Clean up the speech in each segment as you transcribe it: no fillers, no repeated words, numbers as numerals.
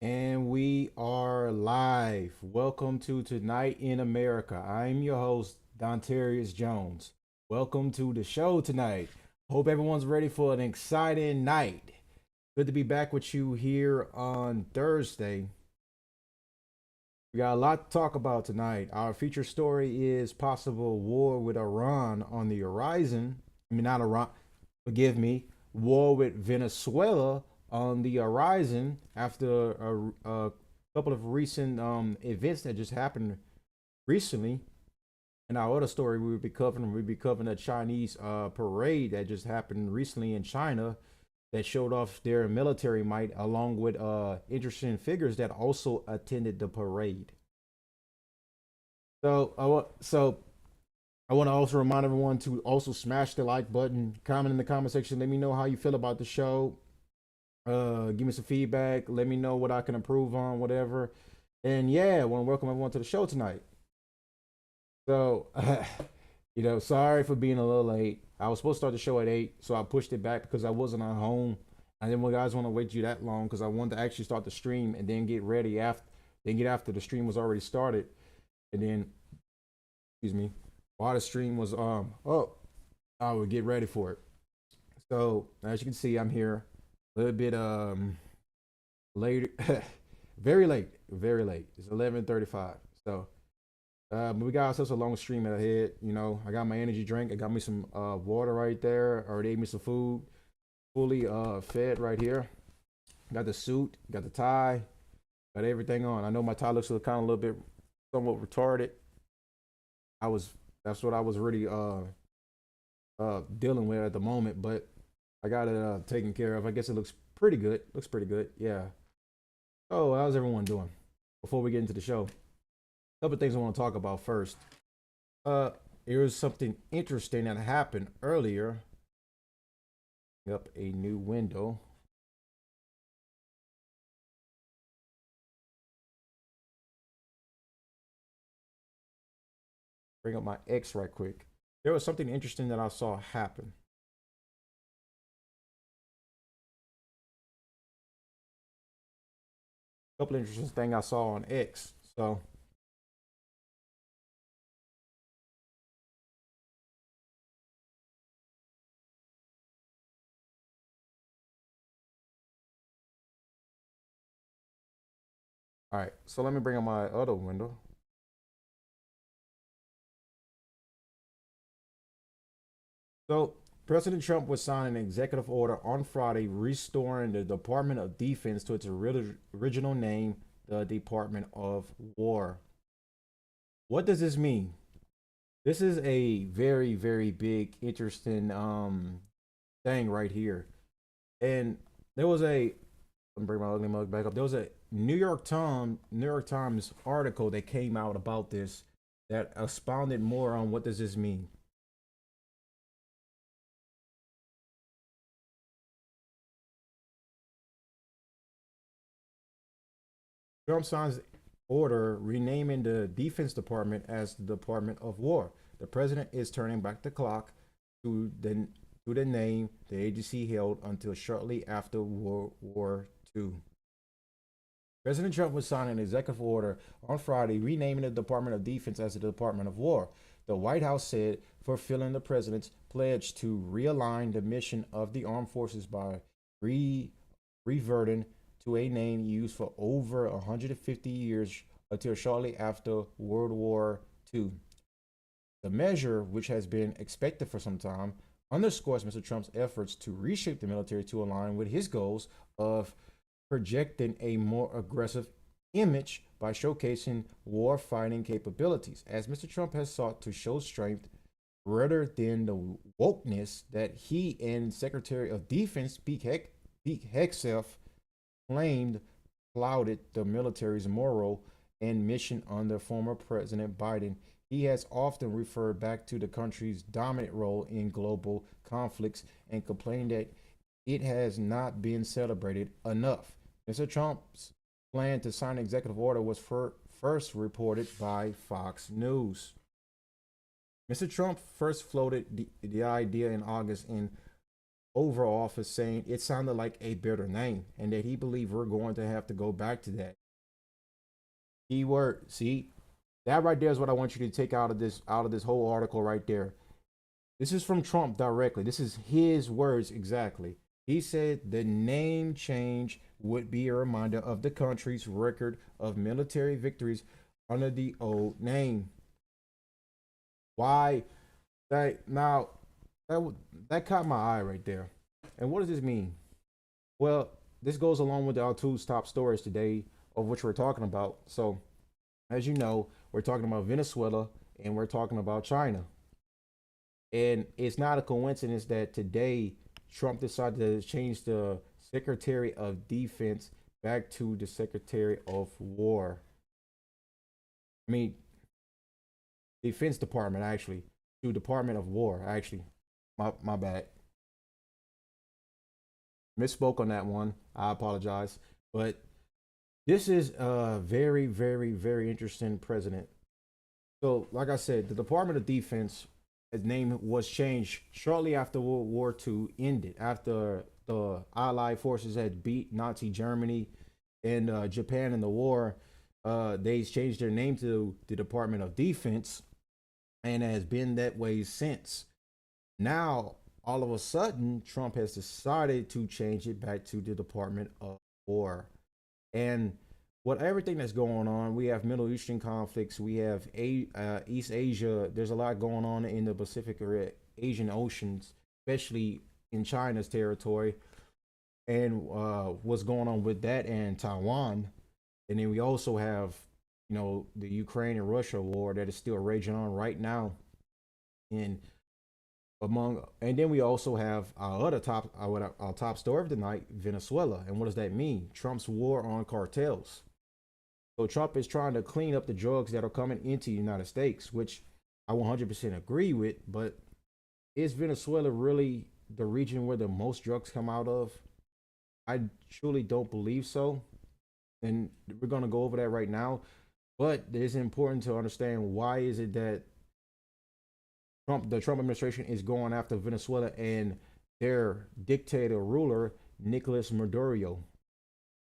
And we are live. Welcome to Tonight in America. I'm your host, Dontarius Jones. Welcome to the show tonight. Hope everyone's ready for an exciting night. Good to be back with you here on Thursday. We got a lot to talk about tonight. Our feature story is possible war with Iran on the horizon. I mean, not Iran, forgive me, war with Venezuela on the horizon after a couple of recent events that just happened recently. And our other story we'll be covering a Chinese parade that just happened recently in China that showed off their military might, along with interesting figures that also attended the parade. So I want to also remind everyone to also smash the like button, comment in the comment section. Let me know how you feel about the show. Give me some feedback. Let me know what I can improve on, whatever. And yeah, I want to welcome everyone to the show tonight. So, sorry for being a little late. I was supposed to start the show at 8, so I pushed it back because I wasn't at home. I didn't want guys want to wait you that long because I wanted to actually start the stream and then get ready after the stream was already started. And then, excuse me, while the stream was I would get ready for it. So as you can see, I'm here a little bit late, very late. It's 11:35. So we got ourselves a long stream ahead. I got my energy drink. I got me some water right there. I already ate me some food. Fully fed right here. Got the suit. Got the tie. Got everything on. I know my tie looks kind of a little bit somewhat retarded. I was That's what I was really dealing with at the moment, but I got it taken care of. I guess it looks pretty good. Looks pretty good. Yeah. Oh, how's everyone doing? Before we get into the show, a couple of things I want to talk about first. Uh, there was something interesting that happened earlier. Up a new window. Bring up my X right quick. There was something interesting that I saw happen. A couple of interesting things I saw on X. So, all right. So let me bring up my other window. So, President Trump would sign an executive order on Friday restoring the Department of Defense to its original name, the Department of War. What does this mean? This is a very, very big, interesting thing right here. And there was a let me bring my ugly mug back up. There was a New York Times article that came out about this that expounded more on what does this mean. Trump signs order renaming the Defense Department as the Department of War. The president is turning back the clock to the name the agency held until shortly after World War II. President Trump was signing an executive order on Friday renaming the Department of Defense as the Department of War. The White House said, fulfilling the president's pledge to realign the mission of the armed forces by re- reverting to a name used for over 150 years until shortly after World War II. The measure, which has been expected for some time, underscores Mr. Trump's efforts to reshape the military to align with his goals of projecting a more aggressive image by showcasing war fighting capabilities, as Mr. Trump has sought to show strength rather than the wokeness that he and Secretary of Defense Pete Hegseth claimed clouded the military's moral and mission under former President Biden. He has often referred back to the country's dominant role in global conflicts and complained that it has not been celebrated enough. Mr. Trump's plan to sign an executive order was first reported by Fox News. Mr. Trump first floated the idea in August in over office saying it sounded like a better name and that he believed we're going to have to go back to that. Keyword, see, that right there is what I want you to take out of this whole article right there. This is from Trump directly. This is his words exactly. He said the name change would be a reminder of the country's record of military victories under the old name. Why? That now that that caught my eye right there. And what does this mean? Well, this goes along with our two top stories today, of which we're talking about. So, as you know, we're talking about Venezuela and we're talking about China. And it's not a coincidence that today Trump decided to change the Secretary of Defense back to the Secretary of War. I mean, Defense Department actually, to Department of War actually. My bad. Misspoke on that one. I apologize. But this is a very, very, very interesting president. So, like I said, the Department of Defense, its name was changed shortly after World War II ended, after the Allied forces had beat Nazi Germany and Japan in the war. They changed their name to the Department of Defense, and has been that way since. Now, all of a sudden, Trump has decided to change it back to the Department of War. And with everything that's going on, we have Middle Eastern conflicts, we have East Asia. There's a lot going on in the Pacific or Asian Oceans, especially in China's territory, and what's going on with that and Taiwan. And then we also have, the Ukraine and Russia war that is still raging on right now. And and then we also have our top story of the night, Venezuela. And what does that mean? Trump's war on cartels. So Trump is trying to clean up the drugs that are coming into the United States, which I 100% agree with. But is Venezuela really the region where the most drugs come out of? I truly don't believe so. And we're going to go over that right now. But it's important to understand, why is it that the Trump administration is going after Venezuela and their dictator ruler, Nicolás Maduro.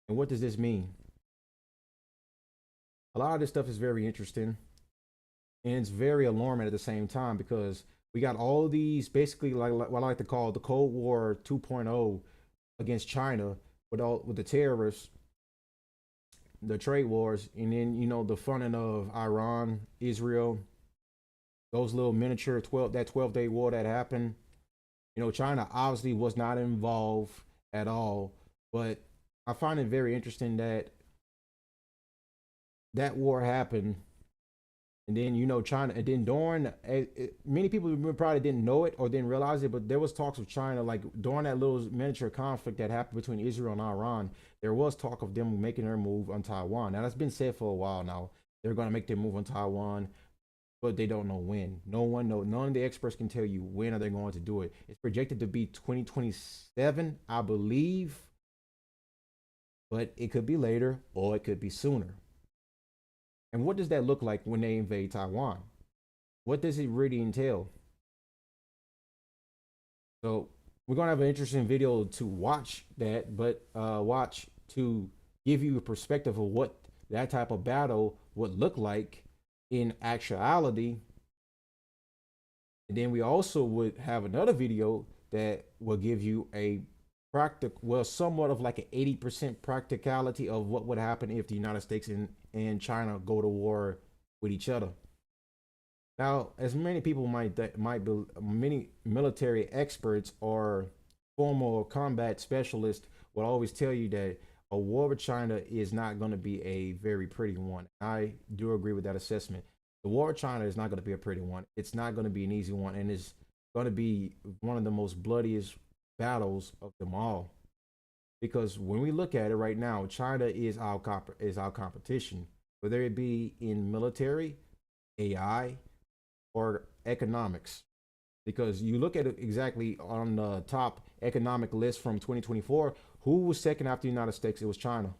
And what does this mean? A lot of this stuff is very interesting, and it's very alarming at the same time, because we got all these, basically, like what I like to call the Cold War 2.0 against China, with the terrorists, the trade wars, and then the funding of Iran, Israel, those little miniature 12-day war that happened. China obviously was not involved at all, but I find it very interesting that that war happened, and then China, and then during many people probably didn't know it or didn't realize it, but there was talks of China, like during that little miniature conflict that happened between Israel and Iran. There was talk of them making their move on Taiwan. Now, that's been said for a while now. They're going to make their move on Taiwan, but they don't know when. No one knows. None of the experts can tell you when are they going to do it. It's projected to be 2027, I believe, but it could be later or it could be sooner. And what does that look like when they invade Taiwan? What does it really entail? So we're gonna have an interesting video to watch that, but watch to give you a perspective of what that type of battle would look like in actuality. And then we also would have another video that will give you a somewhat of like an 80% practicality of what would happen if the United States and China go to war with each other. Now, as many people might be, many military experts or former combat specialists will always tell you that a war with China is not going to be a very pretty one. I do agree with that assessment. The war with China is not going to be a pretty one. It's not going to be an easy one, and it's going to be one of the most bloodiest battles of them all. Because when we look at it right now, China is our competition, whether it be in military, AI, or economics. Because you look at it exactly on the top economic list from 2024, who was second after the United States? It was China.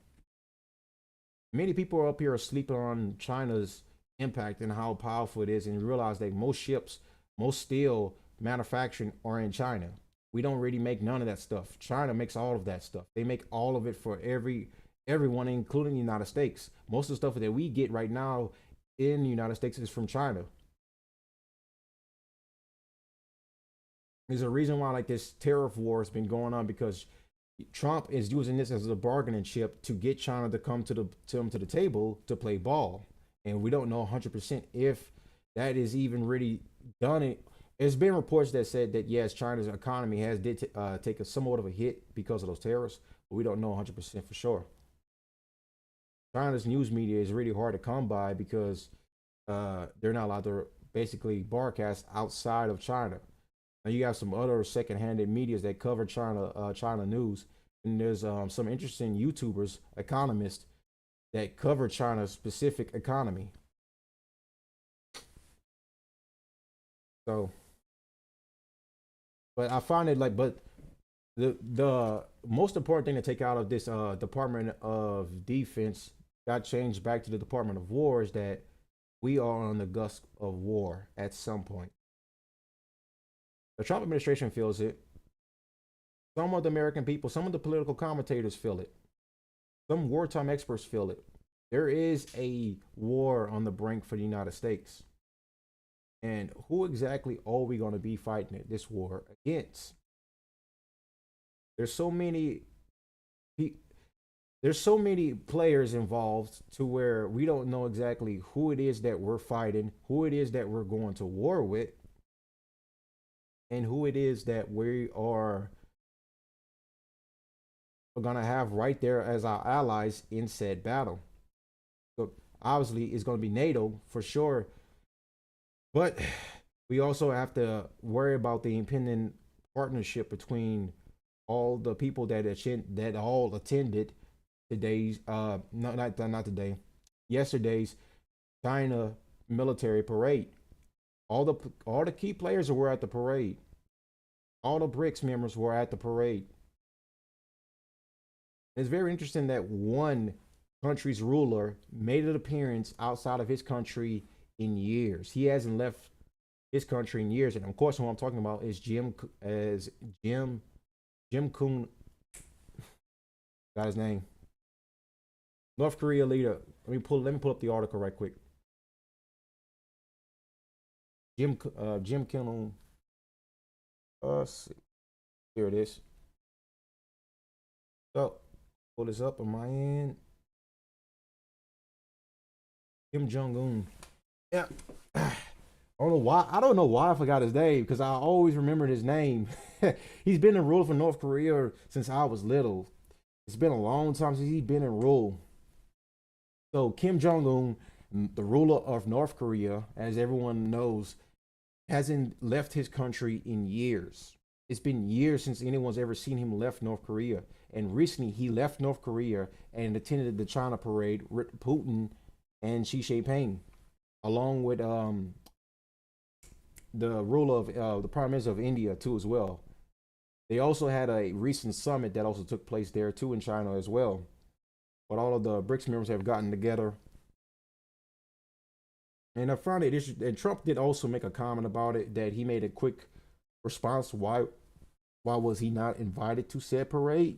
Many people are up here sleeping on China's impact and how powerful it is, and realize that most ships, most steel manufacturing are in China. We don't really make none of that stuff. China makes all of that stuff. They make all of it for everyone, including the United States. Most of the stuff that we get right now in the United States is from China. There's a reason why like this tariff war has been going on, because Trump is using this as a bargaining chip to get China to come to the table to play ball, and we don't know 100% if that is even really done. There's been reports that said that yes, China's economy has take a somewhat of a hit because of those tariffs, but we don't know 100% for sure. China's news media is really hard to come by because they're not allowed to basically broadcast outside of China. Now you have some other second-handed medias that cover China news, and there's some interesting YouTubers, economists that cover China's specific economy. So, but I find it like, but the most important thing to take out of this Department of Defense got changed back to the Department of War is that we are on the cusp of war at some point. The Trump administration feels it. Some of the American people, some of the political commentators feel it. Some wartime experts feel it. There is a war on the brink for the United States. And who exactly are we going to be fighting this war against? There's so many there's so many players involved to where we don't know exactly who it is that we're fighting, who it is that we're going to war with, and who it is that we are going to have right there as our allies in said battle. So obviously it's going to be NATO for sure, but we also have to worry about the impending partnership between all the people that all attended today's not today, yesterday's China military parade. All the key players were at the parade. All the BRICS members were at the parade. It's very interesting that one country's ruler made an appearance outside of his country in years. He hasn't left his country in years, and of course, what I'm talking about is Jim Kun. Got his name. North Korea leader. Let me pull up the article right quick. Jim Kim. Let's see. Here it is. So pull this up on my end. Kim Jong Un. Yeah. I don't know why I forgot his name, because I always remembered his name. He's been in rule for North Korea since I was little. It's been a long time since he's been in rule. So Kim Jong Un, the ruler of North Korea, as everyone knows, hasn't left his country in years. It's been years since anyone's ever seen him left North Korea. And recently he left North Korea and attended the China parade with Putin and Xi Jinping, along with the ruler of the Prime Minister of India too as well. They also had a recent summit that also took place there too in China as well. But all of the BRICS members have gotten together. And I found it, and Trump did also make a comment about it, that he made a quick response. Why was he not invited to said parade?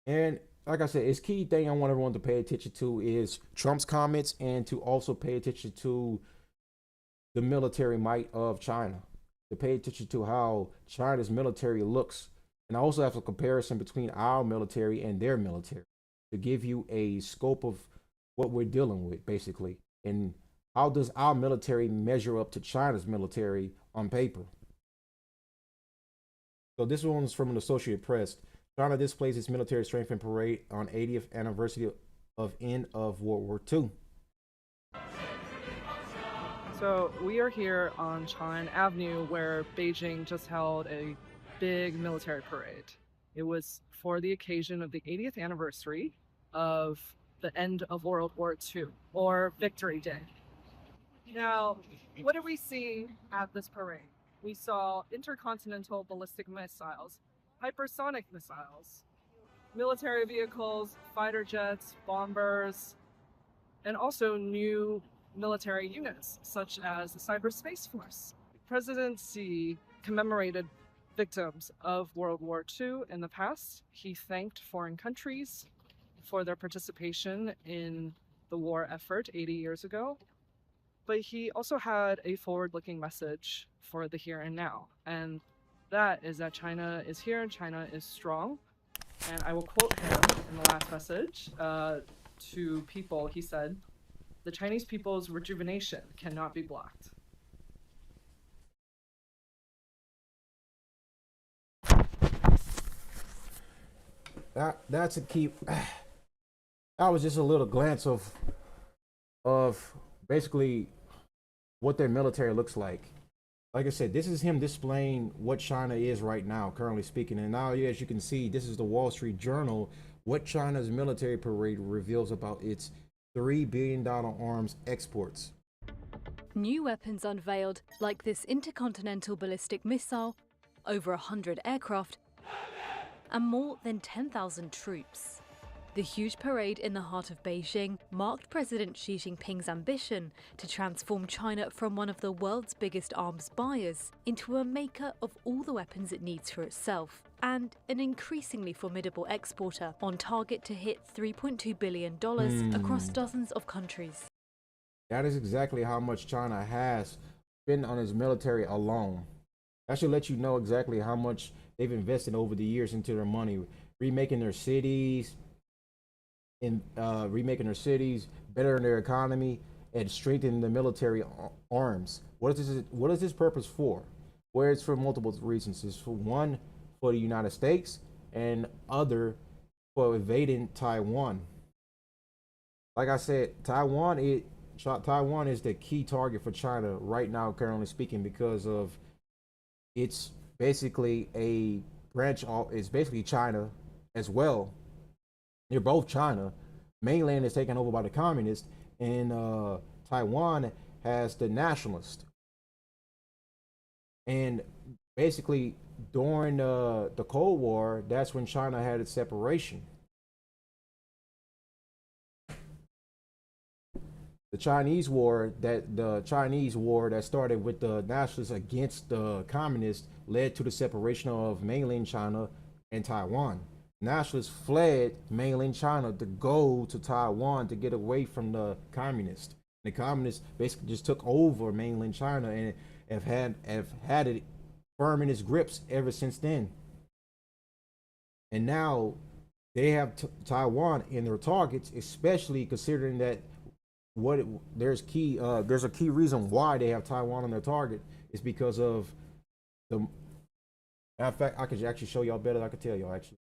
And like I said, it's key thing I want everyone to pay attention to is Trump's comments, and to also pay attention to the military might of China, to pay attention to how China's military looks. And I also have a comparison between our military and their military to give you a scope of what we're dealing with, basically. And how does our military measure up to China's military on paper? So this one's from an Associated Press. China displays its military strength in parade on 80th anniversary of end of World War II. So we are here on Chang'an Avenue, where Beijing just held a big military parade. It was for the occasion of the 80th anniversary of the end of World War II, or Victory Day. Now, what did we see at this parade? We saw intercontinental ballistic missiles, hypersonic missiles, military vehicles, fighter jets, bombers, and also new military units, such as the Cyberspace Force. President Xi commemorated victims of World War II in the past. He thanked foreign countries for their participation in the war effort 80 years ago. But he also had a forward looking message for the here and now. And that is that China is here and China is strong. And I will quote him in the last message to people. He said, "The Chinese people's rejuvenation cannot be blocked." That's a key. That was just a little glance of basically what their military looks like. Like I said, this is him displaying what China is right now, currently speaking. And now, as you can see, this is the Wall Street Journal. What China's military parade reveals about its $3 billion arms exports. New weapons unveiled, like this intercontinental ballistic missile, over 100 aircraft, and more than 10,000 troops. The huge parade in the heart of Beijing marked President Xi Jinping's ambition to transform China from one of the world's biggest arms buyers into a maker of all the weapons it needs for itself, and an increasingly formidable exporter on target to hit $3.2 billion across dozens of countries. That is exactly how much China has spent on its military alone. That should let you know exactly how much they've invested over the years into their money, remaking their cities, bettering their economy, and strengthening the military arms. What is this purpose for? Where it's for multiple reasons. It's for one, for the United States, and other for invading Taiwan. Like I said, Taiwan is the key target for China right now, currently speaking, because of it's basically a branch of, it's basically China as well. They're both China. Mainland is taken over by the communists, and Taiwan has the nationalists. And basically, during the Cold War, that's when China had its separation. The Chinese war that started with the nationalists against the communists led to the separation of mainland China and Taiwan. Nationalists fled mainland China to go to Taiwan to get away from the communists. The communists basically just took over mainland China and have had it firm in its grips ever since then. And now they have Taiwan in their targets, especially considering that there's a key reason why they have Taiwan on their target is because of the. In fact, I could actually show y'all better than I could tell y'all actually.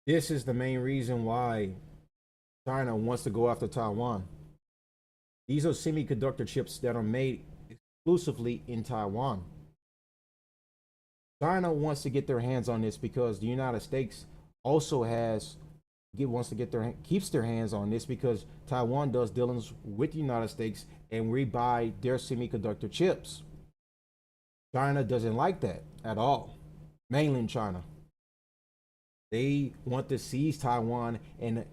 This is the main reason why China wants to go after Taiwan. These are semiconductor chips that are made exclusively in Taiwan. China wants to get their hands on this because the United States also wants to get keeps their hands on this because Taiwan does dealings with the United States and we buy their semiconductor chips. China doesn't like that at all. Mainland China. They want to seize Taiwan and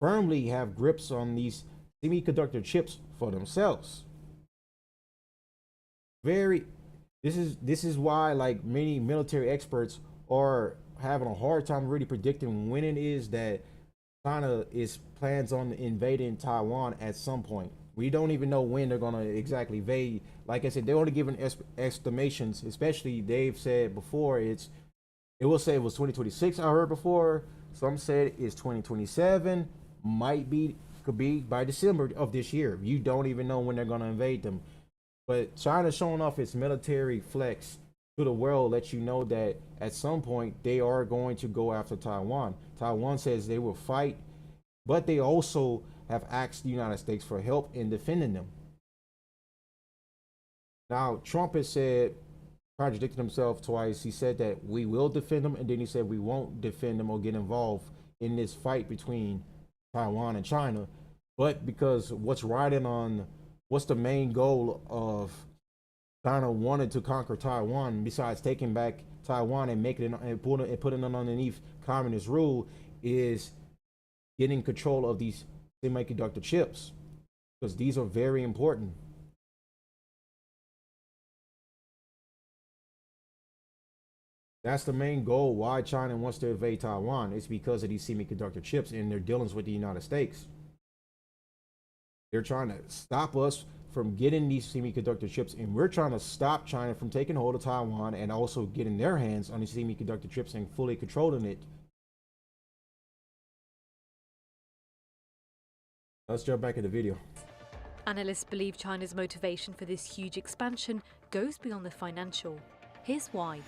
firmly have grips on these semiconductor chips for themselves. Very this is why like many military experts are having a hard time really predicting when it is that China is plans on invading Taiwan at some point. We don't even know when they're gonna exactly invade. Like I said, they're only giving estimations. Especially they've said before it will say it was 2026. I heard before. Some said it's 2027. Could be by December of this year. You don't even know when they're gonna invade them. But China showing off its military flex to the world lets you know that at some point they are going to go after Taiwan. Taiwan says they will fight, but they also have asked the United States for help in defending them. Now, Trump has said contradicted himself twice. He said that we will defend them, and then he said we won't defend them or get involved in this fight between Taiwan and China. But because what's the main goal of China wanted to conquer Taiwan, besides taking back Taiwan and making it and putting it underneath communist rule, is getting control of these semiconductor chips, because these are very important. That's the main goal why China wants to invade Taiwan. It's because of these semiconductor chips and their dealings with the United States. They're trying to stop us from getting these semiconductor chips, and we're trying to stop China from taking hold of Taiwan and also getting their hands on these semiconductor chips and fully controlling it. Let's jump back in the video. Analysts believe China's motivation for this huge expansion goes beyond the financial. Here's why.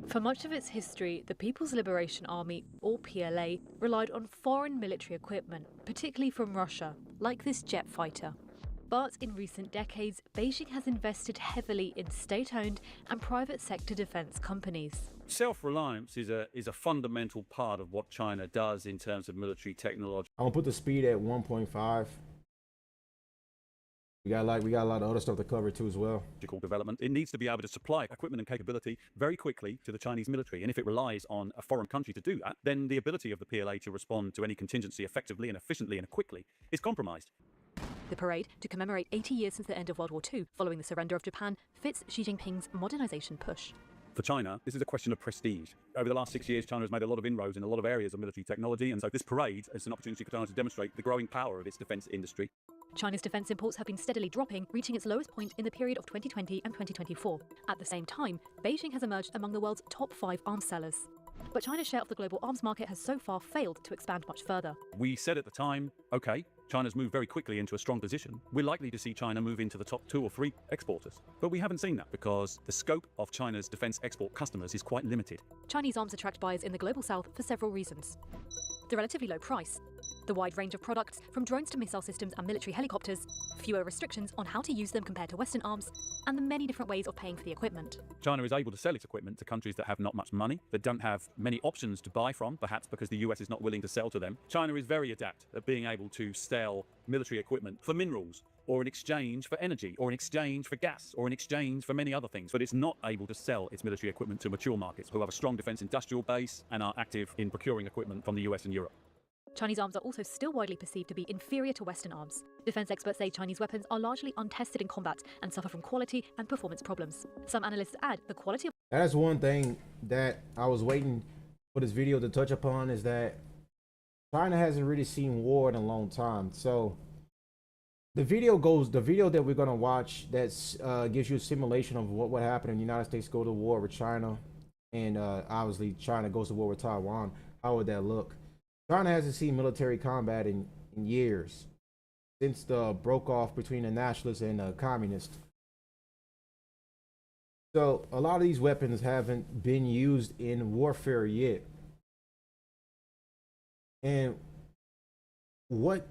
For much of its history, the People's Liberation Army, or PLA, relied on foreign military equipment, particularly from Russia, like this jet fighter. But in recent decades, Beijing has invested heavily in state-owned and private sector defense companies. Self-reliance is a fundamental part of what China does in terms of military technology. I'm gonna put the speed at 1.5. We got a lot of other stuff to cover too as well. Development. It needs to be able to supply equipment and capability very quickly to the Chinese military. And if it relies on a foreign country to do that, then the ability of the PLA to respond to any contingency effectively and efficiently and quickly is compromised. The parade, to commemorate 80 years since the end of World War II, following the surrender of Japan, fits Xi Jinping's modernization push. For China, this is a question of prestige. Over the last 6 years, China has made a lot of inroads in a lot of areas of military technology, and so this parade is an opportunity for China to demonstrate the growing power of its defense industry. China's defense imports have been steadily dropping, reaching its lowest point in the period of 2020 and 2024. At the same time, Beijing has emerged among the world's top 5 arms sellers. But China's share of the global arms market has so far failed to expand much further. We said at the time, okay, China's moved very quickly into a strong position. We're likely to see China move into the top 2 or 3 exporters. But we haven't seen that because the scope of China's defense export customers is quite limited. Chinese arms attract buyers in the global south for several reasons. The relatively low price, the wide range of products from drones to missile systems and military helicopters, fewer restrictions on how to use them compared to Western arms, and the many different ways of paying for the equipment. China is able to sell its equipment to countries that have not much money, that don't have many options to buy from, perhaps because the US is not willing to sell to them. China is very adept at being able to sell military equipment for minerals, or in exchange for energy, or in exchange for gas, or in exchange for many other things. But it's not able to sell its military equipment to mature markets who have a strong defense industrial base and are active in procuring equipment from the US and Europe. Chinese arms are also still widely perceived to be inferior to Western arms. Defense experts say Chinese weapons are largely untested in combat and suffer from quality and performance problems. Some analysts add the quality of... That's one thing that I was waiting for this video to touch upon, is that China hasn't really seen war in a long time. So the video that we're going to watch that gives you a simulation of what would happen if the United States go to war with China, and obviously China goes to war with Taiwan. How would that look? China hasn't seen military combat in years, since the broke off between the nationalists and the communists. So a lot of these weapons haven't been used in warfare yet. And what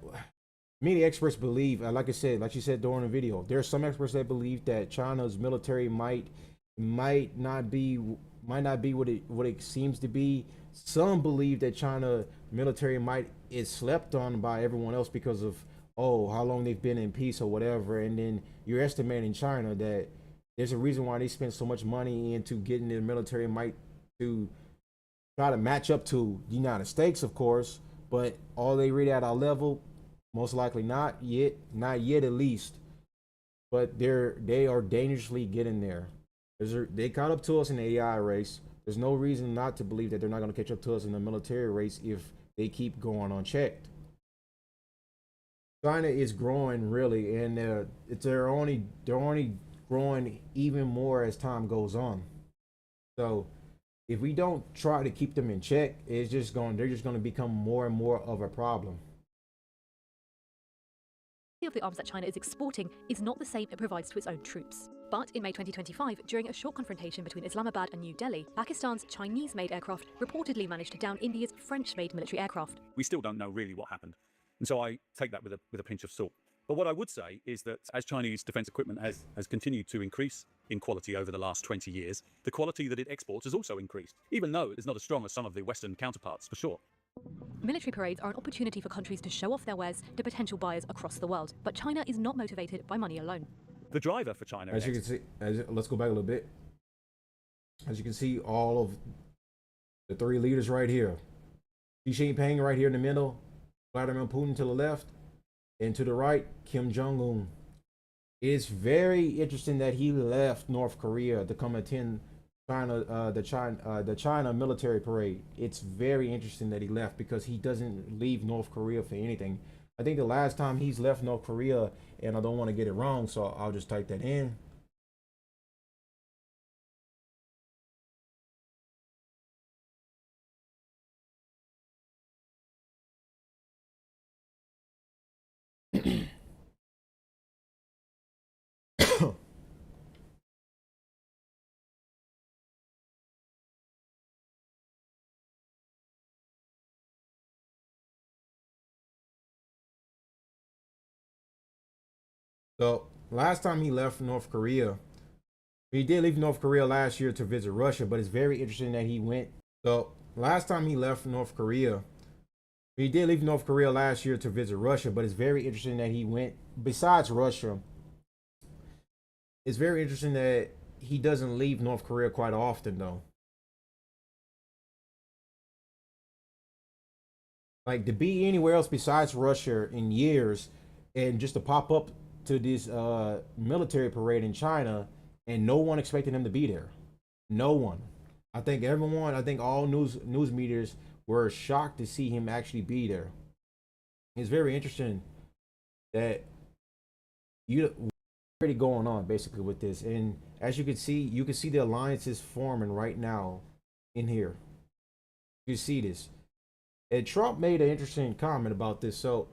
many experts believe, like I said, like you said during the video, there are some experts that believe that China's military might not be what it seems to be. Some believe that China military is slept on by everyone else because of how long they've been in peace or whatever. And then you're estimating China that there's a reason why they spend so much money into getting their military might to try to match up to the United States, of course. But are they really at our level? Most likely not yet at least. But they are dangerously getting there. They caught up to us in the AI race. There's no reason not to believe that they're not going to catch up to us in the military race if they keep going unchecked. China is growing really, and they're only growing even more as time goes on. So if we don't try to keep them in check, they're just going to become more and more of a problem. Of the arms that China is exporting is not the same it provides to its own troops. But in May 2025, during a short confrontation between Islamabad and New Delhi, Pakistan's Chinese-made aircraft reportedly managed to down India's French-made military aircraft. We still don't know really what happened. And so I take that with a pinch of salt. But what I would say is that as Chinese defense equipment has continued to increase in quality over the last 20 years, the quality that it exports has also increased, even though it's not as strong as some of the Western counterparts, for sure. Military parades are an opportunity for countries to show off their wares to potential buyers across the world, but China is not motivated by money alone. The driver for China... As you can see, let's go back a little bit. As you can see, all of the three leaders right here. Xi Jinping right here in the middle, Vladimir Putin to the left, and to the right, Kim Jong-un. It's very interesting that he left North Korea to come attend the China military parade. It's very interesting that he left because he doesn't leave North Korea for anything. I think the last time he's left North Korea, and I don't want to get it wrong, so I'll just type that in. So last time he left North Korea, he did leave North Korea last year to visit Russia, but it's very interesting that he went. So last time he left North Korea, he did leave North Korea last year to visit Russia, but it's very interesting that he went, besides Russia, it's very interesting that he doesn't leave North Korea quite often though. Like to be anywhere else besides Russia in years and just to pop up to this military parade in China and no one expected him to be there. No one. I think all news medias were shocked to see him actually be there. It's very interesting that you already going on basically with this. And as you can see the alliances forming right now in here. You see this. And Trump made an interesting comment about this. So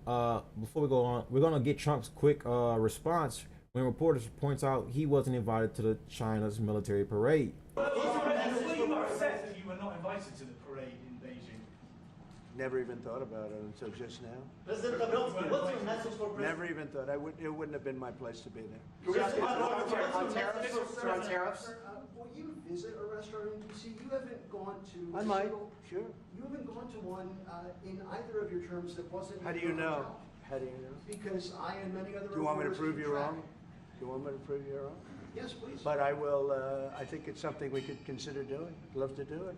before we go on, we're gonna get Trump's quick response when reporters points out he wasn't invited to the China's military parade. What do you upset that you were not invited to the parade in Beijing? Never even thought about it until just now. President Kabelsky, what's your message for President? Never even thought. It wouldn't have been my place to be there. On tariffs? Will you visit a restaurant in D.C.? You haven't gone to. I might, sure. You haven't gone to one in either of your terms that wasn't. How do you know? How do you know? Because I and many other. Do you want me to reporters prove keep you track. wrong? Do you want me to prove you wrong? Yes, please. But I will. I think it's something we could consider doing. Love to do it.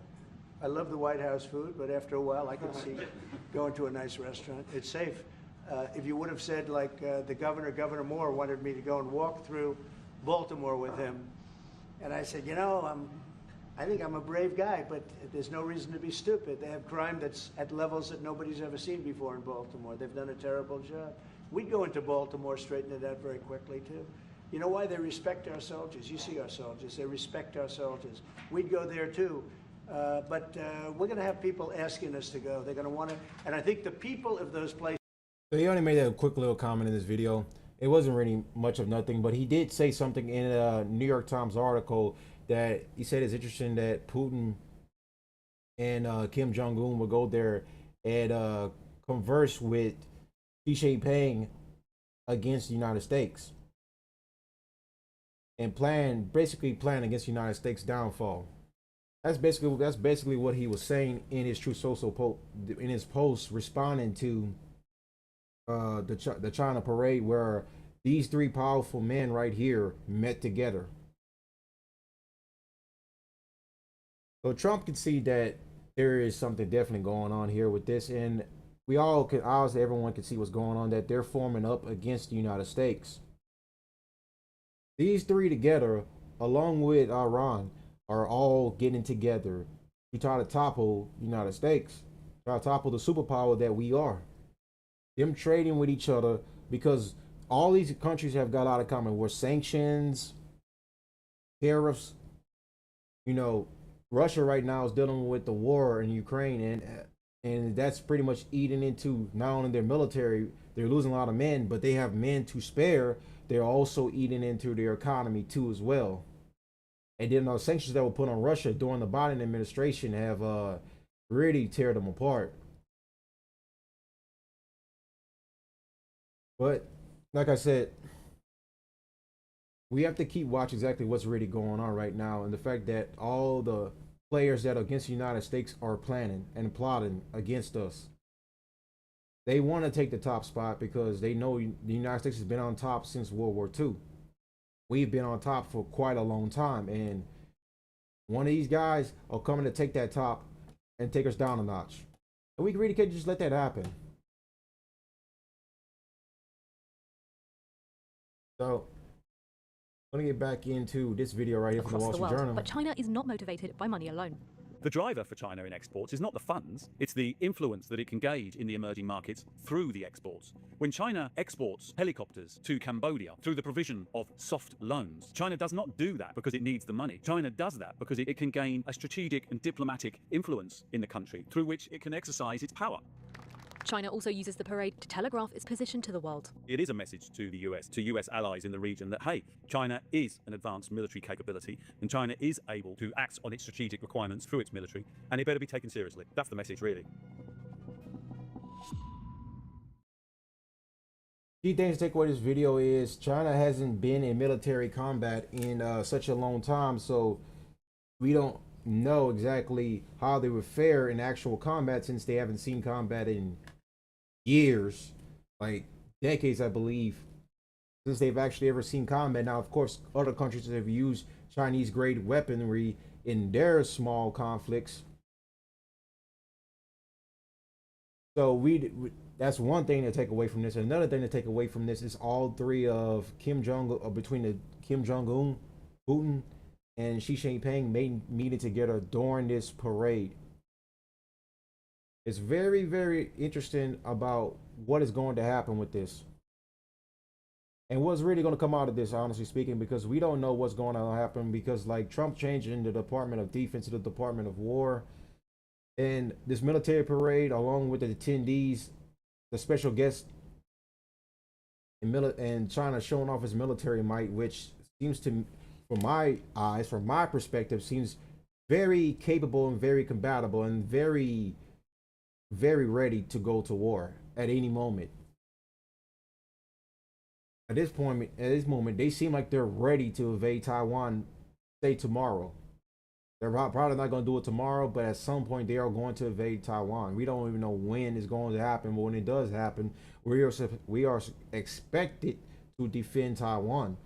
I love the White House food, but after a while, I can see going to a nice restaurant. It's safe. If you would have said like the Governor Moore wanted me to go and walk through Baltimore with him, and I said, I think I'm a brave guy, but there's no reason to be stupid. They have crime that's at levels that nobody's ever seen before in Baltimore. They've done a terrible job. We'd go into Baltimore, straighten it out very quickly, too. You know why? They respect our soldiers. You see our soldiers. They respect our soldiers. We'd go there, too. But we're going to have people asking us to go. They're going to want to, and I think the people of those places. So he only made a quick little comment in this video. It wasn't really much of nothing, but he did say something in a New York Times article that he said it's interesting that Putin and Kim Jong-un will go there and converse with Xi Jinping against the United States and basically plan against the United States' downfall. That's basically what he was saying in his Truth Social in his post responding to the China parade, where these three powerful men right here met together. So Trump can see that there is something definitely going on here with this, and we all can, obviously everyone can see what's going on, that they're forming up against the United States. These three together, along with Iran, are all getting together to try to topple the United States, try to topple the superpower that we are. Them trading with each other, because all these countries have got a lot of common. Were sanctions, tariffs. Russia right now is dealing with the war in Ukraine, and that's pretty much eating into not only their military. They're losing a lot of men, but they have men to spare. They're also eating into their economy too as well. And then the sanctions that were put on Russia during the Biden administration have really tear them apart. But like I said, we have to keep watch exactly what's really going on right now, and the fact that all the players that are against the United States are planning and plotting against us. They want to take the top spot because they know the United States has been on top since World War II. We've been on top for quite a long time, and one of these guys are coming to take that top and take us down a notch. And we really can't just let that happen. So, I'm gonna get back into this video right here from the Wall Street Journal. But China is not motivated by money alone. The driver for China in exports is not the funds, it's the influence that it can gauge in the emerging markets through the exports. When China exports helicopters to Cambodia through the provision of soft loans, China does not do that because it needs the money. China does that because it can gain a strategic and diplomatic influence in the country through which it can exercise its power. China also uses the parade to telegraph its position to the world. It is a message to the US, to US allies in the region that, hey, China is an advanced military capability and China is able to act on its strategic requirements through its military, and it better be taken seriously. That's the message, really. Key things to take away this video is China hasn't been in military combat in such a long time, so we don't know exactly how they would fare in actual combat since they haven't seen combat in years, like decades, I believe, since they've actually ever seen combat. Now, of course, other countries have used Chinese-grade weaponry in their small conflicts. So that's one thing to take away from this. Another thing to take away from this is all three of between the Kim Jong-un, Putin, and Xi Jinping meeting together during this parade. It's very, very interesting about what is going to happen with this. And what's really going to come out of this, honestly speaking, because we don't know what's going to happen, because like Trump changing the Department of Defense to the Department of War. And this military parade, along with the attendees, the special guests, and China showing off its military might, which seems to, from my eyes, from my perspective, seems very capable and very compatible and very, very ready to go to war at any moment. At this moment, they seem like they're ready to invade Taiwan, say tomorrow. They're probably not going to do it tomorrow, but at some point they are going to invade Taiwan. We don't even know when it's going to happen, but when it does happen, we are expected to defend Taiwan,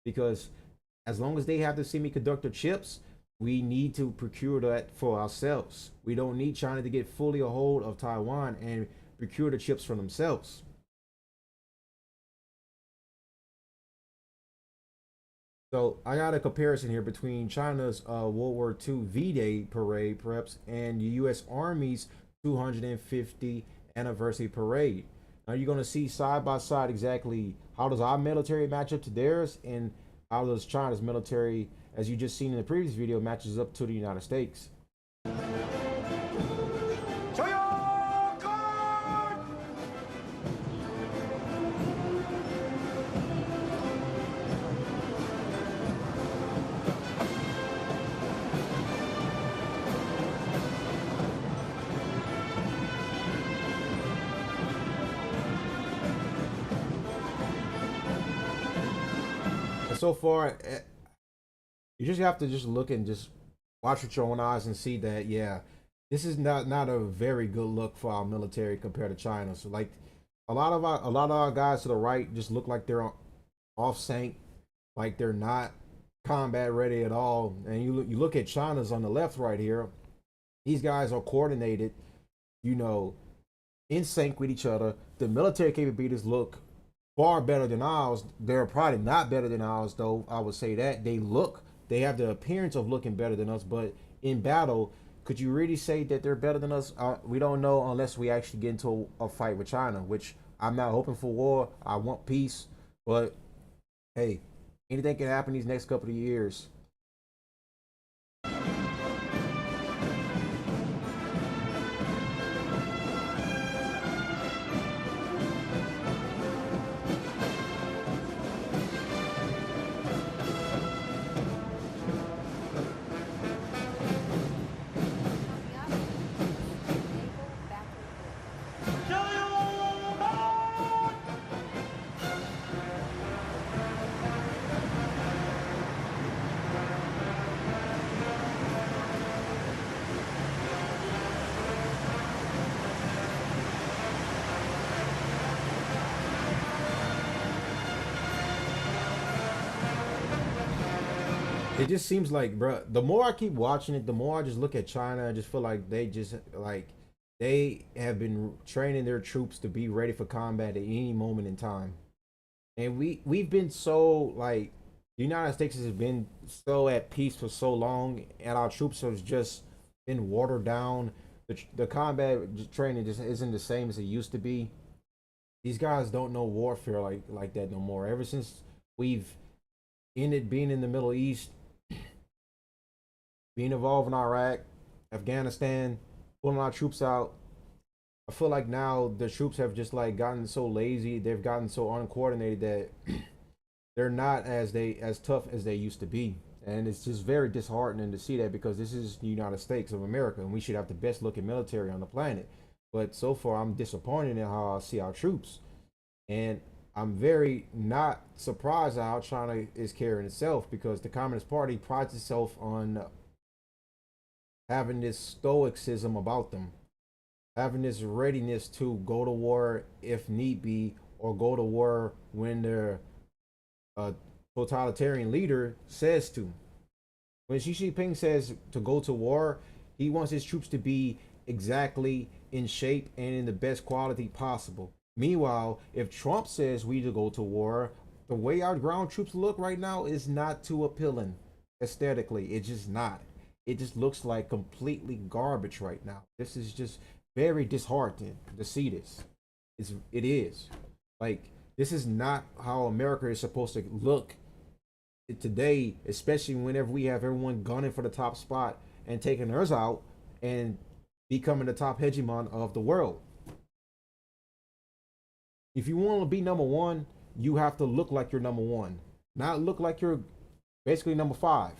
because as long as they have the semiconductor chips, we need to procure that for ourselves. We don't need China to get fully a hold of Taiwan and procure the chips for themselves. So I got a comparison here between China's World War II V-Day parade preps and the U.S. Army's 250 anniversary parade. Now you're going to see side by side exactly how does our military match up to theirs, and how does China's military, as you just seen in the previous video, matches up to the United States. So far, you just have to just look and just watch with your own eyes and see that, yeah, this is not a very good look for our military compared to China. So like a lot of our guys to the right just look like they're off sync, like they're not combat ready at all. And you look at China's on the left right here, these guys are coordinated, you know, in sync with each other. The military capabilities look far better than ours. They're probably not better than ours, though. I would say that they have the appearance of looking better than us, but in battle, could you really say that they're better than us? We don't know unless we actually get into a fight with China, which I'm not hoping for war. I want peace, but hey, anything can happen these next couple of years. It just seems like, bro, the more I keep watching it, the more I just look at China. I just feel like they just like they have been training their troops to be ready for combat at any moment in time. And we've been so like the United States has been so at peace for so long, and our troops have just been watered down. The combat training just isn't the same as it used to be. These guys don't know warfare like that no more. Ever since we've ended being in the Middle East, being involved in Iraq, Afghanistan, pulling our troops out, I feel like now the troops have just like gotten so lazy, they've gotten so uncoordinated that they're not as tough as they used to be. And it's just very disheartening to see that because this is the United States of America and we should have the best looking military on the planet. But so far I'm disappointed in how I see our troops. And I'm very not surprised at how China is carrying itself because the Communist Party prides itself on having this stoicism about them, having this readiness to go to war if need be, or go to war when their totalitarian leader says to. When Xi Jinping says to go to war, he wants his troops to be exactly in shape and in the best quality possible. Meanwhile, if Trump says we to go to war, the way our ground troops look right now is not too appealing aesthetically. It's just not. It just looks like completely garbage right now. This is just very disheartening to see this. It is. Like, this is not how America is supposed to look today, especially whenever we have everyone gunning for the top spot and taking us out and becoming the top hegemon of the world. If you want to be number one, you have to look like you're number one, not look like you're basically number five.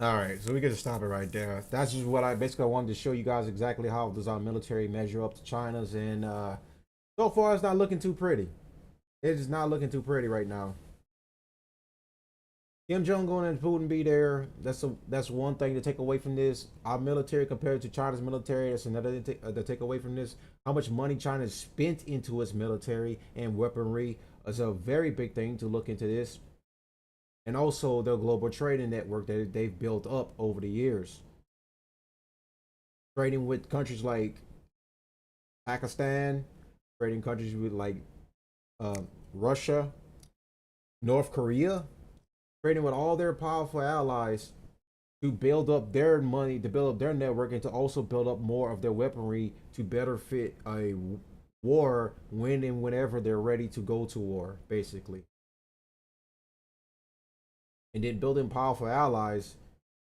All right, so we get to stop it right there. That's just what I basically wanted to show you guys exactly how does our military measure up to China's, and so far it's not looking too pretty. It's just not looking too pretty right now. Kim Jong Un and Putin be there. That's one thing to take away from this. Our military compared to China's military. That's another thing to take away from this. How much money China spent into its military and weaponry is a very big thing to look into this. And also the global trading network that they've built up over the years. Trading with countries like Pakistan, trading countries with like Russia, North Korea, trading with all their powerful allies to build up their money, to build up their network, and to also build up more of their weaponry to better fit a war when and whenever they're ready to go to war, basically. And then building powerful allies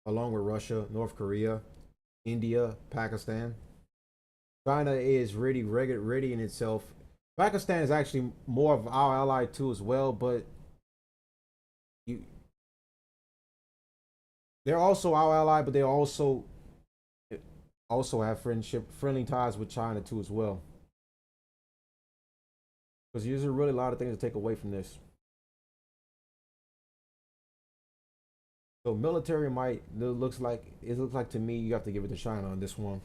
along with Russia, North Korea, India, Pakistan. China is really ready in itself. Pakistan is actually more of our ally too as well, but they're also our ally, but they also have friendly ties with China too as well. Because there's really a lot of things to take away from this. So military might looks like to me you have to give it to China on this one.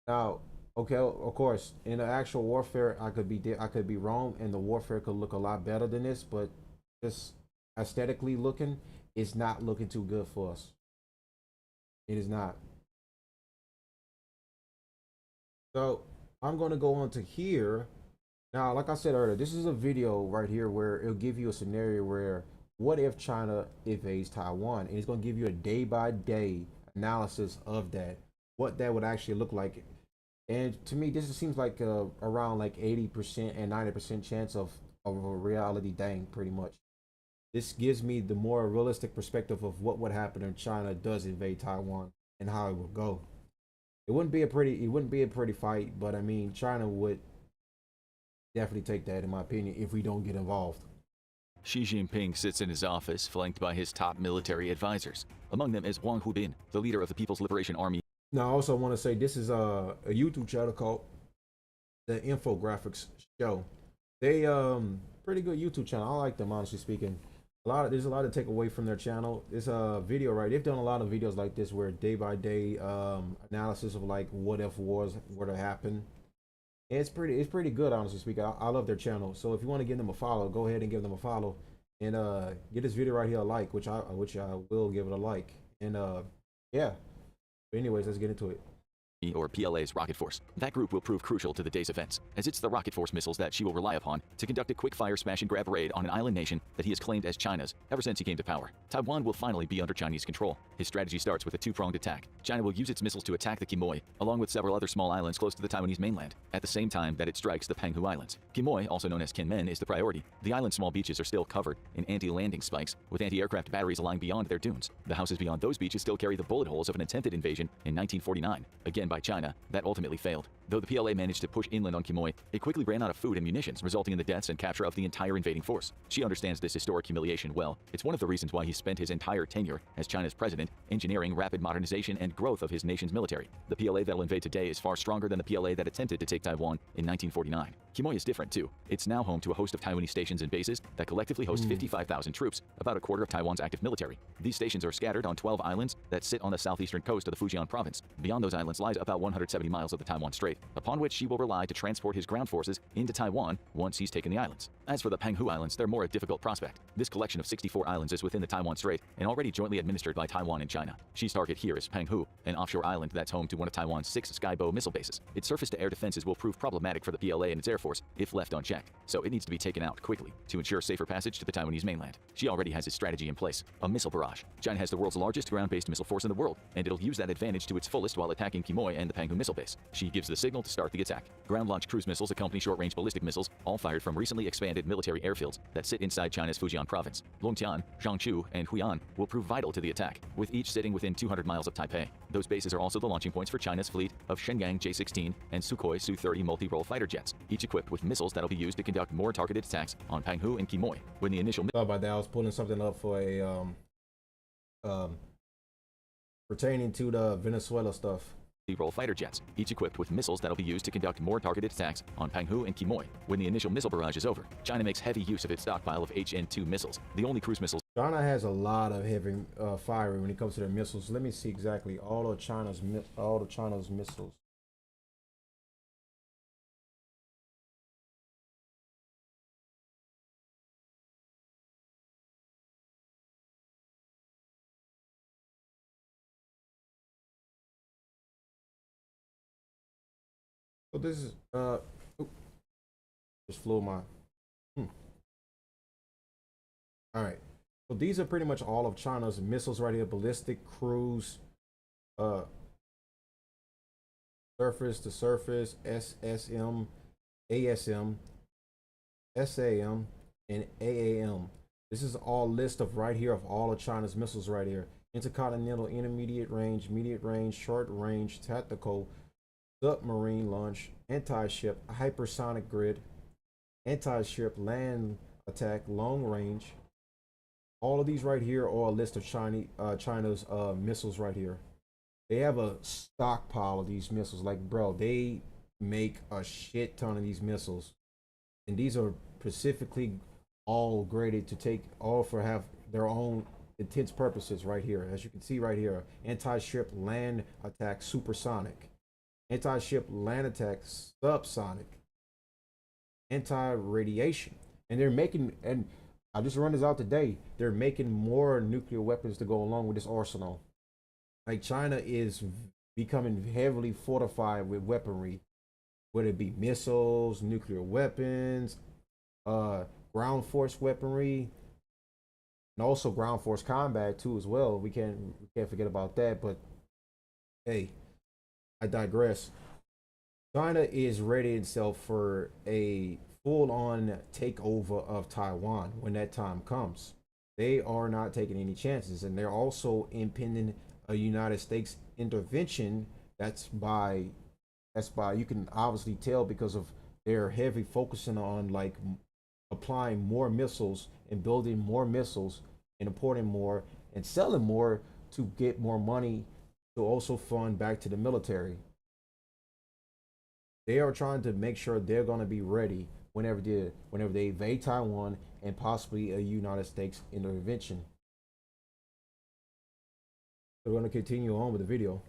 Now, okay, of course, in the actual warfare, I could be wrong, and the warfare could look a lot better than this, but just aesthetically looking, it's not looking too good for us. It is not. So I'm going to go on to here. Now, like I said earlier, this is a video right here where it'll give you a scenario where what if China invades Taiwan? And he's going to give you a day by day analysis of that, what that would actually look like. And to me, this seems like around like 80% and 90% chance of a reality thing, pretty much. This gives me the more realistic perspective of what would happen if China does invade Taiwan and how it would go. It wouldn't be a pretty fight, but I mean, China would definitely take that, in my opinion, if we don't get involved. Xi Jinping sits in his office, flanked by his top military advisors. Among them is Wang Hubin, the leader of the People's Liberation Army. Now, I also want to say this is a YouTube channel called the Infographics Show. They pretty good YouTube channel. I like them, honestly speaking. There's a lot to take away from their channel. It's a video, right? They've done a lot of videos like this where day by day analysis of like what if wars were to happen. And it's pretty good, honestly speaking. I love their channel. So if you want to give them a follow, go ahead and give them a follow, and get this video right here a like, which I will give it a like. And yeah. But anyways, let's get into it. Or PLA's rocket force. That group will prove crucial to the day's events, as it's the rocket force missiles that Xi will rely upon to conduct a quick-fire smash-and-grab raid on an island nation that he has claimed as China's ever since he came to power. Taiwan will finally be under Chinese control. His strategy starts with a two-pronged attack. China will use its missiles to attack the Quemoy, along with several other small islands close to the Taiwanese mainland, at the same time that it strikes the Penghu Islands. Quemoy, also known as Kinmen, is the priority. The island's small beaches are still covered in anti-landing spikes, with anti-aircraft batteries lying beyond their dunes. The houses beyond those beaches still carry the bullet holes of an attempted invasion in 1949, again by China, that ultimately failed. Though the PLA managed to push inland on Quemoy, it quickly ran out of food and munitions, resulting in the deaths and capture of the entire invading force. Xi understands this historic humiliation well. It's one of the reasons why he spent his entire tenure as China's president engineering rapid modernization and growth of his nation's military. The PLA that'll invade today is far stronger than the PLA that attempted to take Taiwan in 1949. Quemoy is different too. It's now home to a host of Taiwanese stations and bases that collectively host 55,000 troops, about a quarter of Taiwan's active military. These stations are scattered on 12 islands that sit on the southeastern coast of the Fujian province. Beyond those islands lies about 170 miles of the Taiwan Strait, upon which Xi will rely to transport his ground forces into Taiwan once he's taken the islands. As for the Penghu Islands, they're more a difficult prospect. This collection of 64 islands is within the Taiwan Strait and already jointly administered by Taiwan and China. Xi's target here is Penghu, an offshore island that's home to one of Taiwan's 6 Skybow missile bases. Its surface-to-air defenses will prove problematic for the PLA and its air force if left unchecked, so it needs to be taken out quickly to ensure safer passage to the Taiwanese mainland. Xi already has his strategy in place, a missile barrage. China has the world's largest ground-based missile force in the world, and it'll use that advantage to its fullest while attacking Quemoy and the Penghu missile base. Xi gives the signal to start the attack. Ground-launched cruise missiles accompany short-range ballistic missiles, all fired from recently expanded military airfields that sit inside China's Fujian province. Longtian, Jiangsu, and Hui'an will prove vital to the attack, with each sitting within 200 miles of Taipei. Those bases are also the launching points for China's fleet of Shenyang J-16 and Sukhoi Su-30 multi-role fighter jets, each equipped with missiles that'll be used to conduct more targeted attacks on Penghu and Quemoy. When the initial Sorry about that. I was pulling something up for a pertaining to the Venezuela stuff. multi-role fighter jets, each equipped with missiles that'll be used to conduct more targeted attacks on Penghu and Quemoy. When the initial missile barrage is over, China makes heavy use of its stockpile of HN-2 missiles, the only cruise missiles. China has a lot of heavy firing when it comes to their missiles. Let me see exactly all of China's missiles. So this is just flew my. All right. So these are pretty much all of China's missiles right here: ballistic, cruise, surface to surface, SSM, ASM, SAM, and AAM. This is all list of right here of all of China's missiles right here: intercontinental, intermediate range, medium range, short range, tactical, submarine launch, anti-ship, hypersonic grid, anti-ship, land attack, long range. All of these right here are a list of China's missiles right here. They have a stockpile of these missiles. Like, bro, they make a shit ton of these missiles. And these are specifically all graded to take all for have their own intense purposes right here. As you can see right here, anti-ship land attack supersonic, anti-ship land attack subsonic, anti-radiation. And they're making, and I just run this out today, they're making more nuclear weapons to go along with this arsenal. Like, China is becoming heavily fortified with weaponry, whether it be missiles, nuclear weapons, ground force weaponry. and also ground force combat too as well. We can't forget about that. But hey, I digress. China is ready itself for a full-on takeover of Taiwan when that time comes. They are not taking any chances, and they're also impending a United States intervention. That's by you can obviously tell because of their heavy focusing on like applying more missiles and building more missiles and importing more and selling more to get more money to also fund back to the military. They are trying to make sure they're going to be ready whenever they invade Taiwan and possibly a United States intervention. We're going to continue on with the video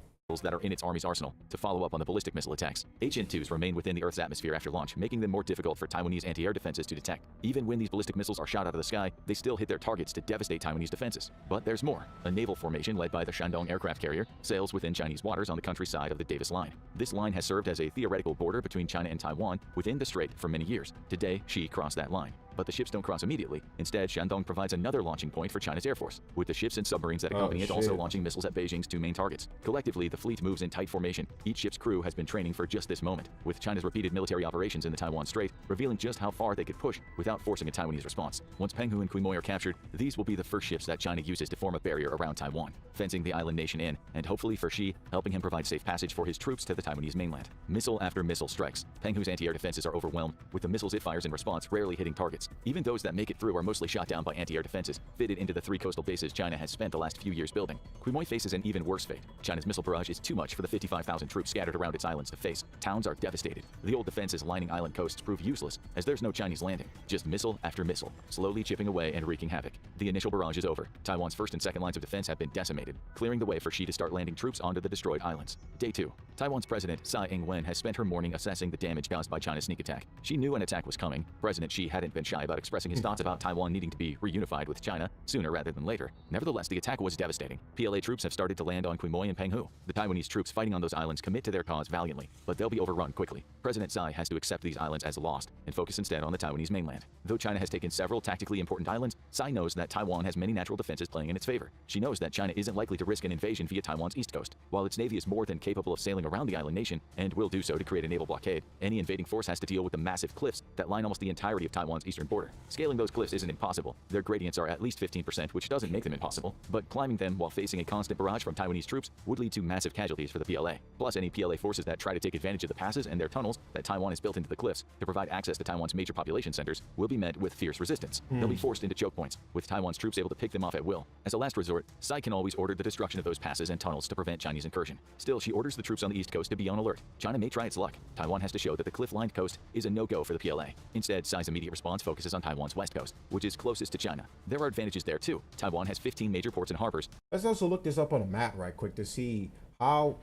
that are in its army's arsenal to follow up on the ballistic missile attacks. HN-2s remain within the Earth's atmosphere after launch, making them more difficult for Taiwanese anti-air defenses to detect. Even when these ballistic missiles are shot out of the sky, they still hit their targets to devastate Taiwanese defenses. But there's more. A naval formation led by the Shandong aircraft carrier sails within Chinese waters on the countryside of the Davis Line. This line has served as a theoretical border between China and Taiwan within the strait for many years. Today, Xi crossed that line. But the ships don't cross immediately. Instead, Shandong provides another launching point for China's Air Force, with the ships and submarines that accompany it also launching missiles at Beijing's two main targets. Collectively, the fleet moves in tight formation. Each ship's crew has been training for just this moment, with China's repeated military operations in the Taiwan Strait revealing just how far they could push without forcing a Taiwanese response. Once Penghu and Quemoy are captured, these will be the first ships that China uses to form a barrier around Taiwan, fencing the island nation in, and hopefully for Xi, helping him provide safe passage for his troops to the Taiwanese mainland. Missile after missile strikes. Penghu's anti-air defenses are overwhelmed, with the missiles it fires in response rarely hitting targets. Even those that make it through are mostly shot down by anti-air defenses fitted into the 3 coastal bases China has spent the last few years building. Quemoy faces an even worse fate. China's missile barrage is too much for the 55,000 troops scattered around its islands to face. Towns are devastated. The old defenses lining island coasts prove useless, as there's no Chinese landing. Just missile after missile, slowly chipping away and wreaking havoc. The initial barrage is over. Taiwan's first and second lines of defense have been decimated, clearing the way for Xi to start landing troops onto the destroyed islands. Day 2. Taiwan's president, Tsai Ing-wen, has spent her morning assessing the damage caused by China's sneak attack. She knew an attack was coming. President Xi hadn't been shy about expressing his thoughts about Taiwan needing to be reunified with China sooner rather than later. Nevertheless, the attack was devastating. PLA troops have started to land on Quemoy and Penghu. The Taiwanese troops fighting on those islands commit to their cause valiantly, but they'll be overrun quickly. President Tsai has to accept these islands as lost and focus instead on the Taiwanese mainland. Though China has taken several tactically important islands, Tsai knows that Taiwan has many natural defenses playing in its favor. She knows that China isn't likely to risk an invasion via Taiwan's east coast. While its navy is more than capable of sailing around the island nation, and will do so to create a naval blockade, any invading force has to deal with the massive cliffs that line almost the entirety of Taiwan's eastern border. Scaling those cliffs isn't impossible. Their gradients are at least 15%, which doesn't make them impossible, but climbing them while facing a constant barrage from Taiwanese troops would lead to massive casualties for the PLA. Plus, any PLA forces that try to take advantage of the passes and their tunnels that Taiwan has built into the cliffs to provide access to Taiwan's major population centers will be met with fierce resistance. They'll be forced into choke points, with Taiwan's troops able to pick them off at will. As a last resort, Tsai can always order the destruction of those passes and tunnels to prevent Chinese incursion. Still, she orders the troops on the east coast to be on alert. China may try its luck. Taiwan has to show that the cliff-lined coast is a no-go for the PLA. Instead, Tsai's immediate response focuses on Taiwan's west coast, which is closest to China. There are advantages there too. Taiwan has 15 major ports and harbors. Let's also look this up on a map right quick to see how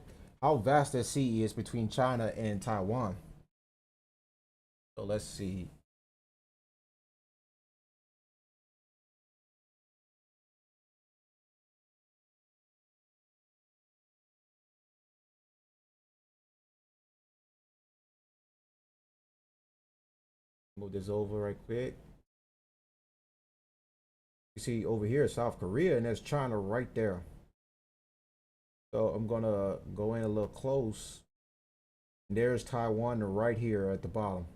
vast that sea is between China and Taiwan. So let's see. Move this over right quick. You see over here South Korea, and there's China right there. So I'm gonna go in a little close. And there's Taiwan right here at the bottom.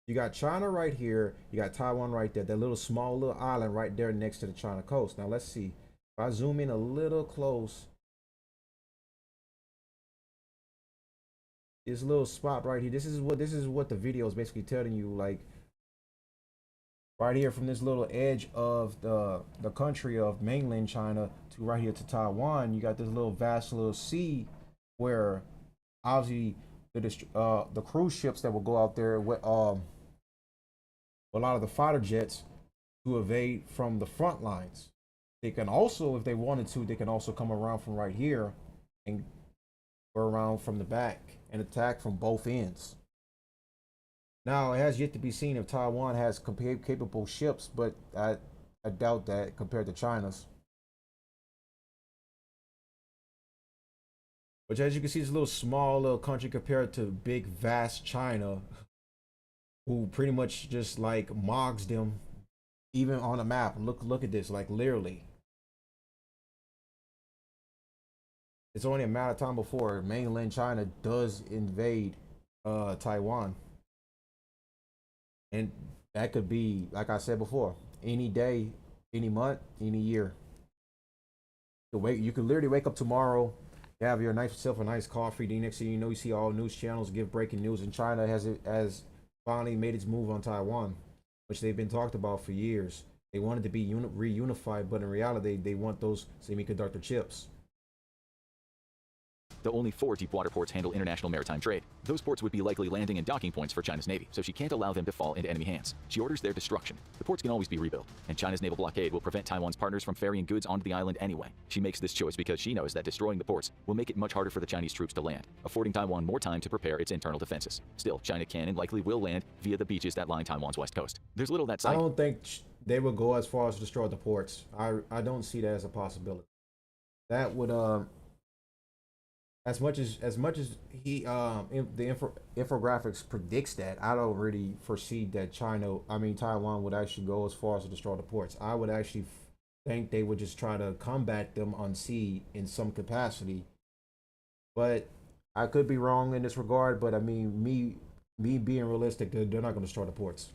You got China right here. You got Taiwan right there. That little small little island right there next to the China coast. Now let's see. If I zoom in a little close, this little spot right here. This is what the video is basically telling you. Like right here from this little edge of the country of mainland China to right here to Taiwan, you got this little vast little sea where obviously the cruise ships that will go out there with a lot of the fighter jets to evade from the front lines. They can also, if they wanted to, they can also come around from right here and go around from the back and attack from both ends. Now, it has yet to be seen if Taiwan has capable ships, but I doubt that compared to China's. Which, as you can see, is a little small little country compared to big, vast China, who pretty much just like mogs them Even on a map, look at this. Like literally, it's only a matter of time before mainland China does invade Taiwan, and that could be, like I said before, any day, any month, any year. You could literally wake up tomorrow, you have yourself a nice coffee. The next thing you know, you see all news channels give breaking news, and China has finally made its move on Taiwan, which they've been talked about for years. They wanted to be reunified, but in reality, they want those semiconductor chips. Though only 4 deep-water ports handle international maritime trade. Those ports would be likely landing and docking points for China's Navy, so she can't allow them to fall into enemy hands. She orders their destruction. The ports can always be rebuilt, and China's naval blockade will prevent Taiwan's partners from ferrying goods onto the island anyway. She makes this choice because she knows that destroying the ports will make it much harder for the Chinese troops to land, affording Taiwan more time to prepare its internal defenses. Still, China can and likely will land via the beaches that line Taiwan's west coast. There's little that I don't think they would go as far as to destroy the ports. I don't see that as a possibility. That would as much as he infographics predicts that, I don't really foresee that Taiwan would actually go as far as to destroy the ports. I would actually think they would just try to combat them on sea in some capacity, but I could be wrong in this regard. But I mean, me being realistic, they're not going to destroy the ports.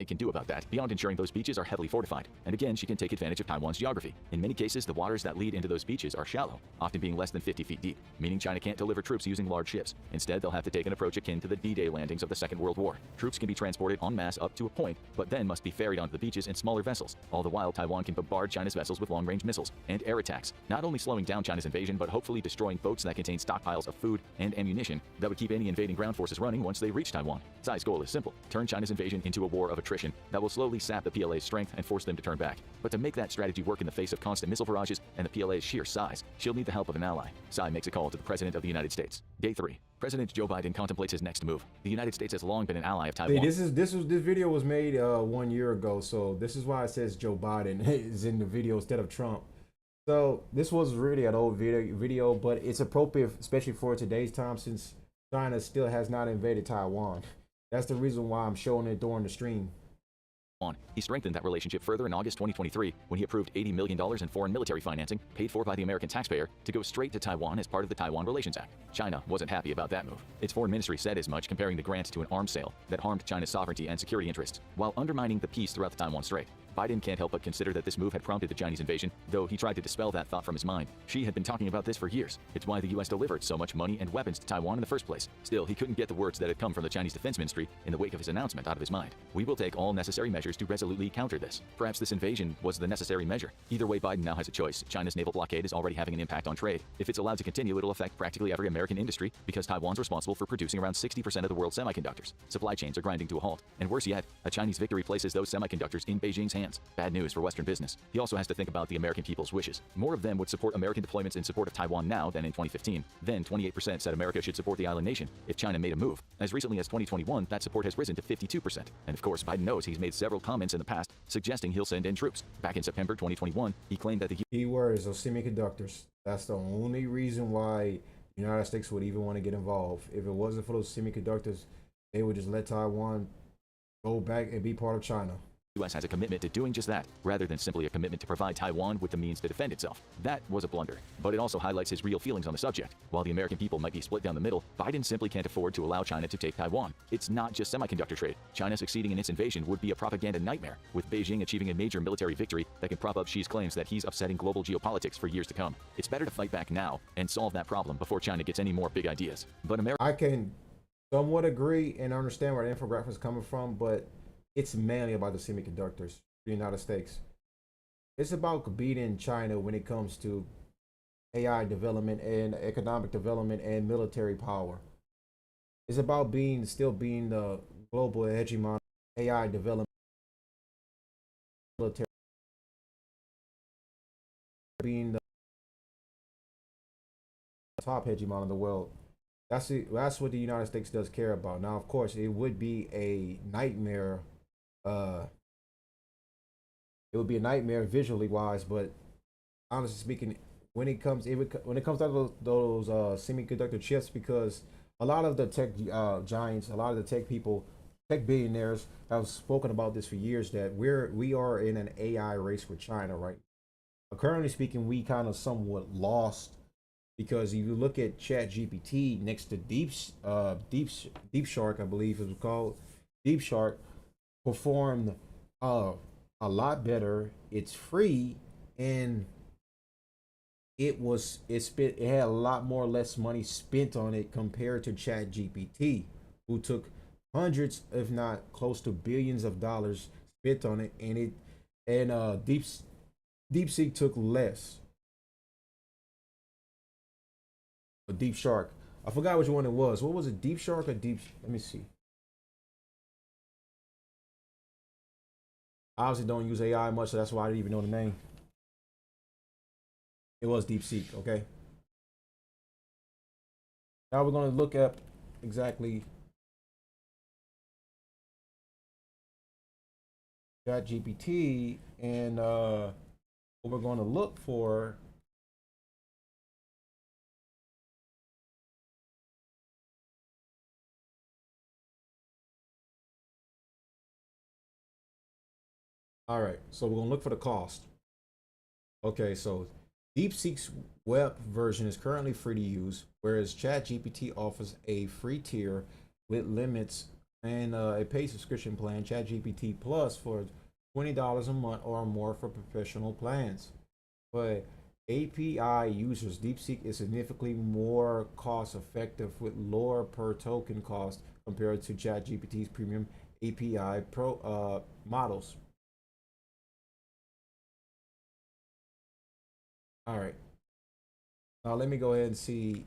Can do about that, beyond ensuring those beaches are heavily fortified. And again, she can take advantage of Taiwan's geography. In many cases, the waters that lead into those beaches are shallow, often being less than 50 feet deep, meaning China can't deliver troops using large ships. Instead, they'll have to take an approach akin to the D-Day landings of the Second World War. Troops can be transported en masse up to a point, but then must be ferried onto the beaches in smaller vessels. All the while, Taiwan can bombard China's vessels with long-range missiles and air attacks, not only slowing down China's invasion, but hopefully destroying boats that contain stockpiles of food and ammunition that would keep any invading ground forces running once they reach Taiwan. Tsai's goal is simple: turn China's invasion into a war of attrition that will slowly sap the PLA's strength and force them to turn back. But to make that strategy work in the face of constant missile barrages and the PLA's sheer size, she'll need the help of an ally. Tsai makes a call to the President of the United States. Day 3. President Joe Biden contemplates his next move. The United States has long been an ally of Taiwan. This video was made 1 year ago, so this is why it says Joe Biden is in the video instead of Trump. So this was really an old video, but it's appropriate, especially for today's time, since China still has not invaded Taiwan. That's the reason why I'm showing it during the stream. He strengthened that relationship further in August 2023 when he approved $80 million in foreign military financing paid for by the American taxpayer to go straight to Taiwan as part of the Taiwan Relations Act. China wasn't happy about that move. Its foreign ministry said as much, comparing the grant to an arms sale that harmed China's sovereignty and security interests, while undermining the peace throughout the Taiwan Strait. Biden can't help but consider that this move had prompted the Chinese invasion, though he tried to dispel that thought from his mind. Xi had been talking about this for years. It's why the US delivered so much money and weapons to Taiwan in the first place. Still, he couldn't get the words that had come from the Chinese Defense Ministry in the wake of his announcement out of his mind. We will take all necessary measures to resolutely counter this. Perhaps this invasion was the necessary measure. Either way, Biden now has a choice. China's naval blockade is already having an impact on trade. If it's allowed to continue, it'll affect practically every American industry because Taiwan's responsible for producing around 60% of the world's semiconductors. Supply chains are grinding to a halt. And worse yet, a Chinese victory places those semiconductors in Beijing's hands. Bad news for Western business. He also has to think about the American people's wishes. More of them would support American deployments in support of Taiwan now than in 2015. Then 28% said America should support the island nation if China made a move. As recently as 2021, that support has risen to 52%. And of course, Biden knows he's made several comments in the past suggesting he'll send in troops. Back in September 2021, he claimed that the keywords of semiconductors. That's the only reason why the United States would even want to get involved. If it wasn't for those semiconductors, they would just let Taiwan go back and be part of China. U.S. has a commitment to doing just that, rather than simply a commitment to provide Taiwan with the means to defend itself. That was a blunder, but it also highlights his real feelings on the subject. While the American people might be split down the middle, Biden simply can't afford to allow China to take Taiwan. It's not just semiconductor trade. China succeeding in its invasion would be a propaganda nightmare, with Beijing achieving a major military victory that can prop up Xi's claims that he's upsetting global geopolitics for years to come. It's better to fight back now and solve that problem before China gets any more big ideas. But I can somewhat agree and understand where the infographic is coming from, but it's mainly about the semiconductors. The United States. It's about beating China when it comes to AI development and economic development and military power. It's about still being the global hegemon, AI development, military, being the top hegemon of the world. That's what the United States does care about. Now, of course, it would be a nightmare. It would be a nightmare visually wise, but honestly speaking, when it comes down to those semiconductor chips, because a lot of the tech giants, a lot of the tech people tech billionaires have spoken about this for years that we are in an AI race with China, right? Currently speaking, we kind of somewhat lost because if you look at Chat GPT next to Deep Shark, I believe it was called, Deep Shark performed a lot better. It's free, and it had a lot more less money spent on it compared to Chat GPT, who took hundreds, if not close to billions of dollars spent on it, and DeepSeek took less. A Deep Shark. I forgot which one it was. What was it? Deep Shark or Deep? Let me see. I obviously don't use AI much, so that's why I didn't even know the name. It was DeepSeek. Okay. Now we're going to look at exactly ChatGPT, and what we're going to look for. All right, so we're gonna look for the cost. Okay, so DeepSeek's web version is currently free to use, whereas ChatGPT offers a free tier with limits and a paid subscription plan, ChatGPT Plus, for $20 a month or more for professional plans. But API users, DeepSeek is significantly more cost effective with lower per token cost compared to ChatGPT's premium API pro models. All right. Now let me go ahead and see.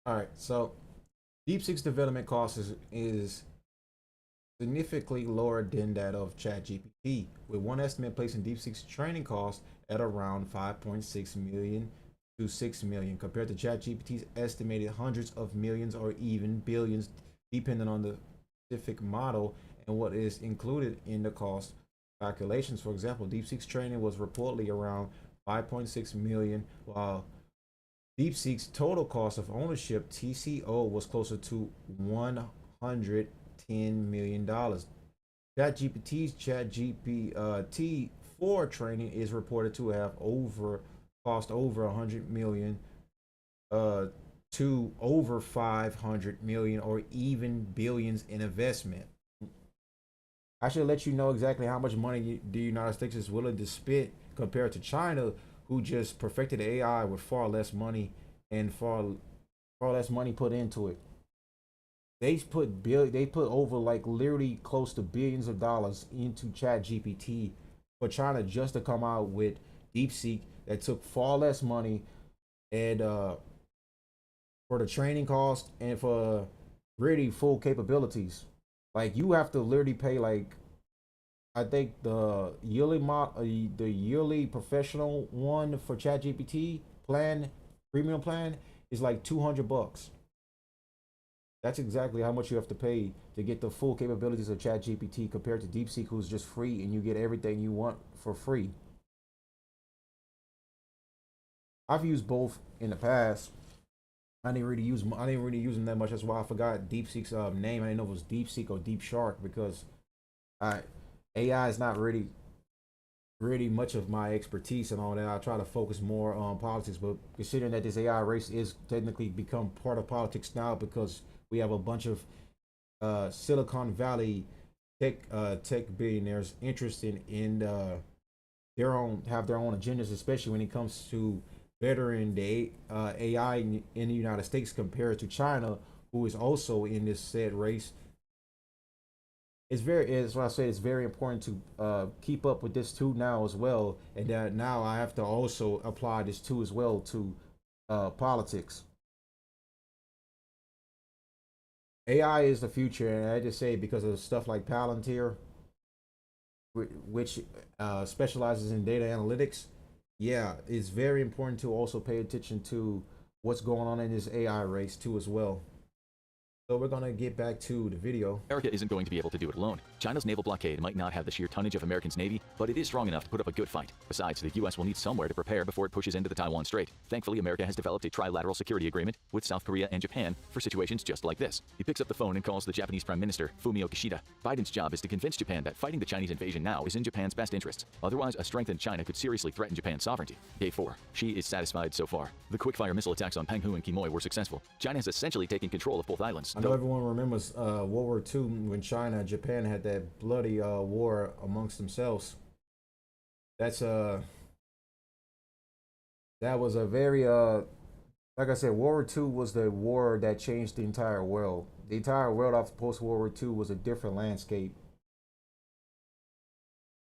All right. So DeepSeek's development cost is significantly lower than that of ChatGPT, with one estimate placing DeepSeek's training cost at around 5.6 million to 6 million, compared to ChatGPT's estimated hundreds of millions or even billions, depending on the specific model and what is included in the cost calculations. For example, DeepSeek's training was reportedly around 5.6 million, while DeepSeek's total cost of ownership (TCO) was closer to $110 million. ChatGPT's ChatGPT 4 training is reported to have cost over 100 million to over 500 million or even billions in investment. I should let you know exactly how much money the United States is willing to spend compared to China, who just perfected AI with far less money and far less money put into it. They put over like literally close to billions of dollars into Chat GPT for China just to come out with DeepSeek that took far less money, and for the training cost and for really full capabilities. Like you have to literally pay like, I think the yearly professional one for ChatGPT plan, premium plan, is like $200. That's exactly how much you have to pay to get the full capabilities of ChatGPT compared to DeepSeek, who's just free and you get everything you want for free. I've used both in the past. I didn't really use them that much. That's why I forgot DeepSeek's name. I didn't know if it was DeepSeek or Deep Shark because I AI is not really much of my expertise and all that. I try to focus more on politics, but considering that this AI race is technically become part of politics now because we have a bunch of Silicon Valley tech billionaires interested in their own agendas, especially when it comes to bettering the AI in the United States compared to China, who is also in this said race. It's what I say. It's very important to keep up with this too now as well, and that now I have to also apply this too as well to politics. AI is the future, and I just say because of stuff like Palantir, which specializes in data analytics. Yeah, it's very important to also pay attention to what's going on in this AI race too as well. So we're gonna get back to the video. America isn't going to be able to do it alone. China's naval blockade might not have the sheer tonnage of America's navy, but it is strong enough to put up a good fight. Besides, the U.S. will need somewhere to prepare before it pushes into the Taiwan Strait. Thankfully, America has developed a trilateral security agreement with South Korea and Japan for situations just like this. He picks up the phone and calls the Japanese Prime Minister, Fumio Kishida. Biden's job is to convince Japan that fighting the Chinese invasion now is in Japan's best interests. Otherwise, a strengthened China could seriously threaten Japan's sovereignty. Day 4. She is satisfied so far. The quick-fire missile attacks on Penghu and Quemoy were successful. China has essentially taken control of both islands. I know everyone remembers World War II when China and Japan had that bloody war amongst themselves. That was a very like I said, World War II was the war that changed the entire world. The entire world after post-World War II was a different landscape.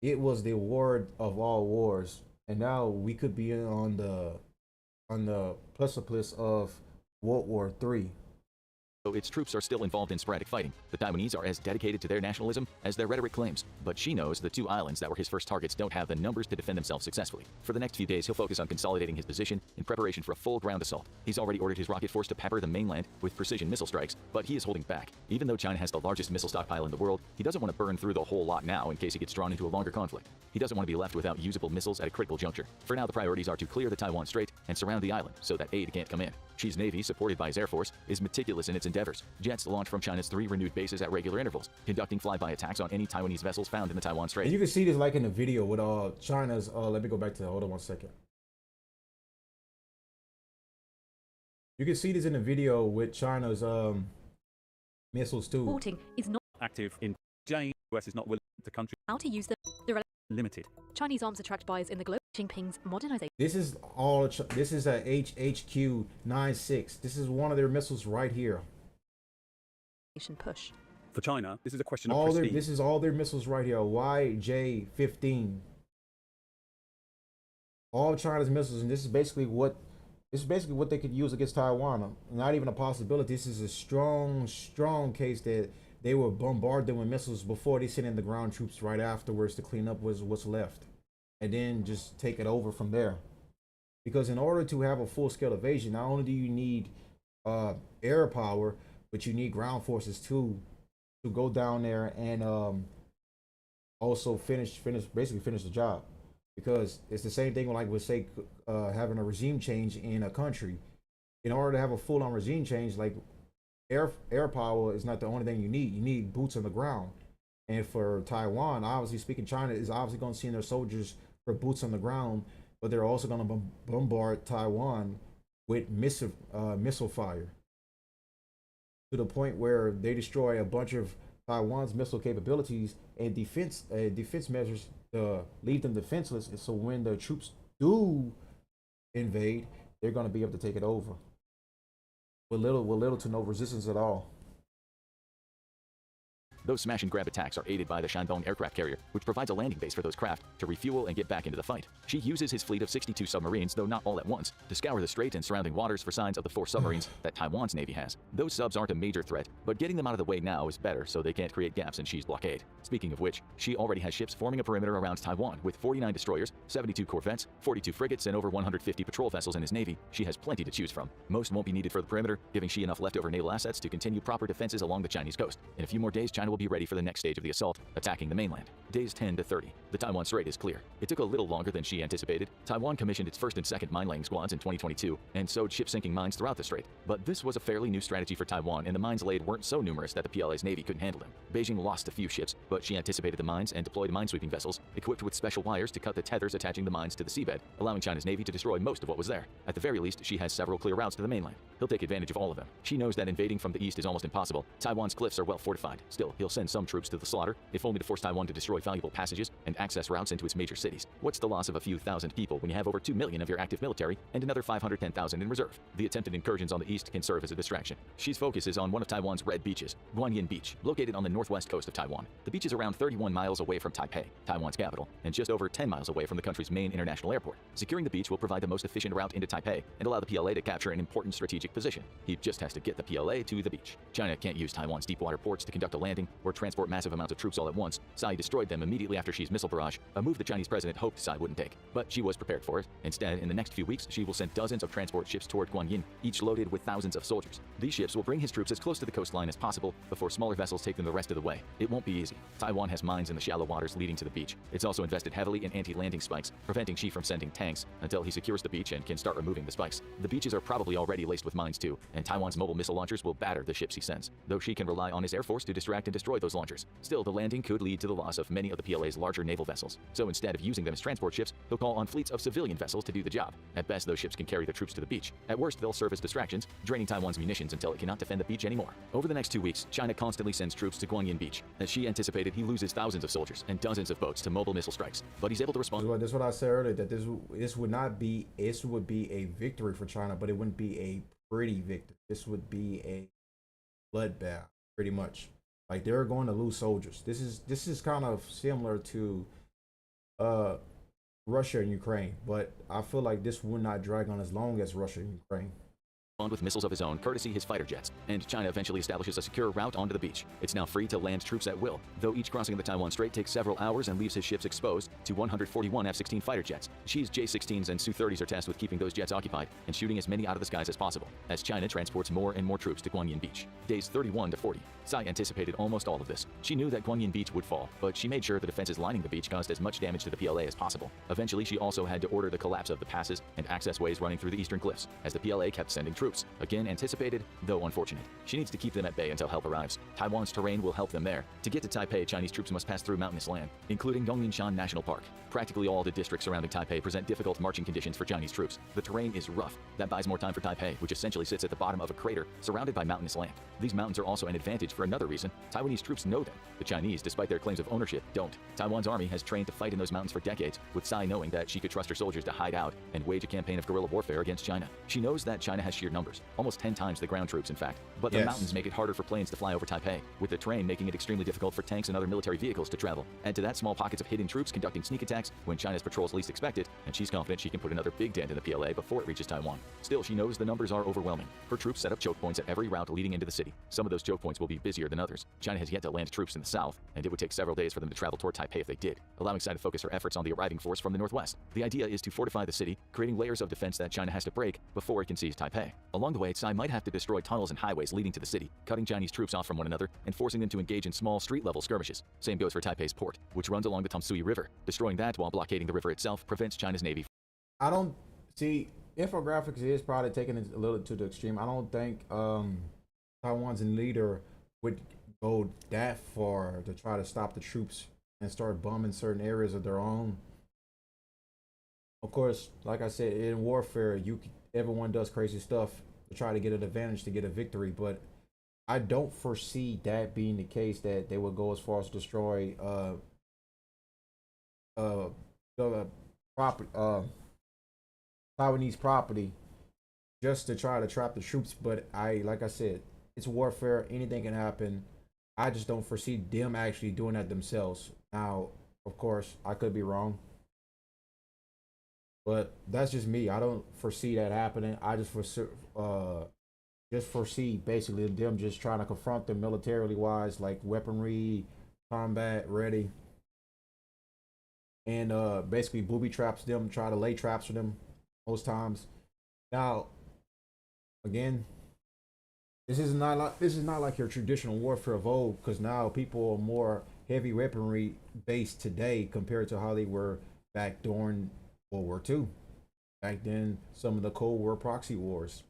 It was the war of all wars, and now we could be on the precipice of World War III. Though its troops are still involved in sporadic fighting, the Taiwanese are as dedicated to their nationalism as their rhetoric claims. But she knows the 2 islands that were his first targets don't have the numbers to defend themselves successfully. For the next few days, he'll focus on consolidating his position in preparation for a full ground assault. He's already ordered his rocket force to pepper the mainland with precision missile strikes, but he is holding back. Even though China has the largest missile stockpile in the world, he doesn't want to burn through the whole lot now in case he gets drawn into a longer conflict. He doesn't want to be left without usable missiles at a critical juncture. For now, the priorities are to clear the Taiwan Strait and surround the island so that aid can't come in. Xi's navy, supported by his air force, is meticulous in its endeavors. Jets launch from China's 3 renewed bases at regular intervals, conducting flyby attacks on any Taiwanese vessels found in the Taiwan Strait. And you can see this like in the video with China's. Let me go back to hold on one second. You can see this in the video with China's missiles too. Reporting is not Active in Jane, US is not willing to country how to use the limited. Chinese arms attract buyers in the global Jinping's modernization This is all. This is a HHQ-96. This is one of their missiles right here. push. For China, this is a question of prestige. This is all their missiles right here. YJ-15. All China's missiles, and this is basically what they could use against Taiwan. Not even a possibility. This is a strong case that they will bombard them with missiles before they send in the ground troops right afterwards to clean up what's left, and then just take it over from there. Because in order to have a full-scale invasion, not only do you need air power, but you need ground forces too to go down there and also finish the job. Because it's the same thing like with say having a regime change in a country. In order to have a full-on regime change, like air power is not the only thing you need. You need boots on the ground. And for Taiwan, obviously speaking, China is obviously going to send their soldiers for boots on the ground, but they're also going to bombard Taiwan with missile fire, to the point where they destroy a bunch of Taiwan's missile capabilities and defense measures to leave them defenseless. And so when the troops do invade, they're going to be able to take it over with little to no resistance at all. Those smash and grab attacks are aided by the Shandong aircraft carrier, which provides a landing base for those craft to refuel and get back into the fight. She uses his fleet of 62 submarines, though not all at once, to scour the strait and surrounding waters for signs of the 4 submarines that Taiwan's navy has. Those subs aren't a major threat, but getting them out of the way now is better so they can't create gaps in Xi's blockade. Speaking of which, Xi already has ships forming a perimeter around Taiwan with 49 destroyers, 72 corvettes, 42 frigates, and over 150 patrol vessels in his navy. Xi has plenty to choose from. Most won't be needed for the perimeter, giving Xi enough leftover naval assets to continue proper defenses along the Chinese coast. In a few more days, China will be ready for the next stage of the assault, attacking the mainland. Days 10 to 30. The Taiwan Strait is clear. It took a little longer than Xi anticipated. Taiwan commissioned its first and second mine-laying squads in 2022 and sowed ship-sinking mines throughout the strait. But this was a fairly new strategy for Taiwan, and the mines laid weren't so numerous that the PLA's navy couldn't handle them. Beijing lost a few ships, but she anticipated the mines and deployed minesweeping vessels equipped with special wires to cut the tethers attaching the mines to the seabed, allowing China's navy to destroy most of what was there. At the very least, Xi has several clear routes to the mainland. He'll take advantage of all of them. She knows that invading from the east is almost impossible. Taiwan's cliffs are well fortified. Still, He'll send some troops to the slaughter, if only to force Taiwan to destroy valuable passages and access routes into its major cities. What's the loss of a few thousand people when you have over 2 million of your active military and another 510,000 in reserve? The attempted incursions on the east can serve as a distraction. Xi's focus is on one of Taiwan's red beaches, Guanyin Beach, located on the northwest coast of Taiwan. The beach is around 31 miles away from Taipei, Taiwan's capital, and just over 10 miles away from the country's main international airport. Securing the beach will provide the most efficient route into Taipei and allow the PLA to capture an important strategic position. He just has to get the PLA to the beach. China can't use Taiwan's deep-water ports to conduct a landing or transport massive amounts of troops all at once. Tsai destroyed them immediately after Xi's missile barrage, a move the Chinese president hoped Tsai wouldn't take. But Xi was prepared for it. Instead, in the next few weeks, Xi will send dozens of transport ships toward Guanyin, each loaded with thousands of soldiers. These ships will bring his troops as close to the coastline as possible before smaller vessels take them the rest of the way. It won't be easy. Taiwan has mines in the shallow waters leading to the beach. It's also invested heavily in anti-landing spikes, preventing Xi from sending tanks until he secures the beach and can start removing the spikes. The beaches are probably already laced with mines too, and Taiwan's mobile missile launchers will batter the ships he sends, though Xi can rely on his air force to distract and destroy those launchers. Still, the landing could lead to the loss of many of the PLA's larger naval vessels. So instead of using them as transport ships, he'll call on fleets of civilian vessels to do the job. At best, those ships can carry the troops to the beach. At worst, they'll serve as distractions, draining Taiwan's munitions until it cannot defend the beach anymore. Over the next 2 weeks, China constantly sends troops to Guanyin Beach. As Xi anticipated, he loses thousands of soldiers and dozens of boats to mobile missile strikes, but he's able to respond. That's what I said earlier, that this would be a victory for China, but it wouldn't be a pretty victory. This would be a bloodbath, pretty much. Like, they're going to lose soldiers. This is kind of similar to Russia and Ukraine, but I feel like this would not drag on as long as Russia and Ukraine. With missiles of his own, courtesy his fighter jets, and China eventually establishes a secure route onto the beach. It's now free to land troops at will, though each crossing of the Taiwan Strait takes several hours and leaves his ships exposed to 141 F-16 fighter jets. Xi's J-16s and Su-30s are tasked with keeping those jets occupied and shooting as many out of the skies as possible, as China transports more and more troops to Guanyin Beach. Days 31 to 40. Tsai anticipated almost all of this. She knew that Guanyin Beach would fall, but she made sure the defenses lining the beach caused as much damage to the PLA as possible. Eventually, she also had to order the collapse of the passes and access ways running through the eastern cliffs, as the PLA kept sending troops. Again, anticipated, though unfortunate. She needs to keep them at bay until help arrives. Taiwan's terrain will help them there. To get to Taipei, Chinese troops must pass through mountainous land, including Dongyinshan National Park. Practically all the districts surrounding Taipei present difficult marching conditions for Chinese troops. The terrain is rough. That buys more time for Taipei, which essentially sits at the bottom of a crater surrounded by mountainous land. These mountains are also an advantage for another reason. Taiwanese troops know them. The Chinese, despite their claims of ownership, don't. Taiwan's army has trained to fight in those mountains for decades, with Tsai knowing that she could trust her soldiers to hide out and wage a campaign of guerrilla warfare against China. She knows that China has sheer numbers, almost 10 times the ground troops in fact, but the mountains make it harder for planes to fly over Taipei, with the terrain making it extremely difficult for tanks and other military vehicles to travel. Add to that small pockets of hidden troops conducting sneak attacks when China's patrols least expect it, and she's confident she can put another big dent in the PLA before it reaches Taiwan. Still, she knows the numbers are overwhelming. Her troops set up choke points at every route leading into the city. Some of those choke points will be busier than others. China has yet to land troops in the south, and it would take several days for them to travel toward Taipei if they did, allowing Tsai to focus her efforts on the arriving force from the northwest. The idea is to fortify the city, creating layers of defense that China has to break before it can seize Taipei. Along the way, Tsai might have to destroy tunnels and highways leading to the city, cutting Chinese troops off from one another and forcing them to engage in small street-level skirmishes. Same goes for Taipei's port, which runs along the Tamsui River. Destroying that while blockading the river itself prevents China's navy. I don't see, infographics is probably taking it a little to the extreme. I don't think Taiwan's leader would go that far to try to stop the troops and start bombing certain areas of their own. Of course, like I said, in warfare, everyone does crazy stuff to try to get an advantage, to get a victory, but I don't foresee that being the case, that they would go as far as destroy the property, Taiwanese property, just to try to trap the troops. But like I said, it's warfare, anything can happen. I just don't foresee them actually doing that themselves. Now, of course, I could be wrong, but that's just me. I don't foresee that happening. I just foresee basically them just trying to confront them militarily wise, like weaponry, combat ready, and basically booby traps them, try to lay traps for them most times. Now, again, this is not like your traditional warfare of old, because now people are more heavy weaponry based today compared to how they were back during World War II. Back then, some of the Cold War proxy wars.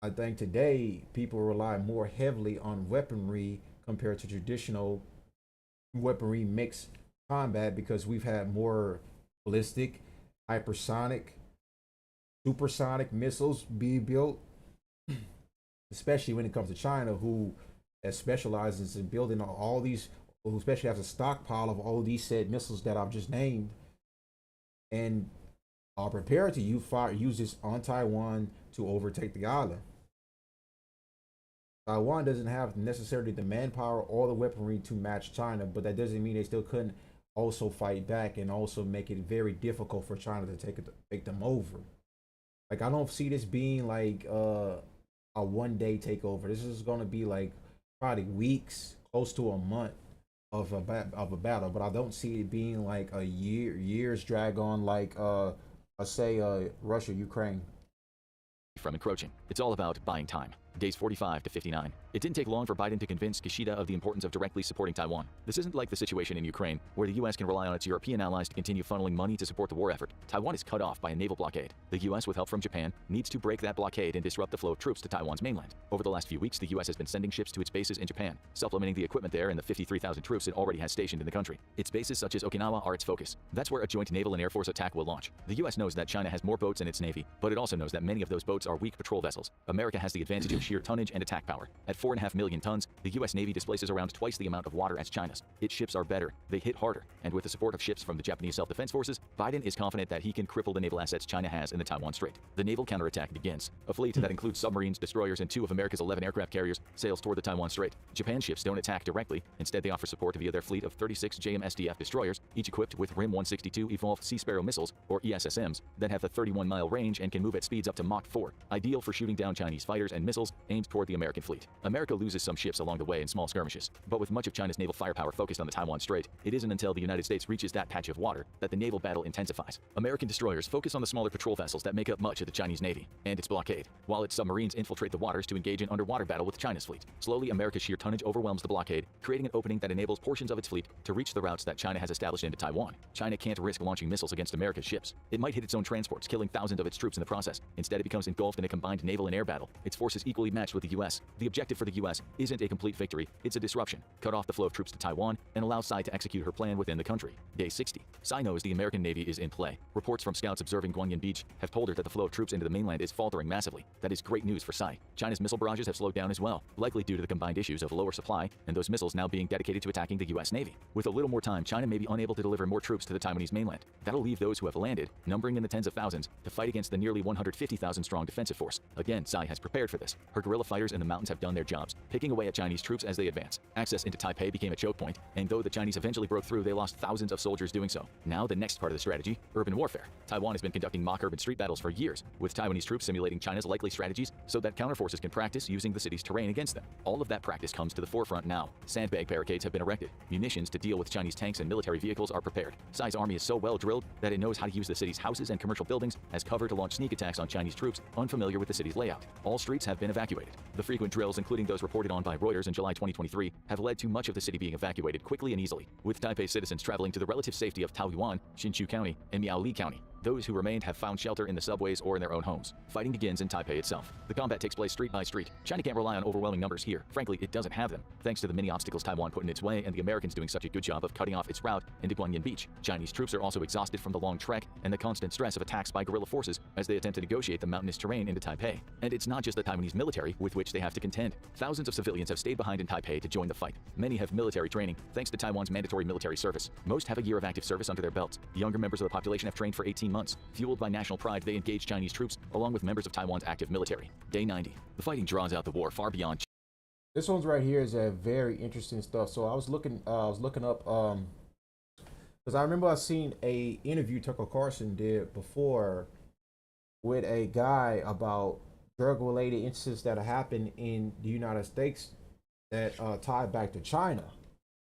I think today people rely more heavily on weaponry compared to traditional weaponry mixed combat, because we've had more ballistic, hypersonic, supersonic missiles be built, especially when it comes to China, who that specializes in building all these, who especially has a stockpile of all these said missiles that I've just named, and are prepared to use this on Taiwan to overtake the island. Taiwan doesn't have necessarily the manpower or the weaponry to match China, but that doesn't mean they still couldn't also fight back and also make it very difficult for China to take them over. Like, I don't see this being like a 1 day takeover. This is going to be like probably weeks, close to a month of a battle. But I don't see it being like a years drag on like let's say Russia, Ukraine. From encroaching. It's all about buying time. Days 45 to 59. It didn't take long for Biden to convince Kishida of the importance of directly supporting Taiwan. This isn't like the situation in Ukraine, where the U.S. can rely on its European allies to continue funneling money to support the war effort. Taiwan is cut off by a naval blockade. The U.S., with help from Japan, needs to break that blockade and disrupt the flow of troops to Taiwan's mainland. Over the last few weeks, the U.S. has been sending ships to its bases in Japan, supplementing the equipment there and the 53,000 troops it already has stationed in the country. Its bases such as Okinawa are its focus. That's where a joint naval and air force attack will launch. The U.S. knows that China has more boats in its navy, but it also knows that many of those boats are weak patrol vessels. America has the advantage of sheer tonnage and attack power. At 4.5 million tons, the U.S. Navy displaces around twice the amount of water as China's. Its ships are better, they hit harder, and with the support of ships from the Japanese self-defense forces, Biden is confident that he can cripple the naval assets China has in the Taiwan Strait. The naval counterattack begins. A fleet that includes submarines, destroyers, and 2 of America's 11 aircraft carriers sails toward the Taiwan Strait. Japan ships don't attack directly. Instead, they offer support via their fleet of 36 JM-SDF destroyers, each equipped with RIM 162 Evolved Sea Sparrow missiles, or ESSMs, that have a 31-mile range and can move at speeds up to Mach 4, ideal for shooting down Chinese fighters and missiles aimed toward the American fleet. America loses some ships along the way in small skirmishes, but with much of China's naval firepower focused on the Taiwan Strait, it isn't until the United States reaches that patch of water that the naval battle intensifies. American destroyers focus on the smaller patrol vessels that make up much of the Chinese Navy and its blockade, while its submarines infiltrate the waters to engage in underwater battle with China's fleet. Slowly, America's sheer tonnage overwhelms the blockade, creating an opening that enables portions of its fleet to reach the routes that China has established into Taiwan. China can't risk launching missiles against America's ships. It might hit its own transports, killing thousands of its troops in the process. Instead, it becomes engulfed in a combined naval and air battle, its forces equally matched with the U.S. The objective for the U.S. isn't a complete victory, it's a disruption. Cut off the flow of troops to Taiwan and allow Tsai to execute her plan within the country. Day 60. Tsai knows the American Navy is in play. Reports from scouts observing Guanyin Beach have told her that the flow of troops into the mainland is faltering massively. That is great news for Tsai. China's missile barrages have slowed down as well, likely due to the combined issues of lower supply and those missiles now being dedicated to attacking the U.S. Navy. With a little more time, China may be unable to deliver more troops to the Taiwanese mainland. That'll leave those who have landed, numbering in the tens of thousands, to fight against the nearly 150,000 strong defensive force. Again, Tsai has prepared for this. Her guerrilla fighters in the mountains have done their jobs, picking away at Chinese troops as they advance. Access into Taipei became a choke point, and though the Chinese eventually broke through, they lost thousands of soldiers doing so. Now the next part of the strategy, urban warfare. Taiwan has been conducting mock urban street battles for years, with Taiwanese troops simulating China's likely strategies so that counterforces can practice using the city's terrain against them. All of that practice comes to the forefront now. Sandbag barricades have been erected. Munitions to deal with Chinese tanks and military vehicles are prepared. Tsai's army is so well drilled that it knows how to use the city's houses and commercial buildings as cover to launch sneak attacks on Chinese troops unfamiliar with the city's layout. All streets have been evacuated. The frequent drills, including those reported on by Reuters in July 2023, have led to much of the city being evacuated quickly and easily, with Taipei citizens traveling to the relative safety of Taoyuan, Hsinchu County, and Miaoli County. Those who remained have found shelter in the subways or in their own homes. Fighting begins in Taipei itself. The combat takes place street by street. China can't rely on overwhelming numbers here. Frankly, it doesn't have them, thanks to the many obstacles Taiwan put in its way and the Americans doing such a good job of cutting off its route into Guanyin Beach. Chinese troops are also exhausted from the long trek and the constant stress of attacks by guerrilla forces as they attempt to negotiate the mountainous terrain into Taipei. And it's not just the Taiwanese military with which they have to contend. Thousands of civilians have stayed behind in Taipei to join the fight. Many have military training, thanks to Taiwan's mandatory military service. Most have a year of active service under their belts. Younger members of the population have trained for 18 months. Fueled by national pride, they engage Chinese troops along with members of Taiwan's active military. Day 90. The fighting draws out the war far beyond. This one's right here is a very interesting stuff. So I was looking up because I remember I seen a interview Tucker Carlson did before with a guy about drug-related incidents that happened in the United States that tied back to China.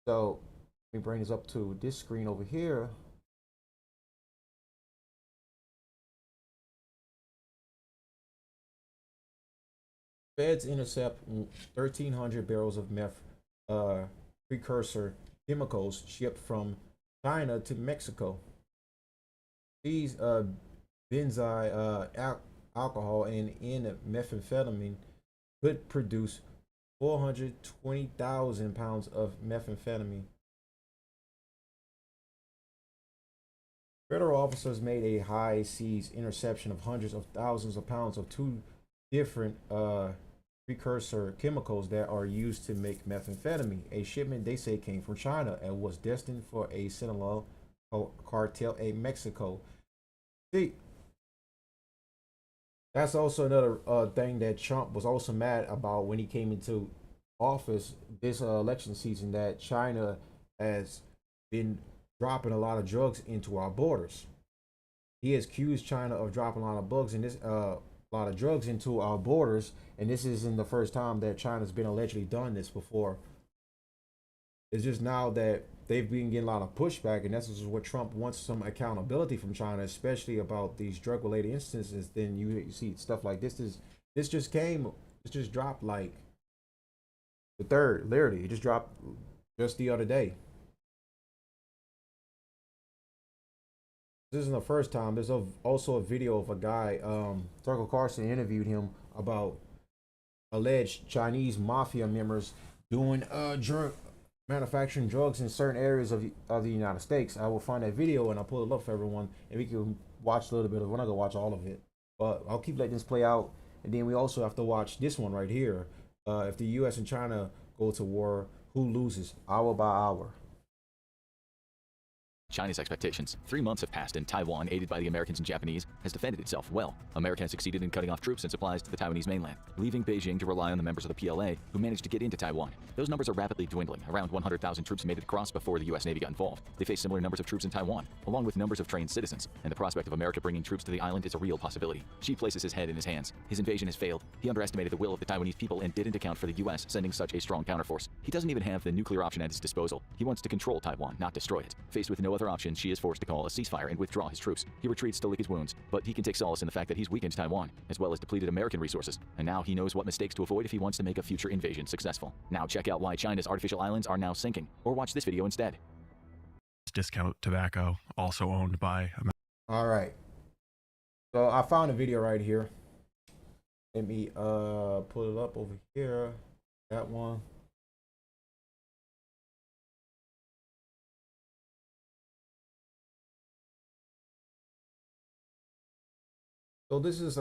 So let me bring this up to this screen over here. Feds intercept 1,300 barrels of meth precursor chemicals shipped from China to Mexico. These benzyl alcohol and methamphetamine could produce 420,000 pounds of methamphetamine. Federal officers made a high seas interception of hundreds of thousands of pounds of two different precursor chemicals that are used to make methamphetamine. A shipment they say came from China and was destined for a Sinaloa cartel in Mexico. See, that's also another thing that Trump was also mad about when he came into office this election season, that China has been dropping a lot of drugs into our borders. He has accused China of dropping a lot of bugs in this a lot of drugs into our borders, and this isn't the first time that China's been allegedly done this before. It's just now that they've been getting a lot of pushback, and that's what Trump wants, some accountability from China, especially about these drug-related instances. Then you see stuff like this. This just came, this just dropped like the third, literally, it just dropped just the other day. This isn't the first time. There's also a video of a guy, Tucker Carlson interviewed him about alleged Chinese mafia members doing manufacturing drugs in certain areas of the United States. I will find that video and I'll pull it up for everyone, and we can watch a little bit of it. We're not gonna watch all of it, but I'll keep letting this play out. And then we also have to watch this one right here. If the U.S. and China go to war, who loses? Hour by hour. China's expectations. 3 months have passed, and Taiwan, aided by the Americans and Japanese, has defended itself well. America has succeeded in cutting off troops and supplies to the Taiwanese mainland, leaving Beijing to rely on the members of the PLA who managed to get into Taiwan. Those numbers are rapidly dwindling. Around 100,000 troops made it across before the U.S. Navy got involved. They face similar numbers of troops in Taiwan, along with numbers of trained citizens, and the prospect of America bringing troops to the island is a real possibility. Xi places his head in his hands. His invasion has failed. He underestimated the will of the Taiwanese people and didn't account for the U.S. sending such a strong counterforce. He doesn't even have the nuclear option at his disposal. He wants to control Taiwan, not destroy it. Faced with no other option, Xi is forced to call a ceasefire and withdraw his troops. He retreats to lick his wounds, but he can take solace in the fact that he's weakened Taiwan, as well as depleted American resources, and now he knows what mistakes to avoid if he wants to make a future invasion successful. Now check out why China's artificial islands are now sinking, or watch this video instead. Discount tobacco, also owned by America. All right, so I found a video right here. Let me pull it up over here. That one. So this is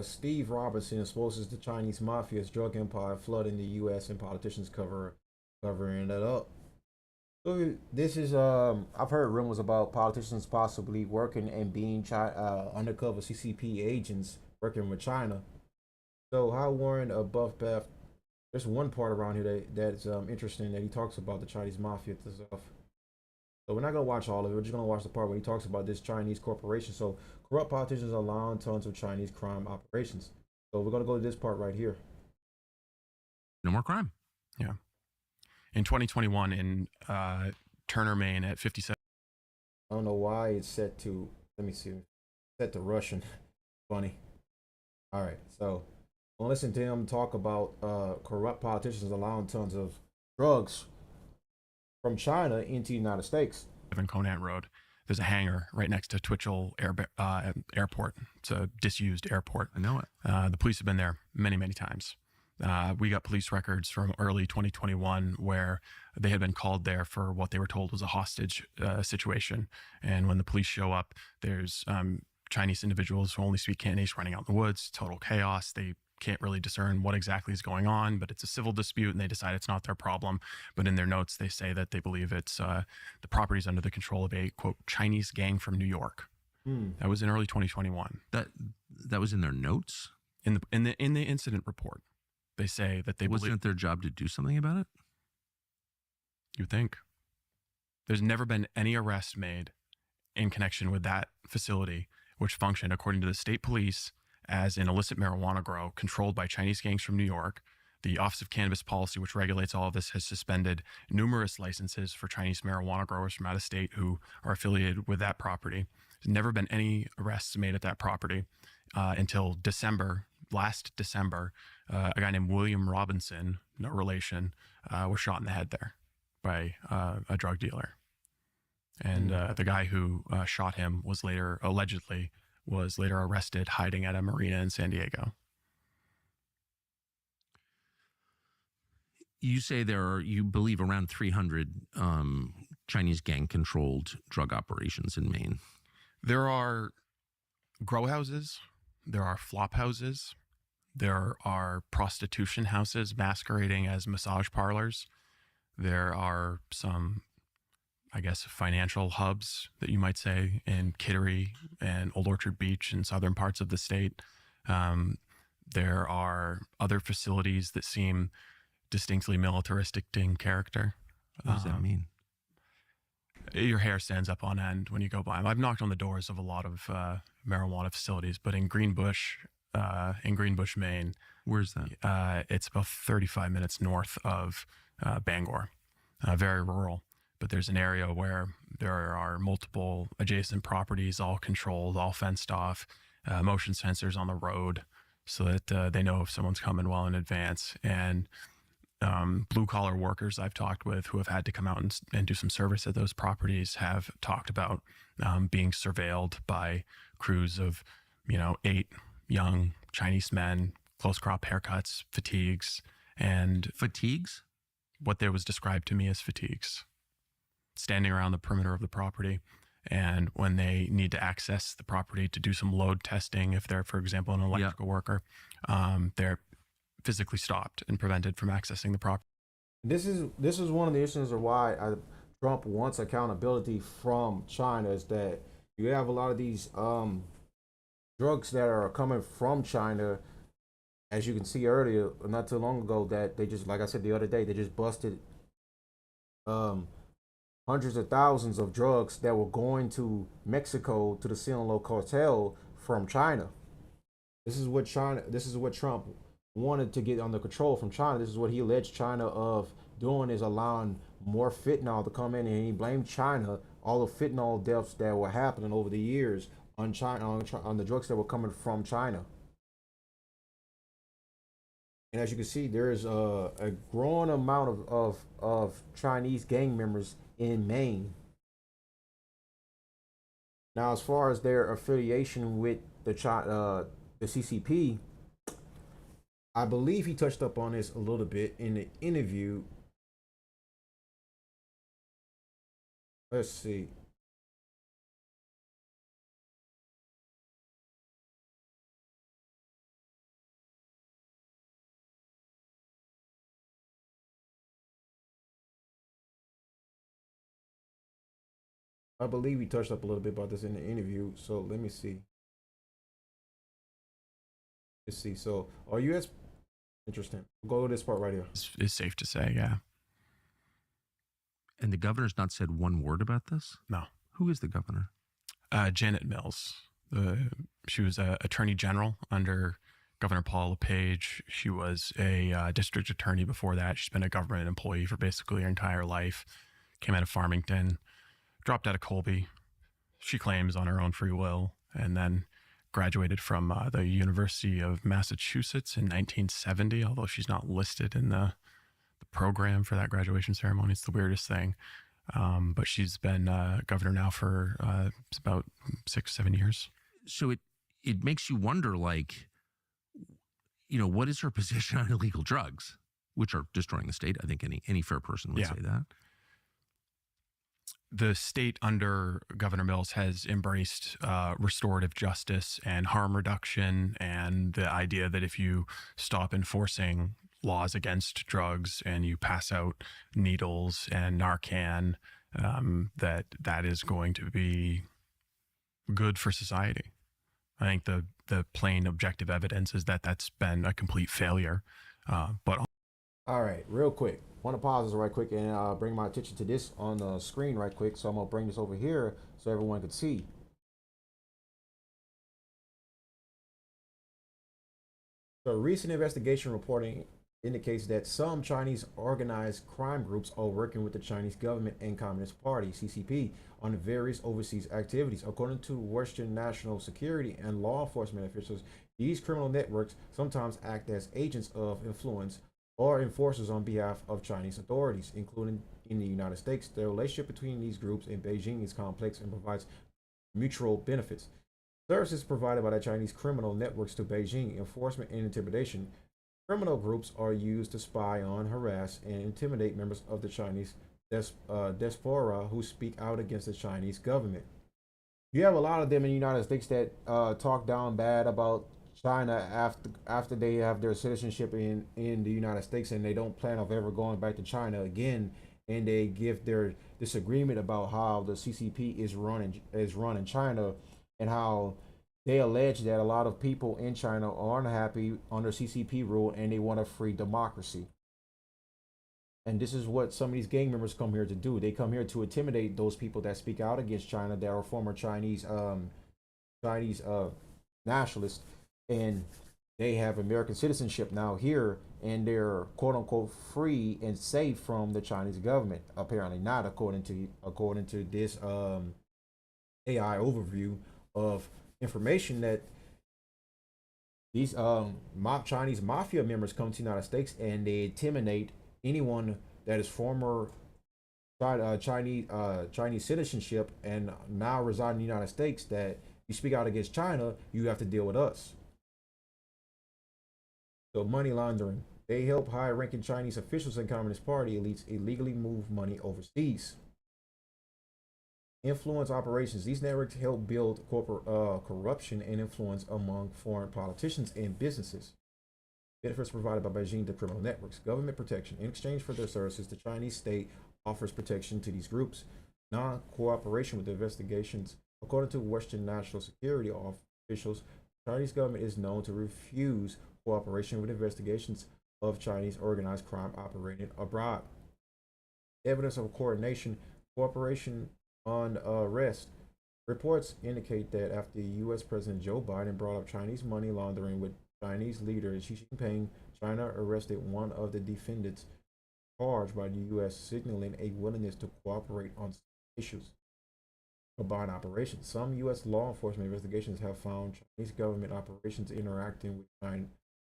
Steve Robertson exposes the Chinese mafia's drug empire flooding the U.S. and politicians covering it up. So this is I've heard rumors about politicians possibly working and being undercover CCP agents working with China. So how Warren Buffett, there's one part around here that's interesting, that he talks about the Chinese mafia stuff. So we're not gonna watch all of it. We're just gonna watch the part where he talks about this Chinese corporation. So corrupt politicians allowing tons of Chinese crime operations. So we're gonna go to this part right here. No more crime. Yeah. In 2021, in Turner, Maine, at 57. I don't know why it's set to. Let me see. Set to Russian. Funny. All right. So we'll listen to him talk about corrupt politicians allowing tons of drugs from China into the United States. In Conant Road, there's a hangar right next to Twitchell Airport. It's a disused airport. I know it. The police have been there many, many times. We got police records from early 2021 where they had been called there for what they were told was a hostage situation. And when the police show up, there's Chinese individuals who only speak Cantonese running out in the woods, total chaos. They can't really discern what exactly is going on, but it's a civil dispute and they decide it's not their problem. But in their notes, they say that they believe it's the property's under the control of a, quote, Chinese gang from New York. That was in early 2021. That was in their notes? In the incident report. They say that they Wasn't it their job to do something about it? You think? There's never been any arrest made in connection with that facility, which functioned, according to the state police, as an illicit marijuana grow controlled by Chinese gangs from New York. The Office of Cannabis Policy, which regulates all of this, has suspended numerous licenses for Chinese marijuana growers from out of state who are affiliated with that property. There's never been any arrests made at that property until last December. A guy named William Robinson, no relation, was shot in the head there by a drug dealer. And the guy who shot him was allegedly arrested hiding at a marina in San Diego. You say you believe around 300 Chinese gang-controlled drug operations in Maine. There are grow houses, there are flop houses, There are prostitution houses masquerading as massage parlors. There are some, I guess, financial hubs that you might say in Kittery and Old Orchard Beach in southern parts of the state. There are other facilities that seem distinctly militaristic in character. What does that mean? Your hair stands up on end when you go by them. I've knocked on the doors of a lot of marijuana facilities, but in Greenbush, Maine. Where's that? It's about 35 minutes north of Bangor, very rural. But there's an area where there are multiple adjacent properties, all controlled, all fenced off, motion sensors on the road so that they know if someone's coming well in advance. And blue collar workers I've talked with who have had to come out and do some service at those properties have talked about being surveilled by crews of, 8 young Chinese men, close crop haircuts, fatigues, and Fatigues? What there was described to me as fatigues, standing around the perimeter of the property. And when they need to access the property to do some load testing, if they're, for example, an electrical worker, they're physically stopped and prevented from accessing the property. This is one of the issues of why Trump wants accountability from China, is that you have a lot of these drugs that are coming from China. As you can see earlier, not too long ago, that they just, like I said the other day, they just busted hundreds of thousands of drugs that were going to Mexico to the Sinaloa cartel from China. This is what Trump wanted to get under control from China. This is what he alleged China of doing, is allowing more fentanyl to come in, and he blamed China, all the fentanyl deaths that were happening over the years on China, on the drugs that were coming from China. And as you can see, there is a growing amount of Chinese gang members in Maine. Now, as far as their affiliation with the CCP, I believe he touched up on this a little bit in the interview. Let's see. I believe he touched up a little bit about this in the interview. So let me see. Let's see. So, are you as interesting? We'll go to this part right here. It's safe to say, yeah. And the governor's not said one word about this? No. Who is the governor? Janet Mills. She was attorney general under Governor Paul LePage. She was a district attorney before that. She's been a government employee for basically her entire life. Came out of Farmington, dropped out of Colby, she claims, on her own free will, and then graduated from the University of Massachusetts in 1970, although she's not listed in the program for that graduation ceremony. It's the weirdest thing. But she's been governor now for about 6-7 years. So it makes you wonder, like, what is her position on illegal drugs, which are destroying the state? I think any fair person would say that. The state under Governor Mills has embraced restorative justice and harm reduction, and the idea that if you stop enforcing laws against drugs and you pass out needles and Narcan, that is going to be good for society. I think the plain objective evidence is that that's been a complete failure. But all right, real quick, want to pause this right quick and bring my attention to this on the screen right quick. So I'm gonna bring this over here so everyone can see. The recent investigation reporting indicates that some Chinese organized crime groups are working with the Chinese government and Communist Party, CCP, on various overseas activities. According to Western national security and law enforcement officials, these criminal networks sometimes act as agents of influence or enforcers on behalf of Chinese authorities, including in the United States. The relationship between these groups in Beijing is complex and provides mutual benefits. Services provided by the Chinese criminal networks to Beijing, enforcement and intimidation. Criminal groups are used to spy on, harass, and intimidate members of the Chinese diaspora who speak out against the Chinese government. You have a lot of them in the United States that talk down bad about China after they have their citizenship in the United States, and they don't plan of ever going back to China again, and they give their disagreement about how the CCP is run in China, and how they allege that a lot of people in China are unhappy under CCP rule and they want a free democracy. And this is what some of these gang members come here to do. They come here to intimidate those people that speak out against China, that are former Chinese nationalists, and they have American citizenship now here, and they're quote unquote free and safe from the Chinese government. Apparently not, according to this AI overview of information that these Chinese mafia members come to the United States and they intimidate anyone that is former Chinese citizenship and now reside in the United States, that you speak out against China, you have to deal with us. So money laundering. They help high-ranking Chinese officials and Communist Party elites illegally move money overseas. Influence operations. These networks help build corporate corruption and influence among foreign politicians and businesses. Benefits provided by Beijing to criminal networks. Government protection. In exchange for their services, the Chinese state offers protection to these groups. Non-cooperation with investigations. According to Western national security officials, the Chinese government is known to refuse cooperation with investigations of Chinese organized crime operating abroad. Evidence of coordination, cooperation on arrest. Reports indicate that after U.S. President Joe Biden brought up Chinese money laundering with Chinese leader Xi Jinping, China arrested one of the defendants charged by the U.S., signaling a willingness to cooperate on issues. Combined operations. Some U.S. law enforcement investigations have found Chinese government operations interacting with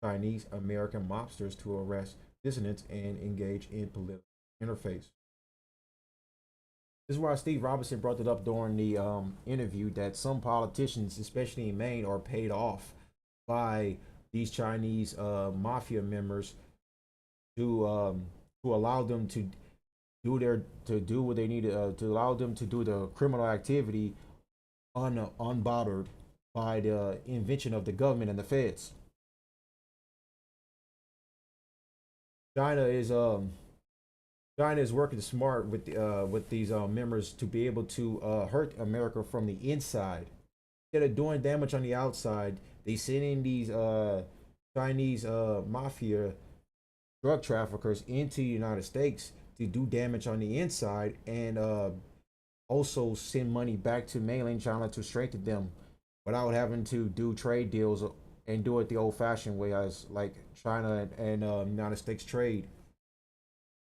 Chinese American mobsters to arrest dissidents and engage in political interface. This is why Steve Robinson brought it up during the interview, that some politicians, especially in Maine, are paid off by these Chinese mafia members to allow them to do what they need to allow them to do the criminal activity unbothered by the invention of the government and the feds. China is working smart with these members to be able to hurt America from the inside. Instead of doing damage on the outside, they send in these Chinese mafia drug traffickers into the United States to do damage on the inside, and also send money back to mainland China to strengthen them without having to do trade deals and do it the old-fashioned way, as like China and United States trade.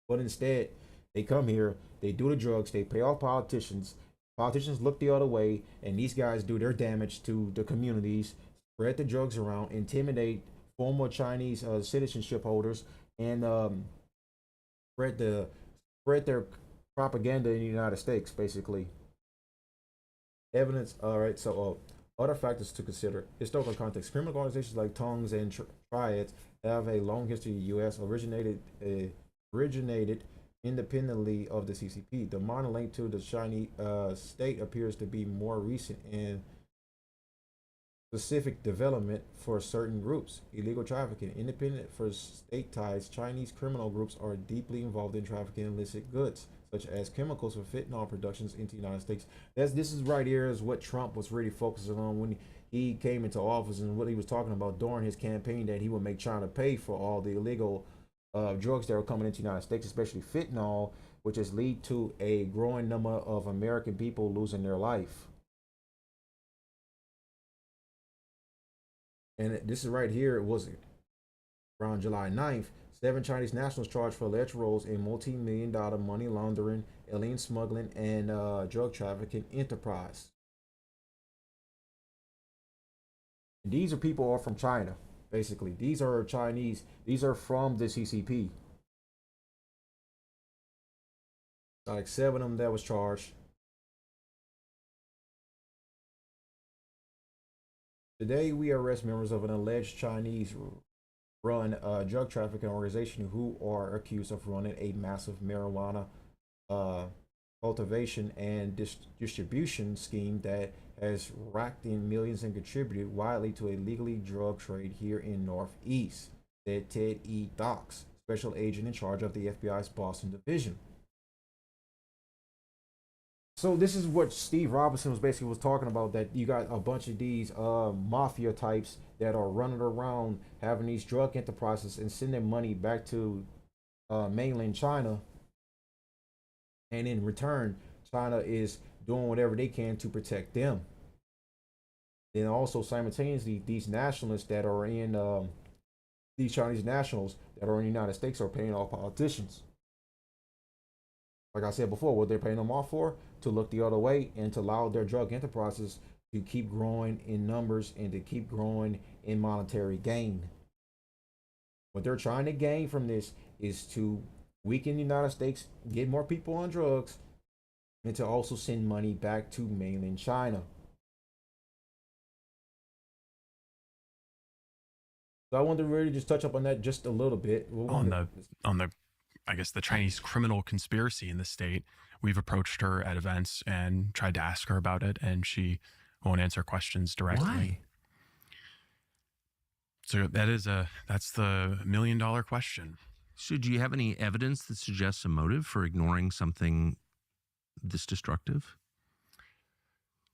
But instead, they come here, they do the drugs, they pay off politicians. Politicians look the other way, and these guys do their damage to the communities, spread the drugs around, intimidate former Chinese citizenship holders, and spread their propaganda in the United States, basically. Evidence. All right. So other factors to consider: historical context. Criminal organizations like tongues and triads have a long history in the U.S. Originated independently of the CCP. The modern link to the Chinese state appears to be more recent and specific development for certain groups. Illegal trafficking. Independent for state ties, Chinese criminal groups are deeply involved in trafficking illicit goods, such as chemicals for fentanyl productions into the United States. This is right here is what Trump was really focusing on when he came into office, and what he was talking about during his campaign, that he would make China pay for all the illegal drugs that were coming into the United States, especially fentanyl, which has led to a growing number of American people losing their life. And this is right here. It was around July 9th. 7 Chinese nationals charged for alleged roles in multi-million-dollar money laundering, alien smuggling, and drug trafficking enterprise. And these are people all from China, basically. These are Chinese. These are from the CCP. Like 7 of them that was charged. Today, we arrest members of an alleged Chinese-run drug trafficking organization who are accused of running a massive marijuana cultivation and distribution scheme that has racked in millions and contributed widely to a legally drug trade here in Northeast, said Ted E. Docks, special agent in charge of the FBI's Boston division. So this is what Steve Robinson was talking about, that you got a bunch of these mafia types that are running around having these drug enterprises and sending money back to mainland China, and in return China is doing whatever they can to protect them. Then also simultaneously, these nationalists that are in these Chinese nationals that are in the United States are paying off politicians. Like I said before, what they're paying them off for? To look the other way and to allow their drug enterprises to keep growing in numbers and to keep growing in monetary gain. What they're trying to gain from this is to weaken the United States, get more people on drugs, and to also send money back to mainland China. So I wanted to really just touch up on that just a little bit. On the I guess the Chinese criminal conspiracy in the state. We've approached her at events and tried to ask her about it, and she won't answer questions directly. Why? So that's the $1 million question. So do you have any evidence that suggests a motive for ignoring something this destructive?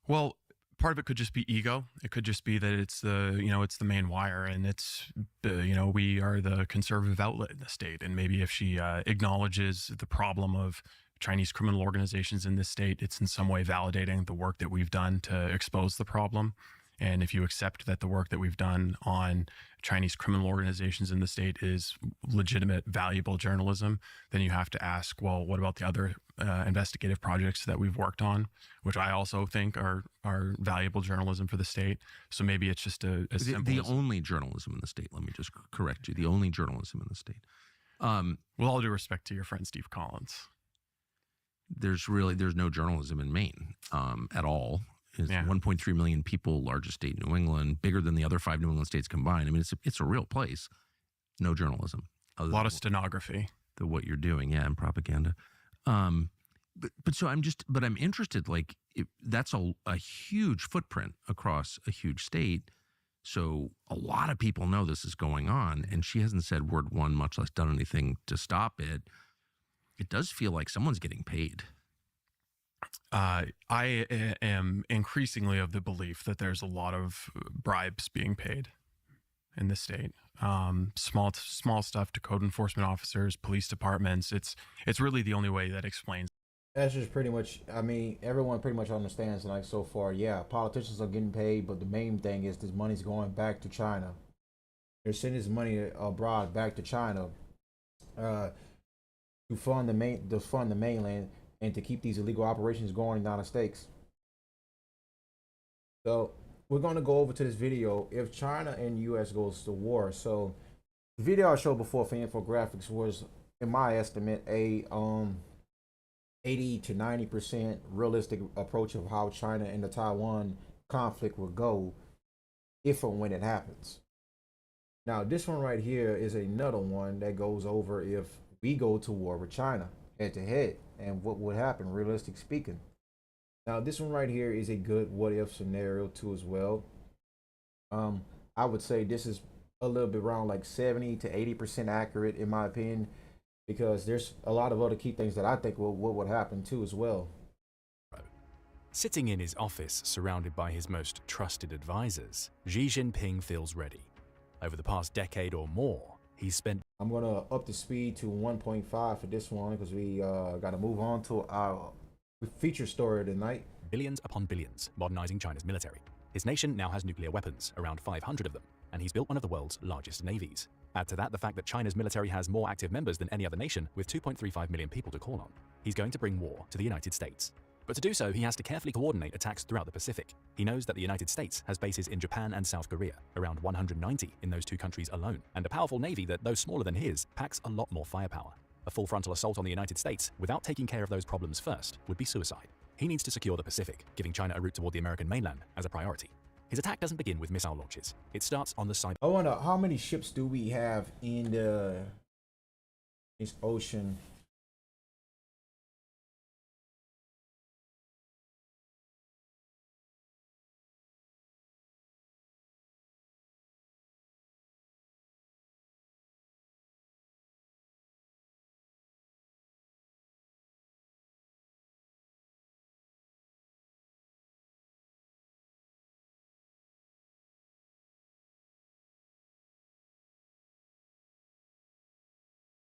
Well, part of it could just be ego. It could just be that it's the main wire, and it's we are the conservative outlet in the state. And maybe if she acknowledges the problem of Chinese criminal organizations in this state, it's in some way validating the work that we've done to expose the problem. And if you accept that the work that we've done on Chinese criminal organizations in the state is legitimate, valuable journalism, then you have to ask, well, what about the other investigative projects that we've worked on, which I also think are valuable journalism for the state. So maybe it's just the only journalism in the state. Let me just correct you. The only journalism in the state. With all due respect to your friend Steve Collins, there's no journalism in Maine at all. It's 1.3 million people, largest state in New England, bigger than the other 5 New England states combined. I mean, it's a real place. No journalism. A lot of stenography. What you're doing, and propaganda. I'm interested. Like, that's a huge footprint across a huge state. So a lot of people know this is going on, and she hasn't said word one, much less done anything to stop it. It does feel like someone's getting paid. I am increasingly of the belief that there's a lot of bribes being paid in the state. Small stuff to code enforcement officers, police departments. It's really the only way that explains. That's just pretty much, I mean, everyone pretty much understands, like, so far, yeah, politicians are getting paid, but the main thing is this money's going back to China. They're sending this money abroad back to China to fund the mainland and to keep these illegal operations going in the United States. So we're going to go over to this video. If China and U.S. goes to war. So the video I showed before for infographics was, in my estimate, a 80 to 90% realistic approach of how China and the Taiwan conflict will go if and when it happens. Now, this one right here is another one that goes over if we go to war with China head to head and what would happen, realistic speaking. Now, this one right here is a good what if scenario too as well. I would say this is a little bit around like 70 to 80% accurate in my opinion, because there's a lot of other key things that I think what would happen too as well. Sitting in his office surrounded by his most trusted advisors, Xi Jinping feels ready. Over the past decade or more, he's spent... I'm going to up the speed to 1.5 for this one because we got to move on to our feature story tonight. Billions upon billions modernizing China's military. His nation now has nuclear weapons, around 500 of them, and he's built one of the world's largest navies. Add to that the fact that China's military has more active members than any other nation, with 2.35 million people to call on. He's going to bring war to the United States. But to do so, he has to carefully coordinate attacks throughout the Pacific. He knows that the United States has bases in Japan and South Korea, around 190 in those two countries alone, and a powerful navy that, though smaller than his, packs a lot more firepower. A full frontal assault on the United States, without taking care of those problems first, would be suicide. He needs to secure the Pacific, giving China a route toward the American mainland as a priority. His attack doesn't begin with missile launches. It starts on the side. I wonder how many ships do we have in this ocean?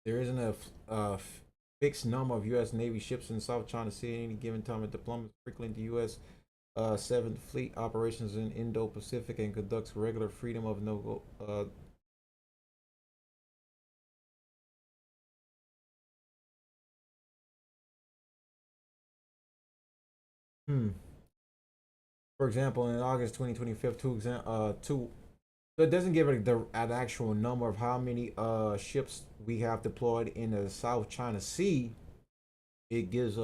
There isn't fixed number of U.S. Navy ships in South China Sea at any given time. A diplomat frequently the U.S. 7th Fleet operations in Indo-Pacific and conducts regular freedom of no. For example, in August 2025, two. So it doesn't give an actual number of how many ships we have deployed in the South China Sea. It gives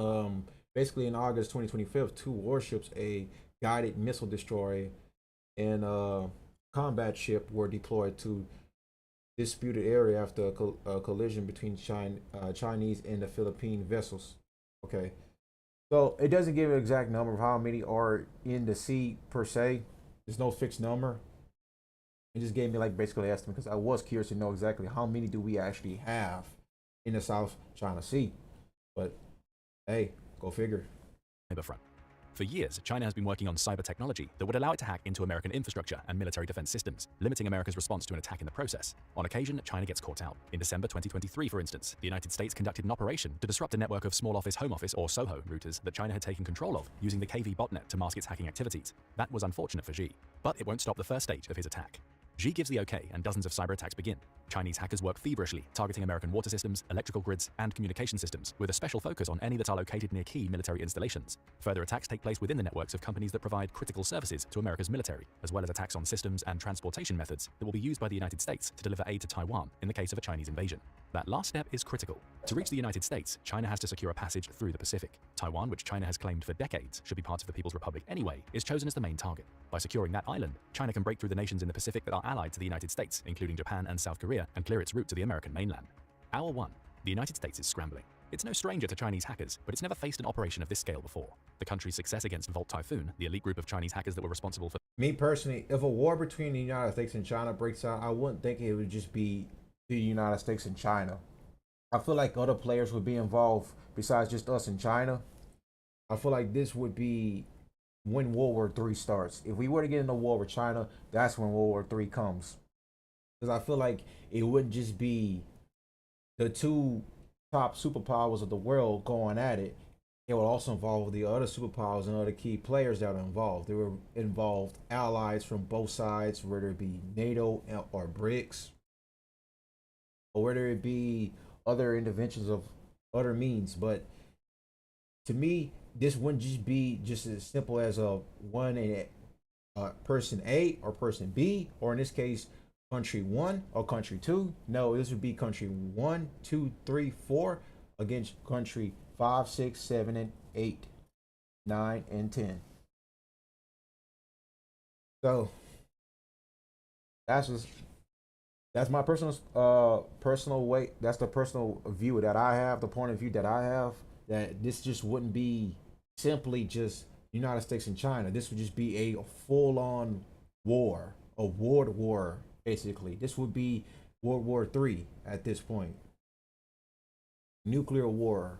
basically in August 2025, two warships, a guided missile destroyer, and a combat ship were deployed to disputed area after a collision between Chinese and the Philippine vessels. Okay, so it doesn't give an exact number of how many are in the sea per se. There's no fixed number. It just gave me like basically an estimate because I was curious to know exactly how many do we actually have in the South China Sea. But hey, go figure. Front. For years, China has been working on cyber technology that would allow it to hack into American infrastructure and military defense systems, limiting America's response to an attack in the process. On occasion, China gets caught out. In December 2023, for instance, the United States conducted an operation to disrupt a network of small office, home office, or SOHO routers that China had taken control of, using the KV botnet to mask its hacking activities. That was unfortunate for Xi, but it won't stop the first stage of his attack. Xi gives the okay and dozens of cyber attacks begin. Chinese hackers work feverishly, targeting American water systems, electrical grids, and communication systems, with a special focus on any that are located near key military installations. Further attacks take place within the networks of companies that provide critical services to America's military, as well as attacks on systems and transportation methods that will be used by the United States to deliver aid to Taiwan in the case of a Chinese invasion. That last step is critical. To reach the United States, China has to secure a passage through the Pacific. Taiwan, which China has claimed for decades should be part of the People's Republic anyway, is chosen as the main target. By securing that island, China can break through the nations in the Pacific that are allied to the United States, including Japan and South Korea, and clear its route to the American mainland. Hour 1. The United States is scrambling. It's no stranger to Chinese hackers, but it's never faced an operation of this scale before. The country's success against Volt Typhoon, the elite group of Chinese hackers that were responsible for... Me personally, if a war between the United States and China breaks out, I wouldn't think it would just be the United States and China. I feel like other players would be involved besides just us and China. I feel like this would be when World War III starts. If we were to get into war with China, that's when World War III comes. Because I feel like it wouldn't just be the two top superpowers of the world going at it. It would also involve the other superpowers and other key players that are involved. There were involved allies from both sides, whether it be NATO or BRICS, or whether it be other interventions of other means. But to me, this wouldn't just be just as simple as a one in person A or person B, or in this case, country 1 or country 2. No, this would be country 1, 2, 3, 4 against country 5, 6, 7, and 8, 9, and 10. So that's my personal way. That's the personal view that I have, the point of view that I have, that this just wouldn't be simply just United States and China. This would just be a full-on war, a world war, basically. This would be World War III at this point. Nuclear war.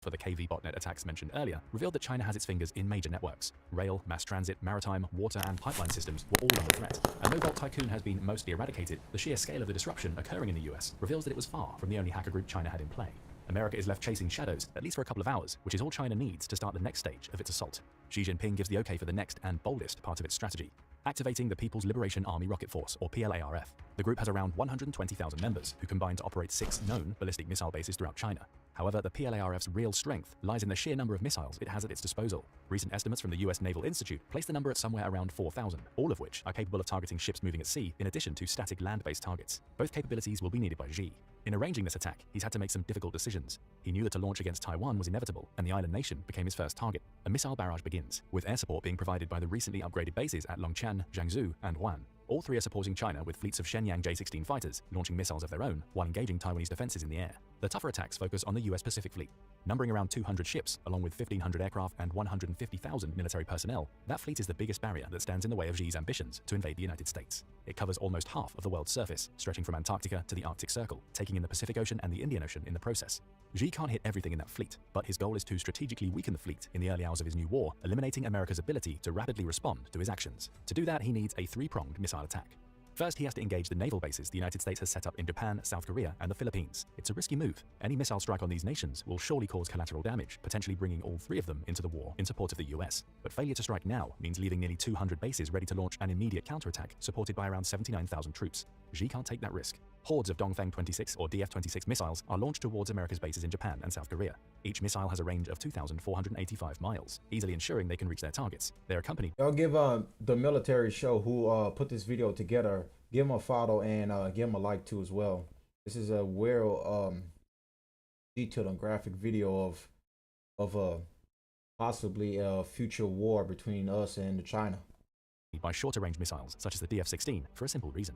For the KV botnet attacks mentioned earlier, revealed that China has its fingers in major networks. Rail, mass transit, maritime, water, and pipeline systems were all under threat. And though Volt Tycoon has been mostly eradicated, the sheer scale of the disruption occurring in the US reveals that it was far from the only hacker group China had in play. America is left chasing shadows, at least for a couple of hours, which is all China needs to start the next stage of its assault. Xi Jinping gives the okay for the next and boldest part of its strategy, activating the People's Liberation Army Rocket Force, or PLARF. The group has around 120,000 members, who combine to operate 6 known ballistic missile bases throughout China. However, the PLARF's real strength lies in the sheer number of missiles it has at its disposal. Recent estimates from the US Naval Institute place the number at somewhere around 4,000, all of which are capable of targeting ships moving at sea, in addition to static land-based targets. Both capabilities will be needed by Xi. In arranging this attack, he's had to make some difficult decisions. He knew that a launch against Taiwan was inevitable, and the island nation became his first target. A missile barrage begins, with air support being provided by the recently upgraded bases at Longchan, Jiangsu, and Wuhan. All three are supporting China with fleets of Shenyang J-16 fighters, launching missiles of their own while engaging Taiwanese defenses in the air. The tougher attacks focus on the US Pacific Fleet. Numbering around 200 ships, along with 1,500 aircraft and 150,000 military personnel, that fleet is the biggest barrier that stands in the way of Xi's ambitions to invade the United States. It covers almost half of the world's surface, stretching from Antarctica to the Arctic Circle, taking in the Pacific Ocean and the Indian Ocean in the process. Xi can't hit everything in that fleet, but his goal is to strategically weaken the fleet in the early hours of his new war, eliminating America's ability to rapidly respond to his actions. To do that, he needs a 3-pronged missile attack. First, he has to engage the naval bases the United States has set up in Japan, South Korea, and the Philippines. It's a risky move. Any missile strike on these nations will surely cause collateral damage, potentially bringing all three of them into the war in support of the US. But failure to strike now means leaving nearly 200 bases ready to launch an immediate counterattack supported by around 79,000 troops. Xi can't take that risk. Hordes of Dongfeng 26 or DF-26 missiles are launched towards America's bases in Japan and South Korea. Each missile has a range of 2,485 miles, easily ensuring they can reach their targets. They're accompanied. I'll give the military show who put this video together, give them a follow and give them a like too as well. This is a well detailed and graphic video of possibly a future war between us and China. By shorter range missiles such as the DF-16 for a simple reason.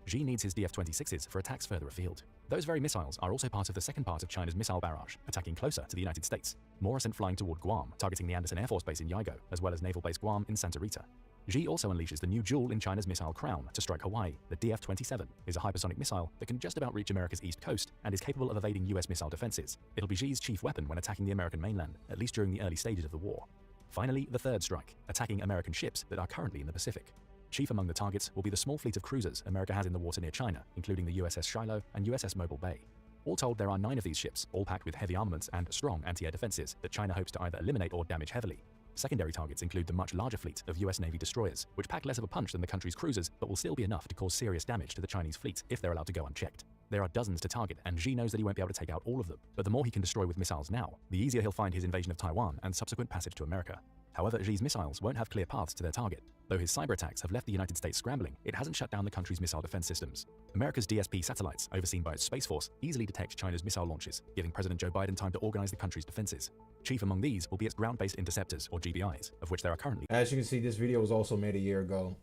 Xi needs his DF-26s for attacks further afield. Those very missiles are also part of the second part of China's missile barrage, attacking closer to the United States. More are sent flying toward Guam, targeting the Anderson Air Force Base in Yago, as well as Naval Base Guam in Santa Rita. Xi also unleashes the new jewel in China's missile crown to strike Hawaii. The DF-27 is a hypersonic missile that can just about reach America's east coast and is capable of evading US missile defenses. It'll be Xi's chief weapon when attacking the American mainland, at least during the early stages of the war. Finally, the third strike, attacking American ships that are currently in the Pacific. Chief among the targets will be the small fleet of cruisers America has in the water near China, including the USS Shiloh and USS Mobile Bay. All told, there are 9 of these ships, all packed with heavy armaments and strong anti-air defenses that China hopes to either eliminate or damage heavily. Secondary targets include the much larger fleet of US Navy destroyers, which pack less of a punch than the country's cruisers, but will still be enough to cause serious damage to the Chinese fleet if they're allowed to go unchecked. There are dozens to target, and Xi knows that he won't be able to take out all of them, but the more he can destroy with missiles now, the easier he'll find his invasion of Taiwan and subsequent passage to America. However, Xi's missiles won't have clear paths to their target. Though his cyber attacks have left the United States scrambling, it hasn't shut down the country's missile defense systems. America's DSP satellites, overseen by its Space Force, easily detect China's missile launches, giving President Joe Biden time to organize the country's defenses. Chief among these will be its ground-based interceptors, or GBIs, of which there are currently... As you can see, this video was also made a year ago.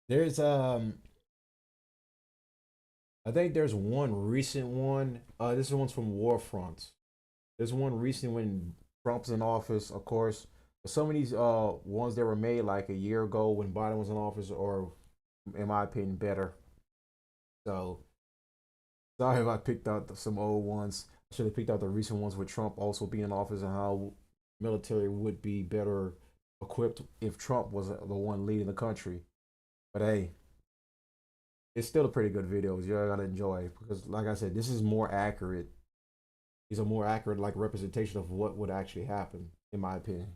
There's I think there's one recent one. This one's from War Fronts. There's one recent when Trump's in office, of course. Some of these ones that were made like a year ago when Biden was in office, or in my opinion, better. So sorry if I picked out some old ones. I should have picked out the recent ones with Trump also being in office and how military would be better equipped if Trump was the one leading the country. But hey, it's still a pretty good video. You gotta enjoy it because, like I said, this is more accurate. These are more accurate, like, representation of what would actually happen, in my opinion.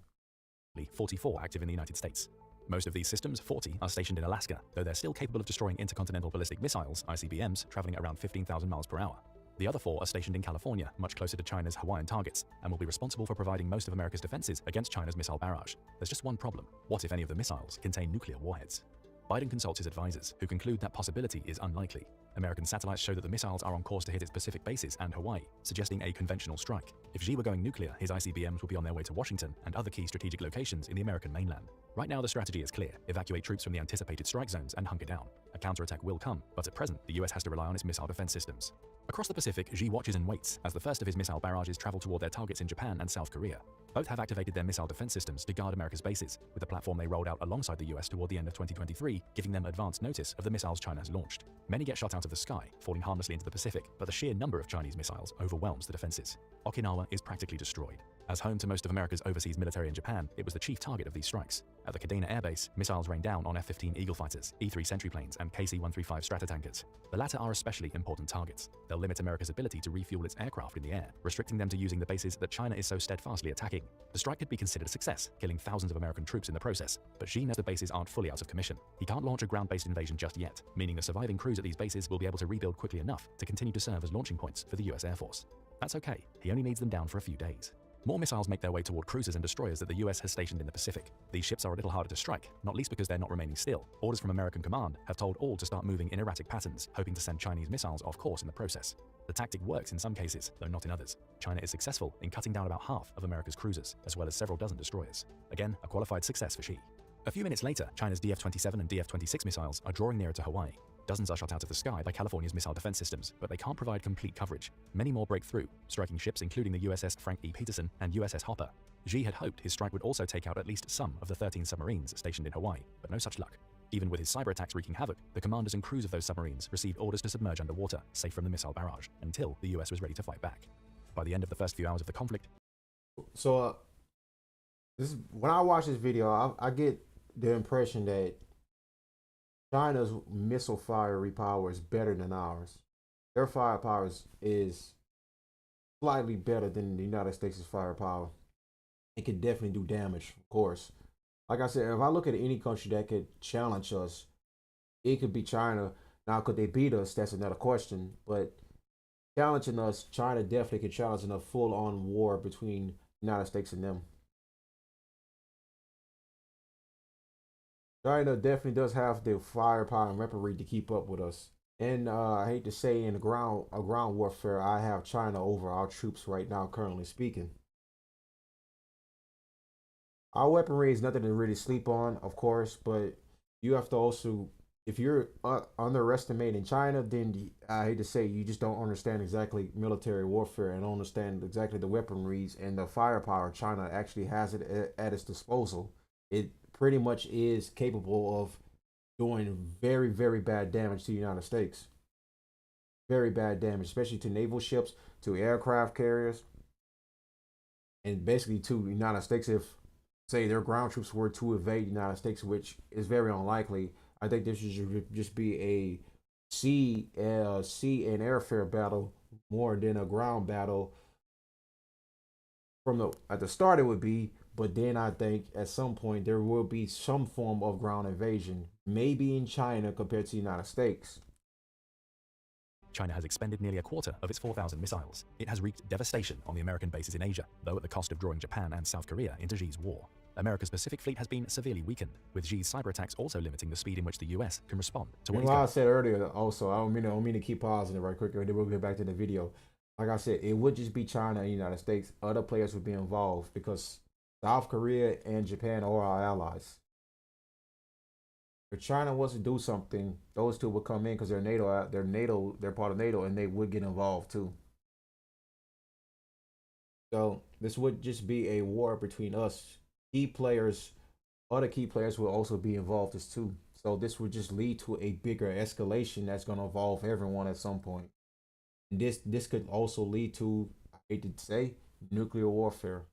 44 active in the United States. Most of these systems, 40, are stationed in Alaska, though they're still capable of destroying intercontinental ballistic missiles, ICBMs, traveling at around 15,000 miles per hour. The other 4 are stationed in California, much closer to China's Hawaiian targets, and will be responsible for providing most of America's defenses against China's missile barrage. There's just one problem. What if any of the missiles contain nuclear warheads? Biden consults his advisors, who conclude that possibility is unlikely. American satellites show that the missiles are on course to hit its Pacific bases and Hawaii, suggesting a conventional strike. If Xi were going nuclear, his ICBMs would be on their way to Washington and other key strategic locations in the American mainland. Right now, the strategy is clear. Evacuate troops from the anticipated strike zones and hunker down. A counterattack will come, but at present, the US has to rely on its missile defense systems. Across the Pacific, Xi watches and waits as the first of his missile barrages travel toward their targets in Japan and South Korea. Both have activated their missile defense systems to guard America's bases, with the platform they rolled out alongside the US toward the end of 2023, giving them advance notice of the missiles China has launched. Many get shot out of the sky, falling harmlessly into the Pacific, but the sheer number of Chinese missiles overwhelms the defenses. Okinawa is practically destroyed. As home to most of America's overseas military in Japan, it was the chief target of these strikes. At the Kadena Air Base, missiles rain down on F-15 Eagle fighters, E-3 Sentry planes, and KC-135 Stratotankers. The latter are especially important targets. They'll limit America's ability to refuel its aircraft in the air, restricting them to using the bases that China is so steadfastly attacking. The strike could be considered a success, killing thousands of American troops in the process, but Xi knows the bases aren't fully out of commission. He can't launch a ground-based invasion just yet, meaning the surviving crews at these bases will be able to rebuild quickly enough to continue to serve as launching points for the US Air Force. That's okay, he only needs them down for a few days. More missiles make their way toward cruisers and destroyers that the US has stationed in the Pacific. These ships are a little harder to strike, not least because they're not remaining still. Orders from American command have told all to start moving in erratic patterns, hoping to send Chinese missiles off course in the process. The tactic works in some cases, though not in others. China is successful in cutting down about half of America's cruisers, as well as several dozen destroyers. Again, a qualified success for Xi. A few minutes later, China's DF-27 and DF-26 missiles are drawing nearer to Hawaii. Dozens are shot out of the sky by California's missile defense systems, but they can't provide complete coverage. Many more break through, striking ships including the USS Frank E. Peterson and USS Hopper. Xi had hoped his strike would also take out at least some of the 13 submarines stationed in Hawaii, but no such luck. Even with his cyber attacks wreaking havoc, the commanders and crews of those submarines received orders to submerge underwater, safe from the missile barrage, until the US was ready to fight back. By the end of the first few hours of the conflict... So, when I watch this video, I get the impression that China's missile fire power is better than ours. Their firepower is slightly better than the United States' firepower. It can definitely do damage, of course. Like I said, if I look at any country that could challenge us, it could be China. Now, could they beat us? That's another question. But challenging us, China definitely could challenge in a full-on war between the United States and them. China definitely does have the firepower and weaponry to keep up with us. And I hate to say, in the ground warfare, I have China over our troops right now, currently speaking. Our weaponry is nothing to really sleep on, of course, but you have to also, if you're underestimating China, then I hate to say, you just don't understand exactly military warfare and don't understand exactly the weaponries and the firepower China actually has it at its disposal. It pretty much is capable of doing very, very bad damage to the United States. Very bad damage, especially to naval ships, to aircraft carriers, and basically to the United States. If, say, their ground troops were to invade the United States, which is very unlikely, I think this should just be a sea and airfare battle more than a ground battle. From the at the start, it would be, but then I think at some point there will be some form of ground invasion, maybe in China compared to the United States. China has expended nearly a quarter of its 4,000 missiles. It has wreaked devastation on the American bases in Asia, though at the cost of drawing Japan and South Korea into Xi's war. America's Pacific Fleet has been severely weakened, with Xi's cyber attacks also limiting the speed in which the US can respond to what I said earlier, also, I don't mean to keep pausing it right quick, and then we'll get back to the video. Like I said, it would just be China and the United States. Other players would be involved because South Korea and Japan are our allies. If China was to do something, those two would come in because they're they're part of NATO, and they would get involved too. So this would just be a war between us. Key players, other key players will also be involved as too. So this would just lead to a bigger escalation that's going to involve everyone at some point. And this could also lead to, I hate to say, nuclear warfare.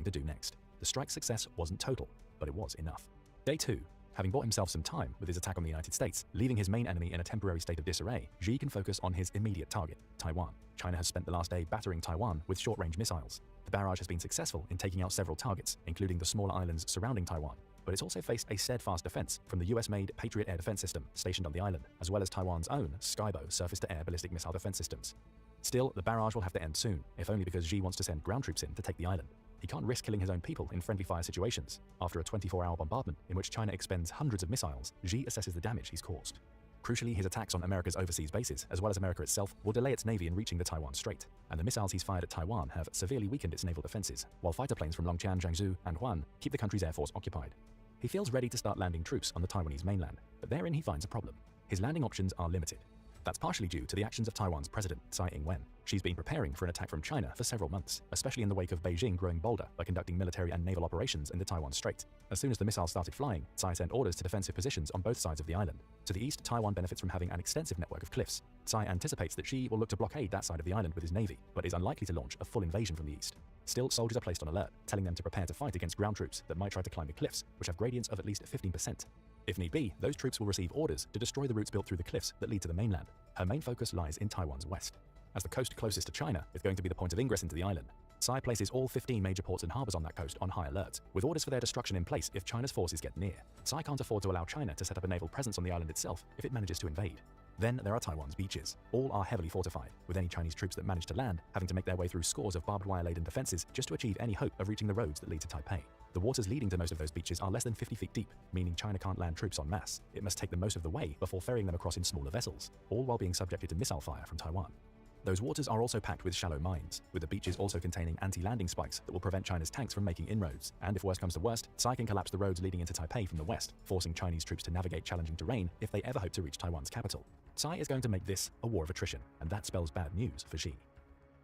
To do next. The strike's success wasn't total, but it was enough. Day 2. Having bought himself some time with his attack on the United States, leaving his main enemy in a temporary state of disarray, Xi can focus on his immediate target, Taiwan. China has spent the last day battering Taiwan with short-range missiles. The barrage has been successful in taking out several targets, including the smaller islands surrounding Taiwan, but it's also faced a steadfast defense from the US-made Patriot air defense system stationed on the island, as well as Taiwan's own Skybow surface-to-air ballistic missile defense systems. Still, the barrage will have to end soon, if only because Xi wants to send ground troops in to take the island. He can't risk killing his own people in friendly fire situations. After a 24-hour bombardment in which China expends hundreds of missiles, Xi assesses the damage he's caused. Crucially, his attacks on America's overseas bases, as well as America itself, will delay its navy in reaching the Taiwan Strait, and the missiles he's fired at Taiwan have severely weakened its naval defenses, while fighter planes from Longqian, Jiangsu, and Huan keep the country's air force occupied. He feels ready to start landing troops on the Taiwanese mainland, but therein he finds a problem. His landing options are limited. That's partially due to the actions of Taiwan's president, Tsai Ing-wen. She's been preparing for an attack from China for several months, especially in the wake of Beijing growing bolder by conducting military and naval operations in the Taiwan Strait. As soon as the missiles started flying, Tsai sent orders to defensive positions on both sides of the island. To the east, Taiwan benefits from having an extensive network of cliffs. Tsai anticipates that Xi will look to blockade that side of the island with his navy, but is unlikely to launch a full invasion from the east. Still, soldiers are placed on alert, telling them to prepare to fight against ground troops that might try to climb the cliffs, which have gradients of at least 15%. If need be, those troops will receive orders to destroy the routes built through the cliffs that lead to the mainland. Her main focus lies in Taiwan's west. As the coast closest to China is going to be the point of ingress into the island, Tsai places all 15 major ports and harbors on that coast on high alert, with orders for their destruction in place if China's forces get near. Tsai can't afford to allow China to set up a naval presence on the island itself if it manages to invade. Then there are Taiwan's beaches. All are heavily fortified, with any Chinese troops that manage to land having to make their way through scores of barbed wire-laden defenses just to achieve any hope of reaching the roads that lead to Taipei. The waters leading to most of those beaches are less than 50 feet deep, meaning China can't land troops en masse. It must take them most of the way before ferrying them across in smaller vessels, all while being subjected to missile fire from Taiwan. Those waters are also packed with shallow mines, with the beaches also containing anti-landing spikes that will prevent China's tanks from making inroads. And if worse comes to worst, Tsai can collapse the roads leading into Taipei from the west, forcing Chinese troops to navigate challenging terrain if they ever hope to reach Taiwan's capital. Tsai is going to make this a war of attrition, and that spells bad news for Xi.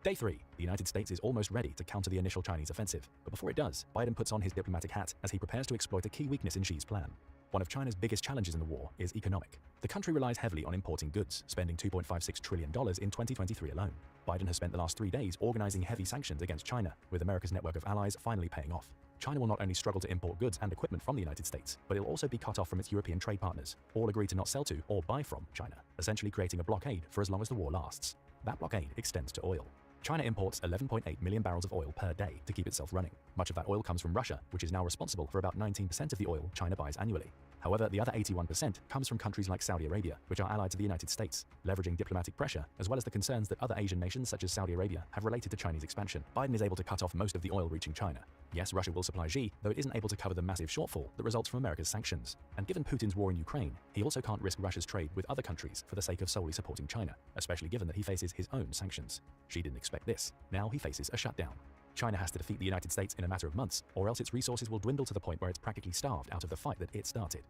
Day 3. The United States is almost ready to counter the initial Chinese offensive. But before it does, Biden puts on his diplomatic hat as he prepares to exploit a key weakness in Xi's plan. One of China's biggest challenges in the war is economic. The country relies heavily on importing goods, spending $2.56 trillion in 2023 alone. Biden has spent the last 3 days organizing heavy sanctions against China, with America's network of allies finally paying off. China will not only struggle to import goods and equipment from the United States, but it'll also be cut off from its European trade partners. All agree to not sell to or buy from China, essentially creating a blockade for as long as the war lasts. That blockade extends to oil. China imports 11.8 million barrels of oil per day to keep itself running. Much of that oil comes from Russia, which is now responsible for about 19% of the oil China buys annually. However, the other 81% comes from countries like Saudi Arabia, which are allied to the United States. Leveraging diplomatic pressure, as well as the concerns that other Asian nations such as Saudi Arabia have related to Chinese expansion, Biden is able to cut off most of the oil reaching China. Yes, Russia will supply Xi, though it isn't able to cover the massive shortfall that results from America's sanctions. And given Putin's war in Ukraine, he also can't risk Russia's trade with other countries for the sake of solely supporting China, especially given that he faces his own sanctions. Xi didn't expect this. Now he faces a shutdown. China has to defeat the United States in a matter of months, or else its resources will dwindle to the point where it's practically starved out of the fight that it started.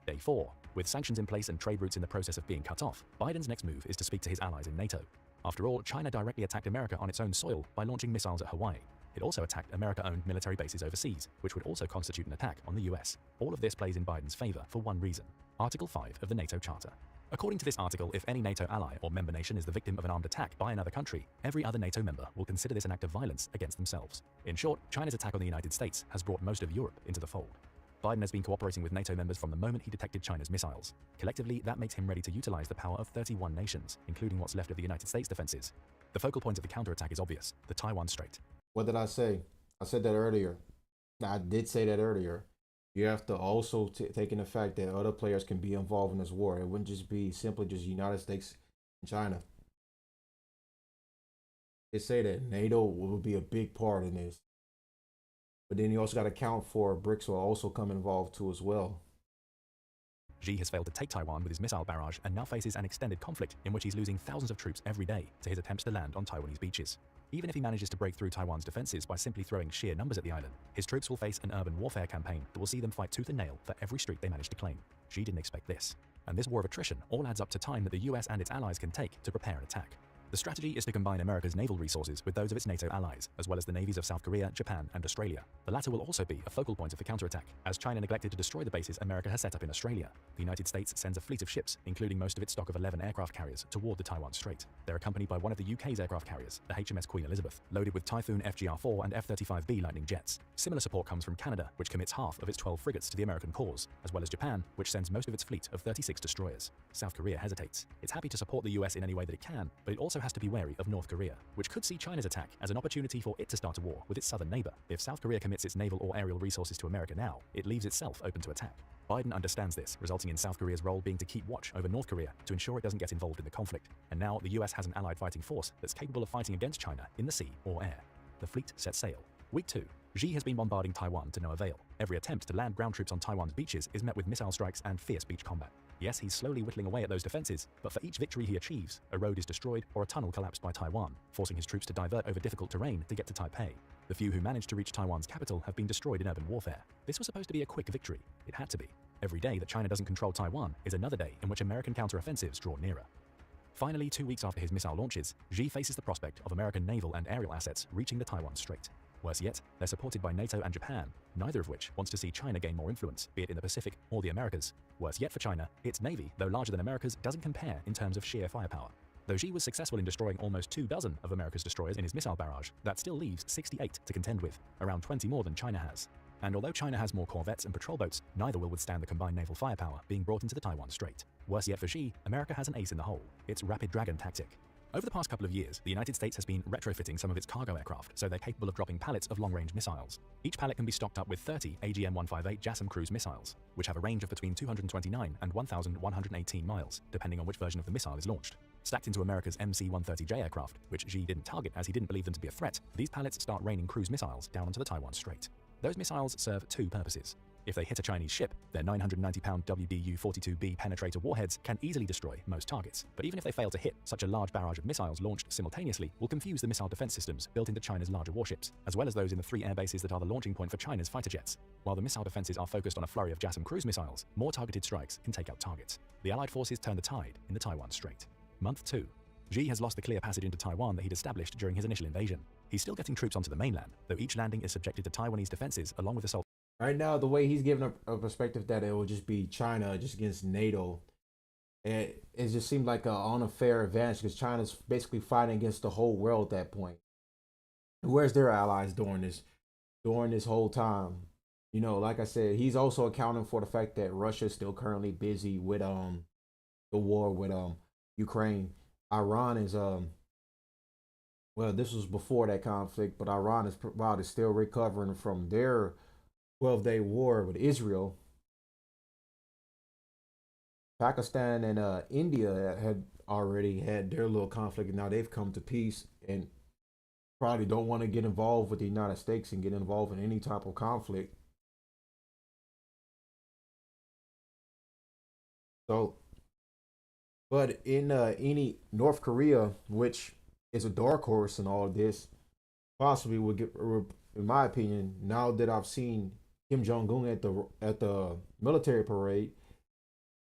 Day 4. With sanctions in place and trade routes in the process of being cut off, Biden's next move is to speak to his allies in NATO. After all, China directly attacked America on its own soil by launching missiles at Hawaii. It also attacked America-owned military bases overseas, which would also constitute an attack on the US. All of this plays in Biden's favor for one reason: Article 5 of the NATO Charter. According to this article, if any NATO ally or member nation is the victim of an armed attack by another country, every other NATO member will consider this an act of violence against themselves. In short, China's attack on the United States has brought most of Europe into the fold. Biden has been cooperating with NATO members from the moment he detected China's missiles. Collectively, that makes him ready to utilize the power of 31 nations, including what's left of the United States defenses. The focal point of the counterattack is obvious: the Taiwan Strait. What did I say? I said that earlier. I did say that earlier. You have to also take in the fact that other players can be involved in this war. It wouldn't just be simply just United States and China. They say that NATO will be a big part in this. But then you also got to account for BRICS will also come involved too as well. Xi has failed to take Taiwan with his missile barrage and now faces an extended conflict in which he's losing thousands of troops every day to his attempts to land on Taiwanese beaches. Even if he manages to break through Taiwan's defenses by simply throwing sheer numbers at the island, his troops will face an urban warfare campaign that will see them fight tooth and nail for every street they manage to claim. Xi didn't expect this. And this war of attrition all adds up to time that the US and its allies can take to prepare an attack. The strategy is to combine America's naval resources with those of its NATO allies, as well as the navies of South Korea, Japan, and Australia. The latter will also be a focal point of the counterattack, as China neglected to destroy the bases America has set up in Australia. The United States sends a fleet of ships, including most of its stock of 11 aircraft carriers, toward the Taiwan Strait. They're accompanied by one of the UK's aircraft carriers, the HMS Queen Elizabeth, loaded with Typhoon FGR-4 and F-35B Lightning jets. Similar support comes from Canada, which commits half of its 12 frigates to the American cause, as well as Japan, which sends most of its fleet of 36 destroyers. South Korea hesitates. It's happy to support the US in any way that it can, but it also has to be wary of North Korea, which could see China's attack as an opportunity for it to start a war with its southern neighbor. If South Korea commits its naval or aerial resources to America now, it leaves itself open to attack. Biden understands this, resulting in South Korea's role being to keep watch over North Korea to ensure it doesn't get involved in the conflict. And now the US has an allied fighting force that's capable of fighting against China in the sea or air. The fleet sets sail. Week 2. Xi has been bombarding Taiwan to no avail. Every attempt to land ground troops on Taiwan's beaches is met with missile strikes and fierce beach combat. Yes, he's slowly whittling away at those defenses, but for each victory he achieves, a road is destroyed or a tunnel collapsed by Taiwan, forcing his troops to divert over difficult terrain to get to Taipei. The few who managed to reach Taiwan's capital have been destroyed in urban warfare. This was supposed to be a quick victory. It had to be. Every day that China doesn't control Taiwan is another day in which American counteroffensives draw nearer. Finally, 2 weeks after his missile launches, Xi faces the prospect of American naval and aerial assets reaching the Taiwan Strait. Worse yet, they're supported by NATO and Japan, neither of which wants to see China gain more influence, be it in the Pacific or the Americas. Worse yet for China, its navy, though larger than America's, doesn't compare in terms of sheer firepower. Though Xi was successful in destroying almost 24 of America's destroyers in his missile barrage, that still leaves 68 to contend with, around 20 more than China has. And although China has more corvettes and patrol boats, neither will withstand the combined naval firepower being brought into the Taiwan Strait. Worse yet for Xi, America has an ace in the hole: its Rapid Dragon tactic. Over the past couple of years, the United States has been retrofitting some of its cargo aircraft so they're capable of dropping pallets of long-range missiles. Each pallet can be stocked up with 30 AGM-158 JASSM cruise missiles, which have a range of between 229 and 1,118 miles, depending on which version of the missile is launched. Stacked into America's MC-130J aircraft, which Xi didn't target as he didn't believe them to be a threat, these pallets start raining cruise missiles down onto the Taiwan Strait. Those missiles serve two purposes. If they hit a Chinese ship, their 990-pound WDU-42B penetrator warheads can easily destroy most targets. But even if they fail to hit, such a large barrage of missiles launched simultaneously will confuse the missile defense systems built into China's larger warships, as well as those in the 3 air bases that are the launching point for China's fighter jets. While the missile defenses are focused on a flurry of JASSM cruise missiles, more targeted strikes can take out targets. The Allied forces turn the tide in the Taiwan Strait. Month 2. Xi has lost the clear passage into Taiwan that he'd established during his initial invasion. He's still getting troops onto the mainland, though each landing is subjected to Taiwanese defenses along with assault. Right now, the way he's giving a perspective that it will just be China just against NATO, it just seemed like an unfair advantage because China's basically fighting against the whole world at that point. Where's their allies during this whole time? You know, like I said, he's also accounting for the fact that Russia is still currently busy with the war with Ukraine. Iran is well, this was before that conflict, but Iran is probably still recovering from their 12-day war with Israel. Pakistan and India had already had their little conflict, and now they've come to peace and probably don't want to get involved with the United States and get involved in any type of conflict. So, but in any North Korea, which is a dark horse in all of this, possibly would get, in my opinion, now that I've seen Kim Jong-un at the military parade,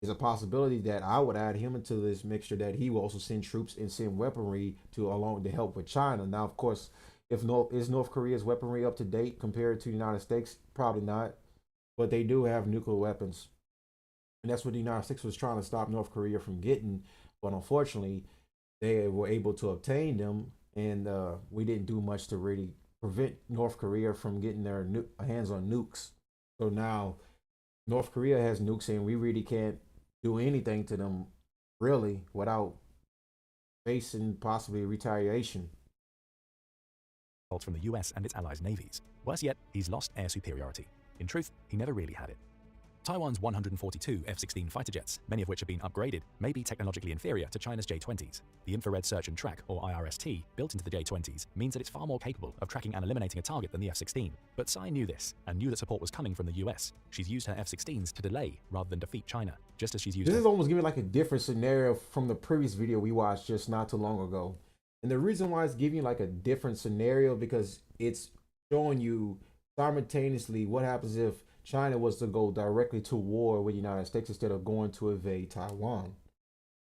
is a possibility that I would add him into this mixture, that he will also send troops and send weaponry to along to help with China. Now, of course, is North Korea's weaponry up to date compared to the United States? Probably not, but they do have nuclear weapons. And that's what the United States was trying to stop North Korea from getting. But unfortunately, they were able to obtain them. And we didn't do much to really prevent North Korea from getting their hands on nukes. So now North Korea has nukes and we really can't do anything to them really without facing possibly retaliation. From the US and its allies' navies. Worse yet, he's lost air superiority. In truth, he never really had it. Taiwan's 142 F-16 fighter jets, many of which have been upgraded, may be technologically inferior to China's J-20s. The infrared search and track, or IRST, built into the J-20s, means that it's far more capable of tracking and eliminating a target than the F-16. But Tsai knew this, and knew that support was coming from the US. She's used her F-16s to delay rather than defeat China, just as she's used. This is almost giving like a different scenario from the previous video we watched just not too long ago. And the reason why it's giving you like a different scenario, because it's showing you simultaneously what happens if China was to go directly to war with the United States instead of going to invade Taiwan.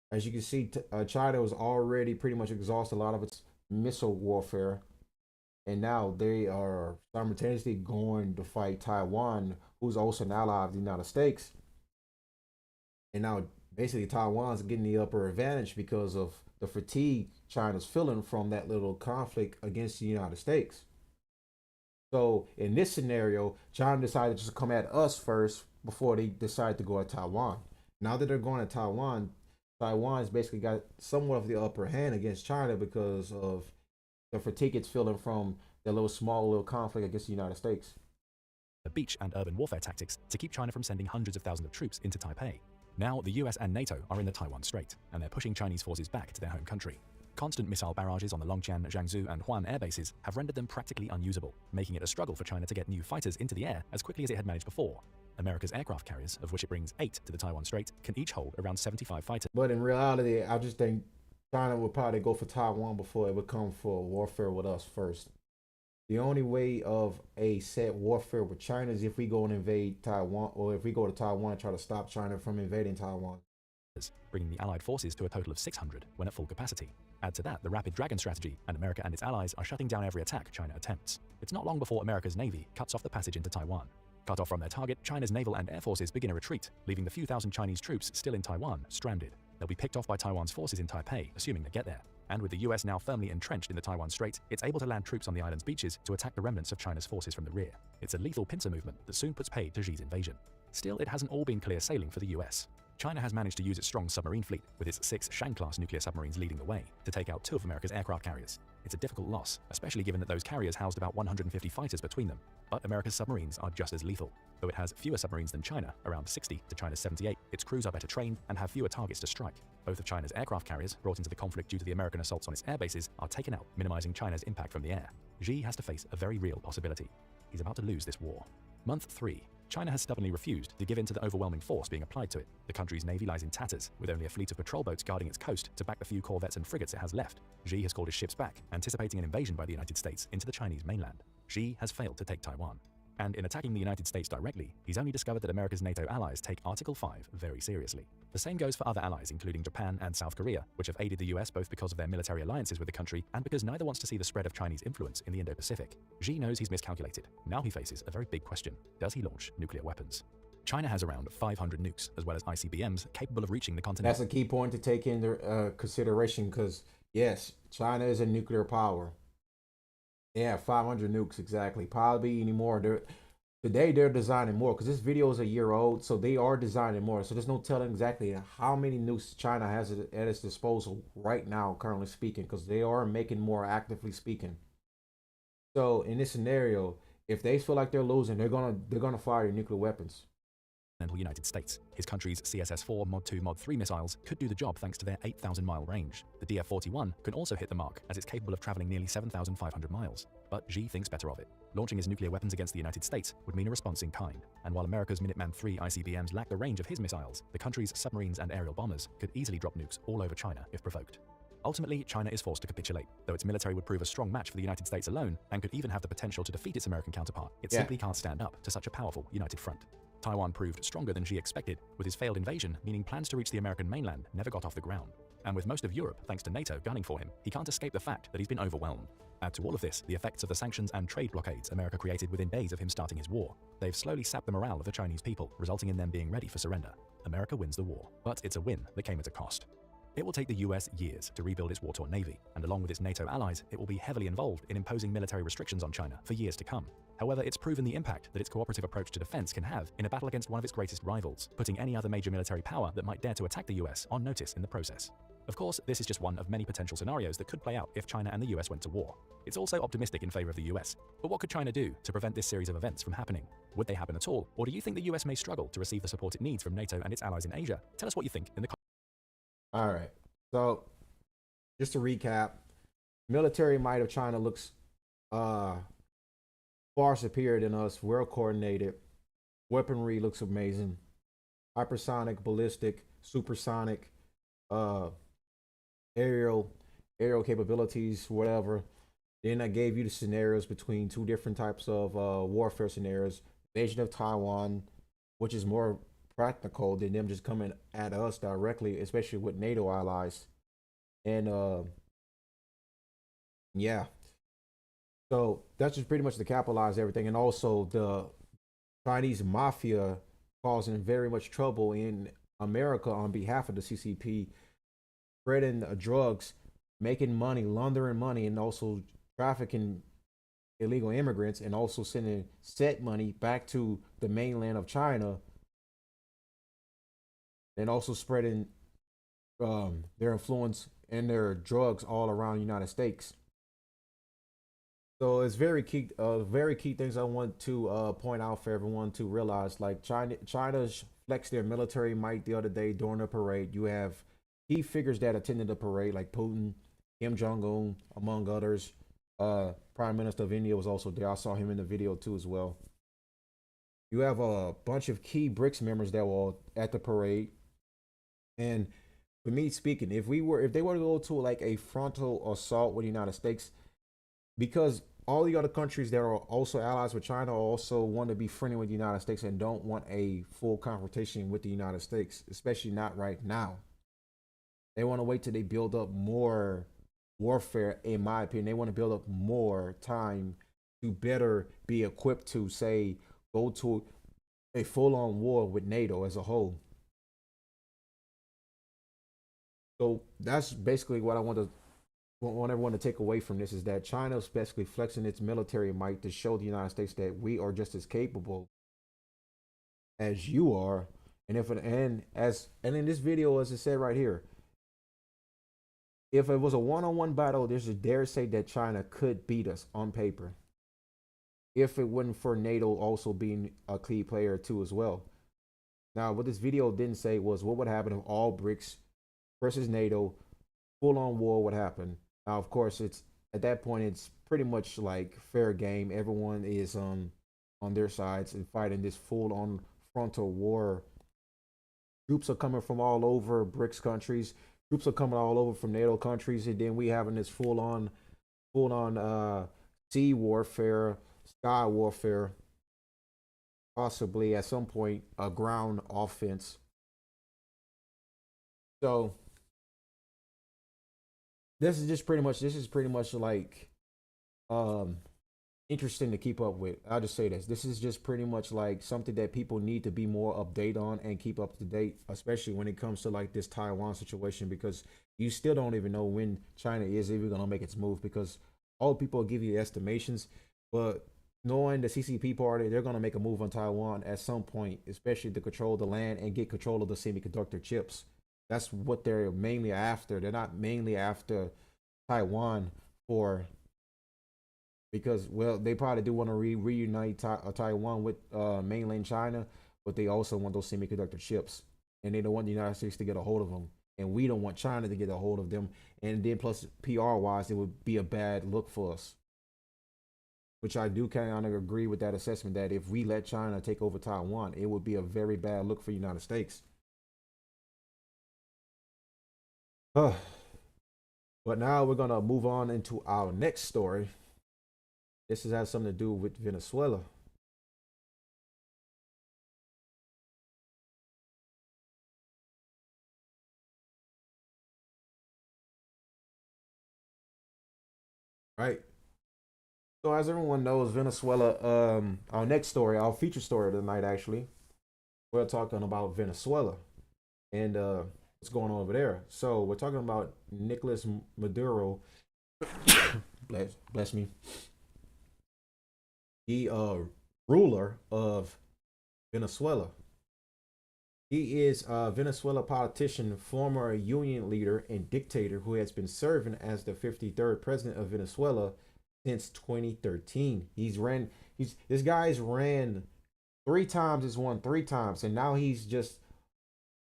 As you can see, China was already pretty much exhausted a lot of its missile warfare. And now they are simultaneously going to fight Taiwan, who's also an ally of the United States. And now basically Taiwan's getting the upper advantage because of the fatigue China's feeling from that little conflict against the United States. So in this scenario, China decided just to come at us first before they decide to go at Taiwan. Now that they're going at Taiwan, Taiwan's basically got somewhat of the upper hand against China because of the fatigue it's feeling from the small little conflict against the United States. The beach and urban warfare tactics to keep China from sending hundreds of thousands of troops into Taipei. Now the US and NATO are in the Taiwan Strait, and they're pushing Chinese forces back to their home country. Constant missile barrages on the Longqian, Jiangsu, and Huan air bases have rendered them practically unusable, making it a struggle for China to get new fighters into the air as quickly as it had managed before. America's aircraft carriers, of which it brings 8 to the Taiwan Strait, can each hold around 75 fighters. But in reality, I just think China would probably go for Taiwan before it would come for warfare with us first. The only way of a set warfare with China is if we go and invade Taiwan, or if we go to Taiwan and try to stop China from invading Taiwan. Bringing the Allied forces to a total of 600 when at full capacity. Add to that the Rapid Dragon strategy, and America and its allies are shutting down every attack China attempts. It's not long before America's Navy cuts off the passage into Taiwan. Cut off from their target, China's naval and air forces begin a retreat, leaving the few thousand Chinese troops still in Taiwan stranded. They'll be picked off by Taiwan's forces in Taipei, assuming they get there. And with the US now firmly entrenched in the Taiwan Strait, it's able to land troops on the island's beaches to attack the remnants of China's forces from the rear. It's a lethal pincer movement that soon puts paid to Xi's invasion. Still, it hasn't all been clear sailing for the US. China has managed to use its strong submarine fleet, with its 6 Shang-class nuclear submarines leading the way, to take out 2 of America's aircraft carriers. It's a difficult loss, especially given that those carriers housed about 150 fighters between them. But America's submarines are just as lethal. Though it has fewer submarines than China, around 60 to China's 78, its crews are better trained and have fewer targets to strike. Both of China's aircraft carriers, brought into the conflict due to the American assaults on its air bases, are taken out, minimizing China's impact from the air. Xi has to face a very real possibility. He's about to lose this war. Month 3. China has stubbornly refused to give in to the overwhelming force being applied to it. The country's navy lies in tatters, with only a fleet of patrol boats guarding its coast to back the few corvettes and frigates it has left. Xi has called his ships back, anticipating an invasion by the United States into the Chinese mainland. Xi has failed to take Taiwan. And in attacking the United States directly, he's only discovered that America's NATO allies take Article 5 very seriously. The same goes for other allies, including Japan and South Korea, which have aided the US both because of their military alliances with the country and because neither wants to see the spread of Chinese influence in the Indo-Pacific. Xi knows he's miscalculated. Now he faces a very big question. Does he launch nuclear weapons? China has around 500 nukes, as well as ICBMs, capable of reaching the continent. That's a key point to take into consideration because, yes, China is a nuclear power. Yeah, 500 nukes, exactly. Probably anymore. Today they're designing more because this video is a year old, so they are designing more. So there's no telling exactly how many nukes China has at its disposal right now, currently speaking, because they are making more, actively speaking. So in this scenario, if they feel like they're losing, they're gonna fire their nuclear weapons. United States. His country's CSS-4 Mod 2 Mod 3 missiles could do the job thanks to their 8,000-mile range. The DF-41 can also hit the mark, as it's capable of traveling nearly 7,500 miles. But Xi thinks better of it. Launching his nuclear weapons against the United States would mean a response in kind. And while America's Minuteman III ICBMs lack the range of his missiles, the country's submarines and aerial bombers could easily drop nukes all over China if provoked. Ultimately, China is forced to capitulate, though its military would prove a strong match for the United States alone and could even have the potential to defeat its American counterpart. It simply can't stand up to such a powerful united front. Taiwan proved stronger than Xi expected, with his failed invasion meaning plans to reach the American mainland never got off the ground. And with most of Europe, thanks to NATO, gunning for him, he can't escape the fact that he's been overwhelmed. Add to all of this the effects of the sanctions and trade blockades America created within days of him starting his war. They've slowly sapped the morale of the Chinese people, resulting in them being ready for surrender. America wins the war, but it's a win that came at a cost. It will take the US years to rebuild its war-torn navy, and along with its NATO allies, it will be heavily involved in imposing military restrictions on China for years to come. However, it's proven the impact that its cooperative approach to defense can have in a battle against one of its greatest rivals, putting any other major military power that might dare to attack the US on notice in the process. Of course, this is just one of many potential scenarios that could play out if China and the US went to war. It's also optimistic in favor of the US. But what could China do to prevent this series of events from happening? Would they happen at all? Or do you think the US may struggle to receive the support it needs from NATO and its allies in Asia? Tell us what you think in the comments. All right. So, just to recap, military might of China looks far superior than us. Well coordinated. Weaponry looks amazing. Hypersonic, ballistic, supersonic, aerial capabilities, whatever. Then I gave you the scenarios between two different types of warfare scenarios. Invasion of Taiwan, which is more practical than them just coming at us directly, especially with NATO allies. And yeah, so that's just pretty much to capitalize everything. And also the Chinese mafia causing very much trouble in America on behalf of the CCP, spreading drugs, making money, laundering money, and also trafficking illegal immigrants, and also sending set money back to the mainland of China, and also spreading their influence and their drugs all around the United States. So it's very key things I want to point out for everyone to realize. Like China flexed their military might the other day during the parade. You have key figures that attended the parade, like Putin, Kim Jong-un, among others. Prime Minister of India was also there. I saw him in the video too as well. You have a bunch of key BRICS members that were at the parade. And for me speaking, if they were to go to like a frontal assault with the United States, because all the other countries that are also allies with China also want to be friendly with the United States and don't want a full confrontation with the United States, especially not right now. They want to wait till they build up more warfare, in my opinion. They want to build up more time to better be equipped to, say, go to a full-on war with NATO as a whole. So that's basically what I want everyone to take away from this, is that China is basically flexing its military might to show the United States that we are just as capable as you are. And in this video, as it said right here, if it was a one-on-one battle, there's a dare say that China could beat us on paper, if it wasn't for NATO also being a key player too as well. Now, what this video didn't say was what would happen if all BRICS versus NATO, full-on war would happen. Now, of course, it's at that point it's pretty much like fair game. Everyone is on their sides and fighting this full-on frontal war. Troops are coming from all over BRICS countries. Troops are coming all over from NATO countries, and then we having this full-on sea warfare, sky warfare, possibly at some point a ground offense. So this is pretty much like um interesting to keep up with. I'll just say this. This is just pretty much like something that people need to be more update on and keep up to date, especially when it comes to like this Taiwan situation, because you still don't even know when China is even gonna make its move, because all people give you estimations, but knowing the CCP party, they're gonna make a move on Taiwan at some point, especially to control the land and get control of the semiconductor chips. That's what they're mainly after. They're not mainly after Taiwan for, because well they probably do want to reunite Taiwan with mainland China, but they also want those semiconductor chips, and they don't want the United States to get a hold of them, and we don't want China to get a hold of them, and then plus PR wise, it would be a bad look for us. Which I do kind of agree with that assessment that if we let China take over Taiwan, it would be a very bad look for the United States. But now we're gonna move on into our next story. Has something to do with Venezuela. Right. So as everyone knows, Venezuela, our next story, our feature story of the night actually, we're talking about Venezuela and what's going on over there. So we're talking about Nicolas Maduro, bless me, the ruler of Venezuela. He is a Venezuela politician, former union leader, and dictator who has been serving as the 53rd president of Venezuela since 2013. This guy's ran 3 times, has won 3 times, and now he's just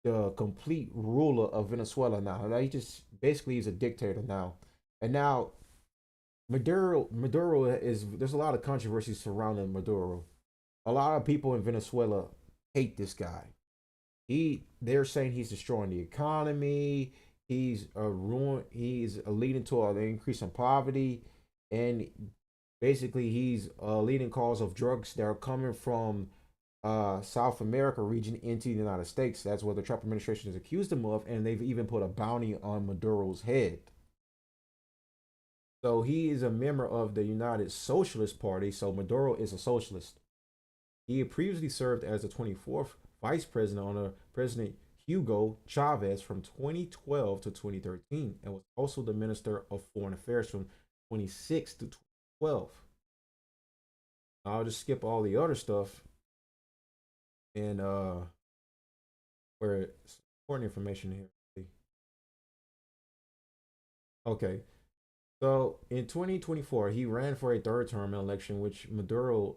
the complete ruler of Venezuela now. Like, he just basically he's a dictator now. And now Maduro is, there's a lot of controversy surrounding Maduro. A lot of people in Venezuela hate this guy. They're saying he's destroying the economy. He's a ruin. He's leading to an increase in poverty, and basically he's a leading cause of drugs that are coming from South America region into the United States. That's what the Trump administration has accused him of, and they've even put a bounty on Maduro's head. So he is a member of the United Socialist Party. So Maduro is a socialist. He had previously served as the 24th vice president under President Hugo Chavez from 2012 to 2013, and was also the Minister of Foreign Affairs from 26 to 12. I'll just skip all the other stuff and where important information here. Okay. So in 2024, he ran for a third term election, which Maduro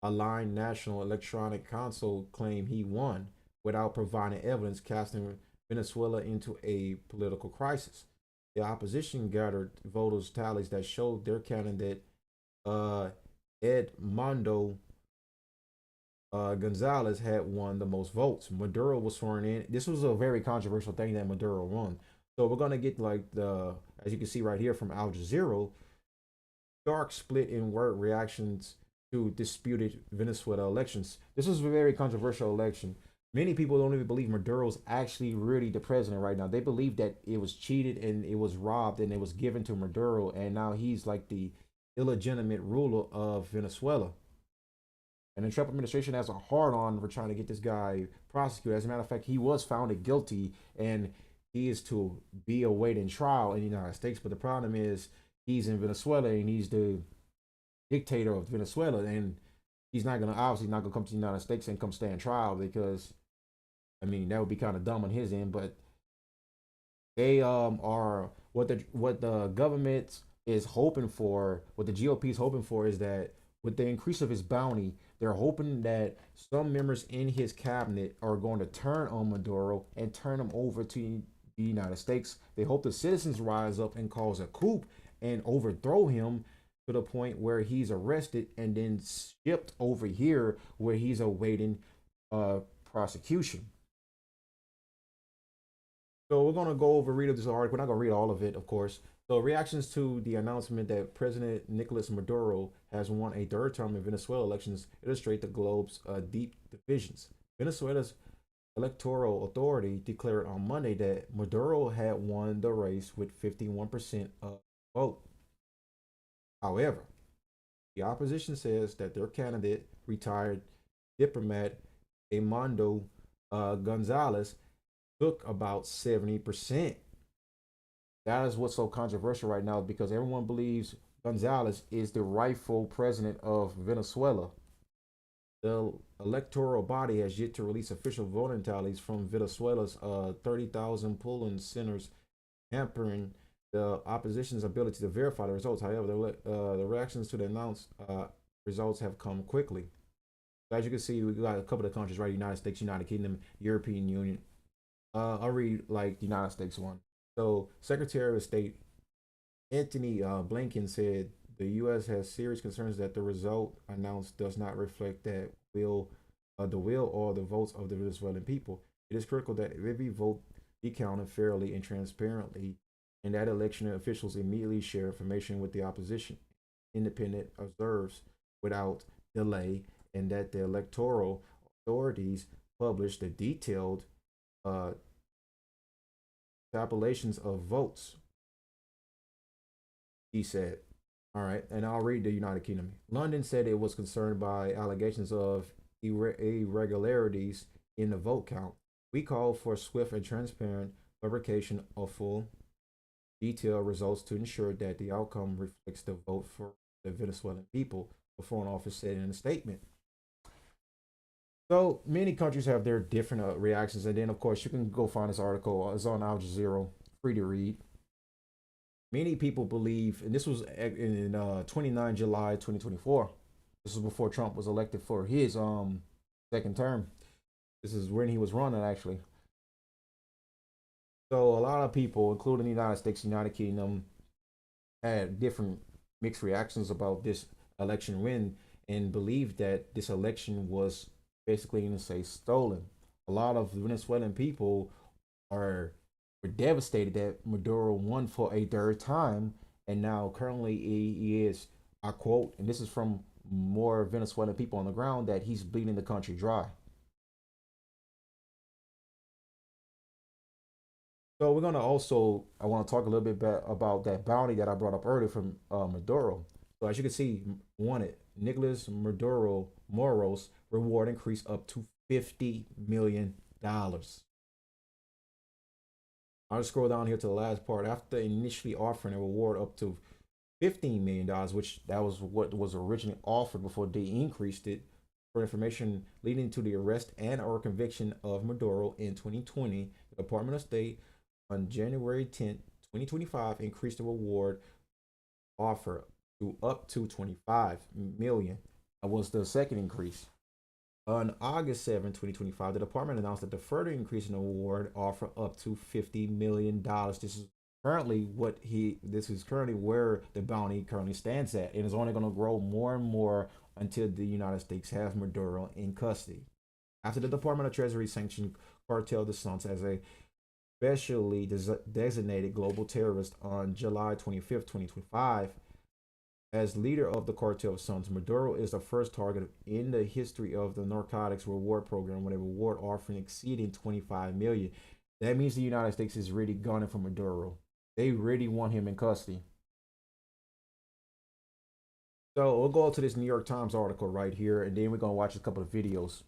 aligned National Electronic Council claimed he won without providing evidence, casting Venezuela into a political crisis. The opposition gathered voters' tallies that showed their candidate Edmundo Gonzalez had won the most votes. Maduro was sworn in. This was a very controversial thing that Maduro won. So we're gonna get like as you can see right here from Al Jazeera, stark split in word reactions to disputed Venezuela elections. This is a very controversial election. Many people don't even believe Maduro's actually really the president right now. They believe that it was cheated and it was robbed and it was given to Maduro, and now he's like the illegitimate ruler of Venezuela. And the Trump administration has a hard on for trying to get this guy prosecuted. As a matter of fact, he was found guilty and he is to be awaiting trial in the United States. But the problem is he's in Venezuela and he's the dictator of Venezuela, and he's not gonna obviously not gonna come to the United States and come stand trial, because I mean that would be kind of dumb on his end. But they are what the government is hoping for, what the GOP is hoping for, is that with the increase of his bounty, they're hoping that some members in his cabinet are going to turn on Maduro and turn him over to the United States. They hope the citizens rise up and cause a coup and overthrow him to the point where he's arrested and then shipped over here where he's awaiting prosecution. So we're gonna go over read this article. We're not gonna read all of it, of course. So reactions to the announcement that President Nicolas Maduro has won a third term in Venezuela elections illustrate the globe's deep divisions. Venezuela's electoral authority declared on Monday that Maduro had won the race with 51% of the vote. However, the opposition says that their candidate, retired diplomat Armando Gonzalez, took about 70%. That is what's so controversial right now because everyone believes Gonzalez is the rightful president of Venezuela. The electoral body has yet to release official voting tallies from Venezuela's 30,000 polling centers, hampering the opposition's ability to verify the results. However, the reactions to the announced results have come quickly. As you can see, we got a couple of countries, right? United States, United Kingdom, European Union. I'll read like the United States one. So, Secretary of State Anthony Blinken said the U.S. has serious concerns that the result announced does not reflect the will or the votes of the Venezuelan people. It is critical that every vote be counted fairly and transparently, and that election officials immediately share information with the opposition. Independent observes without delay, and that the electoral authorities publish the detailed tabulations of votes, he said. All right, and I'll read the United Kingdom. London said it was concerned by allegations of irregularities in the vote count. We call for swift and transparent publication of full, detailed results to ensure that the outcome reflects the vote for the Venezuelan people, the Foreign Office said in a statement. So many countries have their different reactions, and then of course you can go find this article. It's on Al Jazeera, free to read. Many people believe, and this was in 29 July 2024. This was before Trump was elected for his second term. This is when he was running actually. So a lot of people, including the United States, United Kingdom, had different mixed reactions about this election win and believed that this election was basically going to say stolen. A lot of Venezuelan people are were devastated that Maduro won for a third time, and now currently he is, I quote, and this is from more Venezuelan people on the ground, that he's bleeding the country dry. So we're gonna also, I want to talk a little bit about that bounty that I brought up earlier from Maduro. So as you can see, wanted Nicolas Maduro Moros reward increase up to $50 million. I'll just scroll down here to the last part. After initially offering a reward up to $15 million, which that was what was originally offered before they increased it, for information leading to the arrest and or conviction of Maduro in 2020, the Department of State on January 10th, 2025, increased the reward offer to up to $25 million. That was the second increase. On August 7, 2025, the department announced that the further increase in the award offer up to $50 million. This is currently where the bounty currently stands at, and is only going to grow more and more until the United States has Maduro in custody. After the Department of Treasury sanctioned Cartel de Sons as a specially designated global terrorist on July 25th, 2025, as leader of the Cartel of Sons, Maduro is the first target in the history of the narcotics reward program with a reward offering exceeding $25 million. That means the United States is really gunning for Maduro. They really want him in custody. So we'll go to this New York Times article right here, and then we're going to watch a couple of videos.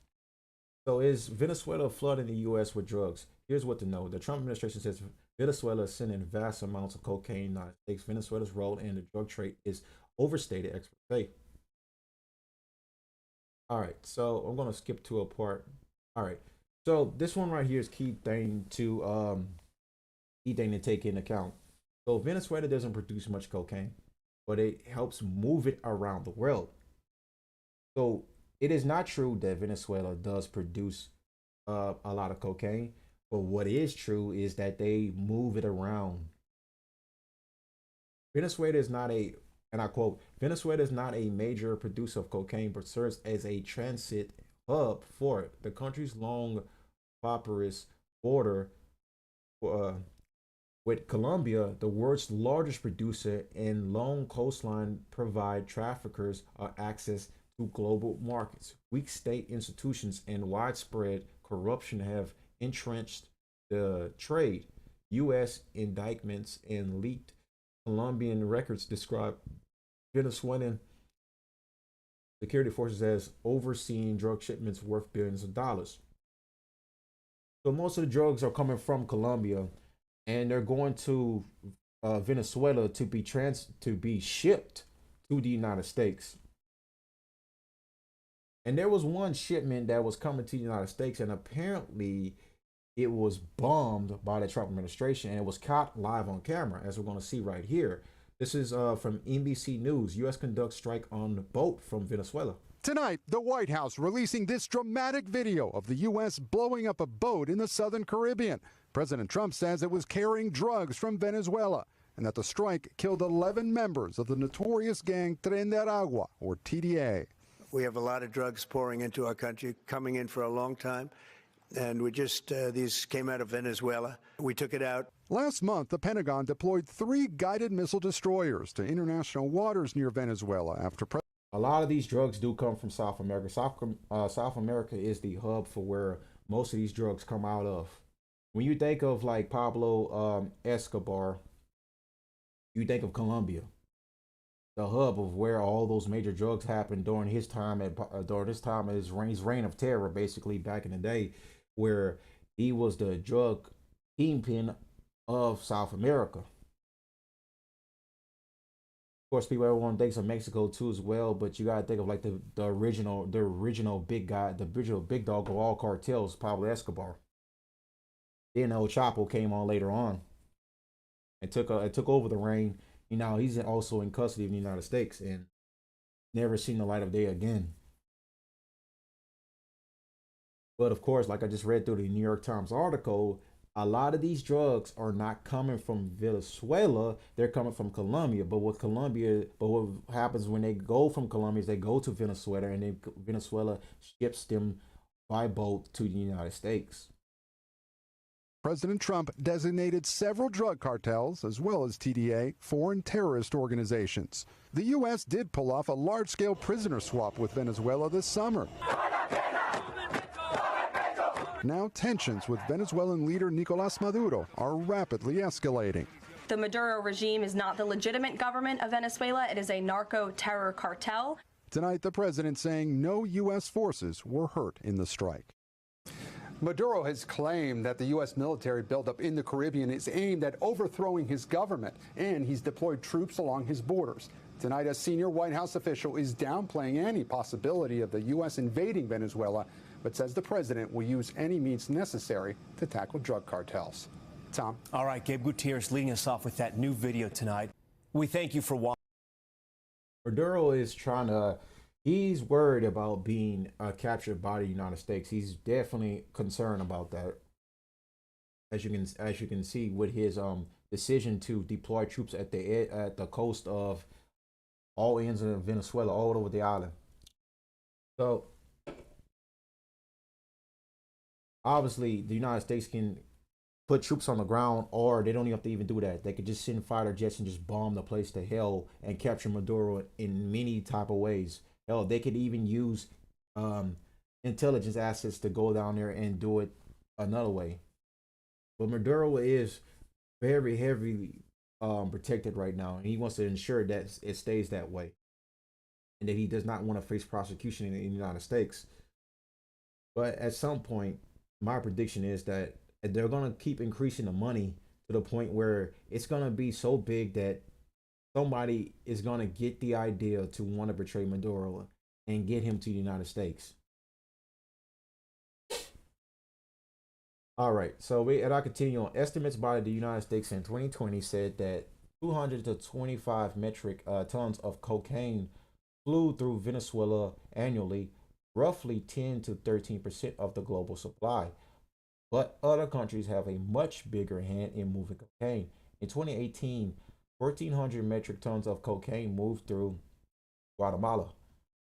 So is Venezuela flooding the U.S. with drugs? Here's what to know. The Trump administration says Venezuela is sending vast amounts of cocaine in the United States. Venezuela's role in the drug trade is overstated, experts say. All right, so I'm going to skip to a part. All right, so this one right here is key thing to take into account. So Venezuela doesn't produce much cocaine, but it helps move it around the world. So it is not true that Venezuela does produce a lot of cocaine, but what is true is that they move it around. Venezuela is not a, and I quote, Venezuela is not a major producer of cocaine, but serves as a transit hub for it. The country's long, populous border with Colombia, the world's largest producer, and long coastline provide traffickers access to global markets. Weak state institutions and widespread corruption have entrenched the trade. U.S. indictments and leaked Colombian records describe Venezuelan security forces as overseeing drug shipments worth billions of dollars. So most of the drugs are coming from Colombia, and they're going to Venezuela to be shipped to the United States. And there was one shipment that was coming to the United States, and apparently it was bombed by the Trump administration, and it was caught live on camera, as we're going to see right here. This is from NBC News. U.S. conducts strike on the boat from Venezuela. Tonight, the White House releasing this dramatic video of the U.S. blowing up a boat in the southern Caribbean. President Trump says it was carrying drugs from Venezuela and that the strike killed 11 members of the notorious gang Tren de Aragua, or TDA. We have a lot of drugs pouring into our country, coming in for a long time. And these came out of Venezuela. We took it out. Last month, the Pentagon deployed 3 guided missile destroyers to international waters near Venezuela after a lot of these drugs do come from South America. South America is the hub for where most of these drugs come out of. When you think of like Pablo Escobar, you think of Colombia, the hub of where all those major drugs happened during his time his reign of terror, basically back in the day, where he was the drug kingpin of South America. Of course, everyone thinks of Mexico too as well, but you gotta think of like the original big guy, the original big dog of all cartels, Pablo Escobar. Then El Chapo came on later on and took over the reign. You know, he's also in custody of the United States and never seen the light of day again. But of course, like I just read through the New York Times article, a lot of these drugs are not coming from Venezuela, they're coming from Colombia. But what happens when they go from Colombia is they go to Venezuela, and then Venezuela ships them by boat to the United States. President Trump designated several drug cartels, as well as TDA, foreign terrorist organizations. The U.S. did pull off a large-scale prisoner swap with Venezuela this summer. Now tensions with Venezuelan leader Nicolás Maduro are rapidly escalating. The Maduro regime is not the legitimate government of Venezuela. It is a narco-terror cartel. Tonight, the president saying no U.S. forces were hurt in the strike. Maduro has claimed that the U.S. military buildup in the Caribbean is aimed at overthrowing his government, and he's deployed troops along his borders. Tonight, a senior White House official is downplaying any possibility of the U.S. invading Venezuela, but says the president will use any means necessary to tackle drug cartels. Tom? All right, Gabe Gutierrez leading us off with that new video tonight. We thank you for watching. Maduro is he's worried about being captured by the United States. He's definitely concerned about that. As you can see with his decision to deploy troops at the coast of all ends of Venezuela, all over the island. So obviously the United States can put troops on the ground, or they don't even have to even do that. They could just send fighter jets and just bomb the place to hell and capture Maduro in many type of ways. Hell, they could even use intelligence assets to go down there and do it another way. But Maduro is very heavily protected right now, and he wants to ensure that it stays that way, and that he does not want to face prosecution in the United States. But at some point, my prediction is that they're going to keep increasing the money to the point where it's going to be so big that somebody is going to get the idea to want to betray Maduro and get him to the United States. All right, so I continue on. Estimates by the United States in 2020 said that 200 to 25 metric tons of cocaine flew through Venezuela annually, roughly 10 to 13% of the global supply. But other countries have a much bigger hand in moving cocaine. In 2018, 1,400 metric tons of cocaine moved through Guatemala.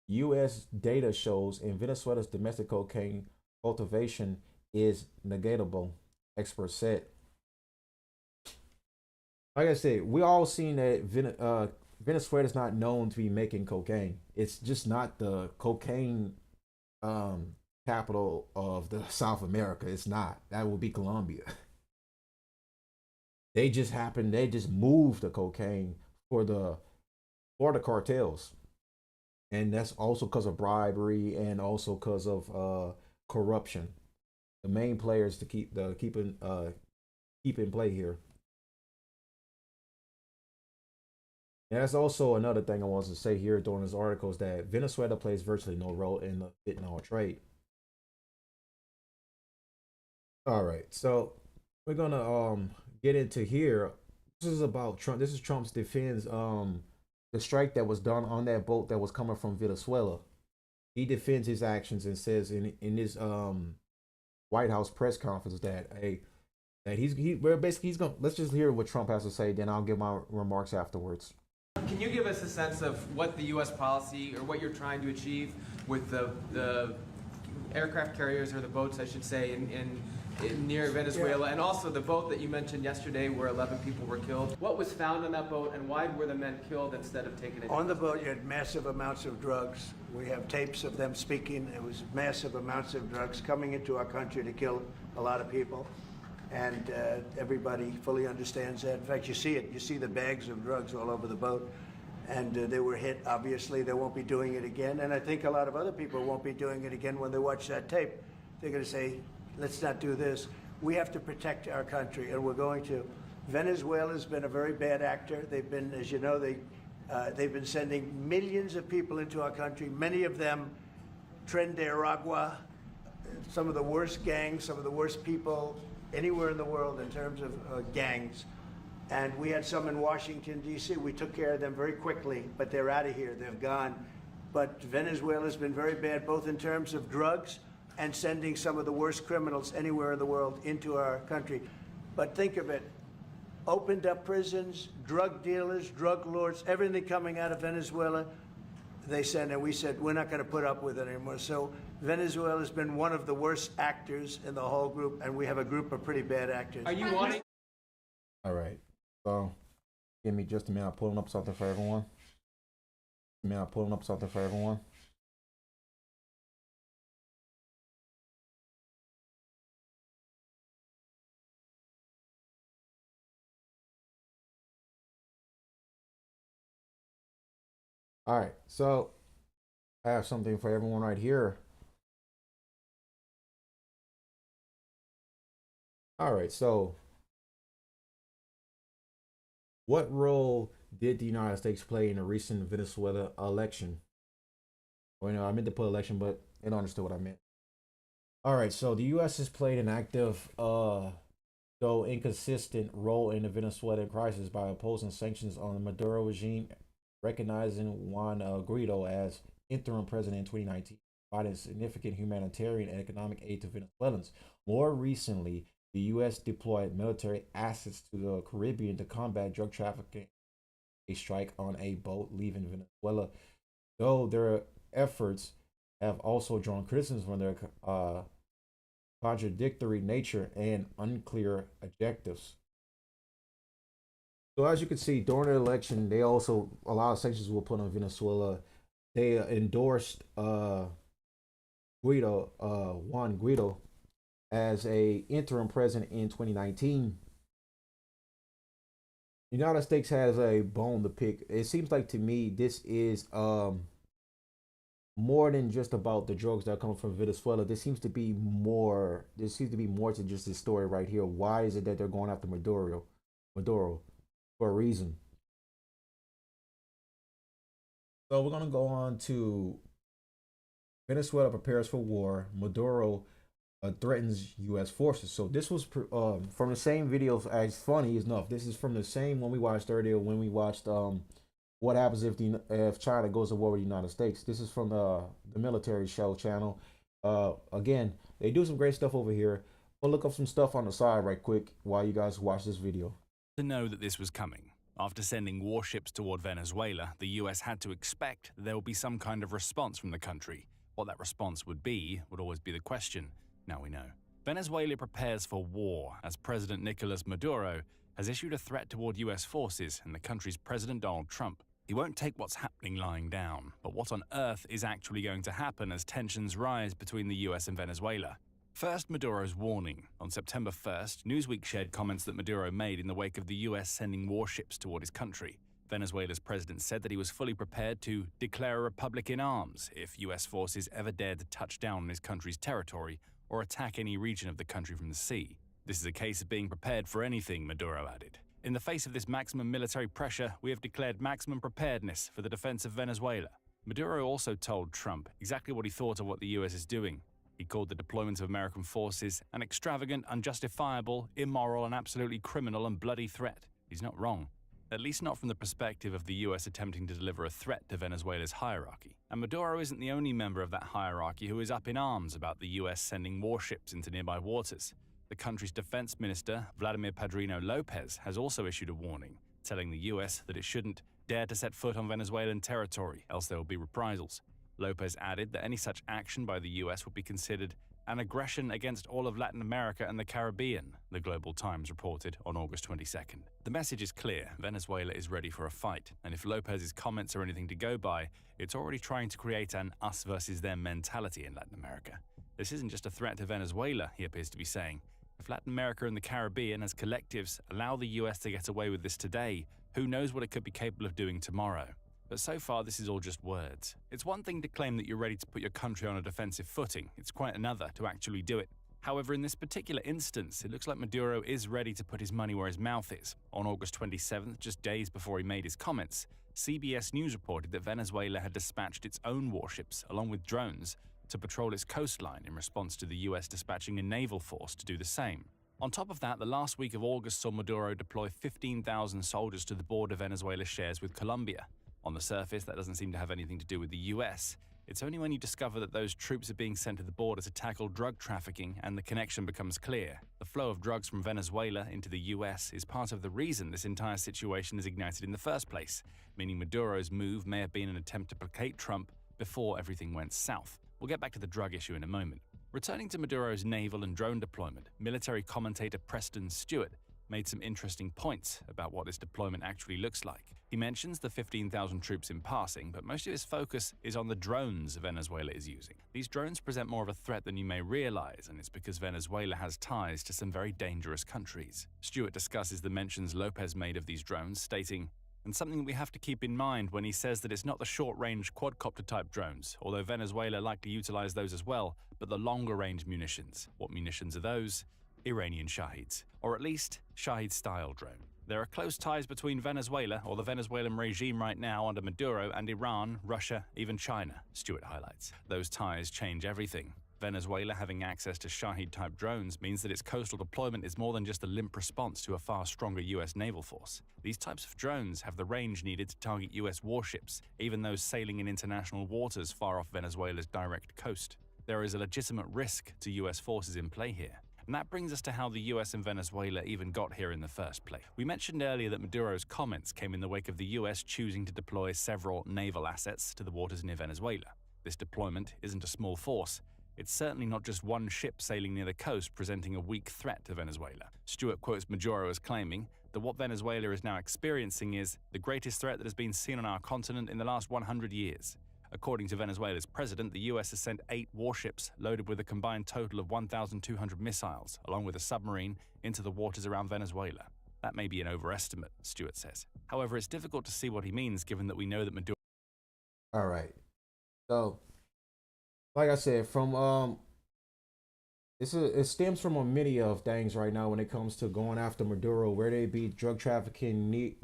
U.S. data shows in Venezuela's domestic cocaine cultivation is negligible, experts said. Like I said, we all seen that Venezuela is not known to be making cocaine. It's just not the cocaine capital of the South America. It's not. That would be Colombia. They just moved the cocaine for the cartels. And that's also because of bribery and also because of corruption. The main players to keep in play here. And that's also another thing I wanted to say here during this article is that Venezuela plays virtually no role in the fentanyl trade. All right, so we're gonna get into here. This is about Trump. This is Trump's defense. The strike that was done on that boat that was coming from Venezuela. He defends his actions and says in his White House press conference that he's gonna, let's just hear what Trump has to say. Then I'll give my remarks afterwards. Can you give us a sense of what the U.S. policy or what you're trying to achieve with the aircraft carriers, or the boats, I should say, in near Venezuela, and also the boat that you mentioned yesterday where 11 people were killed? What was found on that boat, and why were the men killed instead of taken into On the boat, you had massive amounts of drugs. We have tapes of them speaking. It was massive amounts of drugs coming into our country to kill a lot of people. And everybody fully understands that. In fact, you see it. You see the bags of drugs all over the boat. And they were hit. Obviously, they won't be doing it again. And I think a lot of other people won't be doing it again when they watch that tape. They're going to say, let's not do this. We have to protect our country, and we're going to. Venezuela's been a very bad actor. They've been, as you know, they've been sending millions of people into our country, many of them Tren de Aragua, some of the worst gangs, some of the worst people anywhere in the world in terms of gangs. And we had some in Washington, D.C. We took care of them very quickly, but they're out of here. They've gone. But Venezuela's been very bad, both in terms of drugs and sending some of the worst criminals anywhere in the world into our country. But think of it. Opened up prisons, drug dealers, drug lords, everything coming out of Venezuela, they said, and we said, we're not going to put up with it anymore. So Venezuela's been one of the worst actors in the whole group, and we have a group of pretty bad actors. Are you wanting? All right. So give me just a minute. I'm pulling up something for everyone. All right, so I have something for everyone right here. All right, so what role did the United States play in the recent Venezuela election? Well, I meant to put election, but it understood what I meant. All right, so the U.S. has played an active, though inconsistent role in the Venezuelan crisis by opposing sanctions on the Maduro regime, recognizing Juan Guaido as interim president in 2019, providing significant humanitarian and economic aid to Venezuelans. More recently, the U.S. deployed military assets to the Caribbean to combat drug trafficking, a strike on a boat leaving Venezuela, though their efforts have also drawn criticism from their contradictory nature and unclear objectives. So as you can see, during the election, they also, a lot of sanctions were put on Venezuela. They endorsed Juan Guaido as a interim president in 2019. The United States has a bone to pick. It seems like to me this is more than just about the drugs that are coming from Venezuela. There seems to be more to just this story right here. Why is it that they're going after Maduro for a reason? So we're gonna go on to Venezuela prepares for war. Maduro threatens U.S. forces. So this was from the same videos. As funny enough, this is from the same one we watched earlier when we watched what happens if China goes to war with the United States. This is from the military show channel. Again, they do some great stuff over here. We'll look up some stuff on the side right quick while you guys watch this video. To know that this was coming. After sending warships toward Venezuela, the US had to expect there would be some kind of response from the country. What that response would always be the question. Now we know. Venezuela prepares for war as President Nicolás Maduro has issued a threat toward US forces and the country's President Donald Trump. He won't take what's happening lying down, but what on earth is actually going to happen as tensions rise between the US and Venezuela? First, Maduro's warning. On September 1st, Newsweek shared comments that Maduro made in the wake of the US sending warships toward his country. Venezuela's president said that he was fully prepared to declare a republic in arms if US forces ever dared to touch down on his country's territory or attack any region of the country from the sea. This is a case of being prepared for anything, Maduro added. In the face of this maximum military pressure, we have declared maximum preparedness for the defense of Venezuela. Maduro also told Trump exactly what he thought of what the US is doing. He called the deployment of American forces an extravagant, unjustifiable, immoral, and absolutely criminal and bloody threat. He's not wrong. At least not from the perspective of the US attempting to deliver a threat to Venezuela's hierarchy. And Maduro isn't the only member of that hierarchy who is up in arms about the US sending warships into nearby waters. The country's defense minister, Vladimir Padrino Lopez, has also issued a warning, telling the US that it shouldn't dare to set foot on Venezuelan territory, else there will be reprisals. Lopez added that any such action by the US would be considered an aggression against all of Latin America and the Caribbean, the Global Times reported on August 22nd. The message is clear: Venezuela is ready for a fight, and if Lopez's comments are anything to go by, it's already trying to create an us versus them mentality in Latin America. This isn't just a threat to Venezuela, he appears to be saying. If Latin America and the Caribbean as collectives allow the US to get away with this today, who knows what it could be capable of doing tomorrow? But so far, this is all just words. It's one thing to claim that you're ready to put your country on a defensive footing. It's quite another to actually do it. However, in this particular instance, it looks like Maduro is ready to put his money where his mouth is. On August 27th, just days before he made his comments, CBS News reported that Venezuela had dispatched its own warships, along with drones, to patrol its coastline in response to the US dispatching a naval force to do the same. On top of that, the last week of August saw Maduro deploy 15,000 soldiers to the border Venezuela shares with Colombia. On the surface, that doesn't seem to have anything to do with the US. It's only when you discover that those troops are being sent to the border to tackle drug trafficking and the connection becomes clear. The flow of drugs from Venezuela into the US is part of the reason this entire situation is ignited in the first place, meaning Maduro's move may have been an attempt to placate Trump before everything went south. We'll get back to the drug issue in a moment. Returning to Maduro's naval and drone deployment, military commentator Preston Stewart made some interesting points about what this deployment actually looks like. He mentions the 15,000 troops in passing, but most of his focus is on the drones Venezuela is using. These drones present more of a threat than you may realize, and it's because Venezuela has ties to some very dangerous countries. Stewart discusses the mentions Lopez made of these drones, stating, "And something we have to keep in mind when he says that it's not the short-range quadcopter-type drones, although Venezuela likely utilize those as well, but the longer-range munitions. What munitions are those? Iranian Shahids, or at least Shahid-style drone. There are close ties between Venezuela, or the Venezuelan regime right now under Maduro, and Iran, Russia, even China," Stewart highlights. Those ties change everything. Venezuela having access to Shahid-type drones means that its coastal deployment is more than just a limp response to a far stronger US naval force. These types of drones have the range needed to target US warships, even those sailing in international waters far off Venezuela's direct coast. There is a legitimate risk to US forces in play here. And that brings us to how the US and Venezuela even got here in the first place. We mentioned earlier that Maduro's comments came in the wake of the US choosing to deploy several naval assets to the waters near Venezuela. This deployment isn't a small force. It's certainly not just one ship sailing near the coast presenting a weak threat to Venezuela. Stewart quotes Maduro as claiming that what Venezuela is now experiencing is the greatest threat that has been seen on our continent in the last 100 years. According to Venezuela's president, the US has sent 8 warships loaded with a combined total of 1,200 missiles, along with a submarine, into the waters around Venezuela. That may be an overestimate, Stewart says. However, it's difficult to see what he means given that we know that Maduro... All right. So, like I said, from it stems from a many of things right now when it comes to going after Maduro, where they be drug trafficking,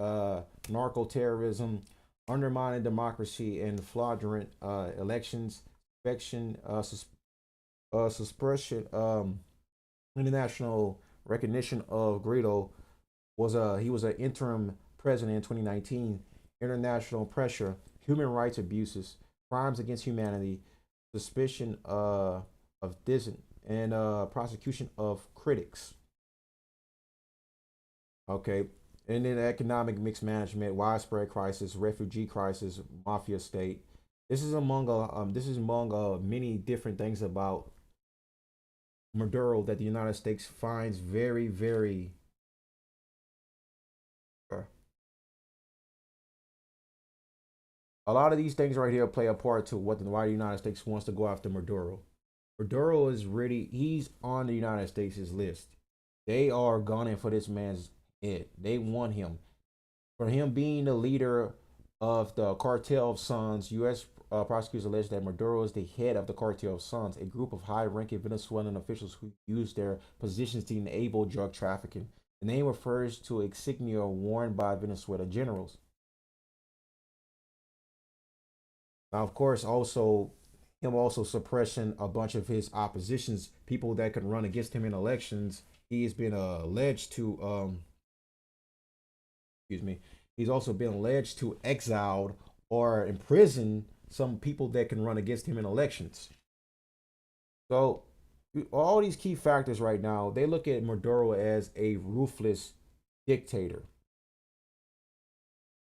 narco terrorism, undermining democracy, and fraudulent elections, inspection, suppression, international recognition of Guaido he was an interim president in 2019, international pressure, human rights abuses, crimes against humanity, suspicion of dissent, and prosecution of critics. Okay. And then economic mismanagement, widespread crisis, refugee crisis, mafia state. This is among many different things about Maduro that the United States finds very, very A lot of these things right here play a part to why the United States wants to go after Maduro. Maduro is really, he's on the United States' list. They are gunning for this man's head. They want him. For him being the leader of the cartel of sons, U.S. Prosecutors allege that Maduro is the head of the cartel of sons, a group of high-ranking Venezuelan officials who use their positions to enable drug trafficking. The name refers to insignia worn by Venezuelan generals. Now, of course, also suppressing a bunch of his oppositions, people that could run against him in elections. He has been alleged to, he's also been alleged to exiled or imprison some people that can run against him in elections. So all these key factors right now, they look at Maduro as a ruthless dictator.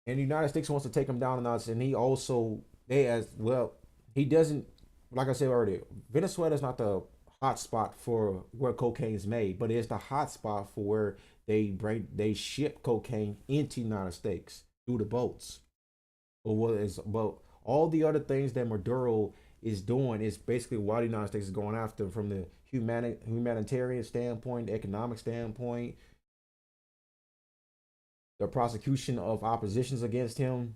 And the United States wants to take him down a notch, and he also, he doesn't, like I said earlier, Venezuela is not the hot spot for where cocaine is made, but it's the hot spot for where they ship cocaine into the United States through the boats. But all the other things that Maduro is doing is basically why the United States is going after him, from the humanitarian standpoint, the economic standpoint, the prosecution of oppositions against him,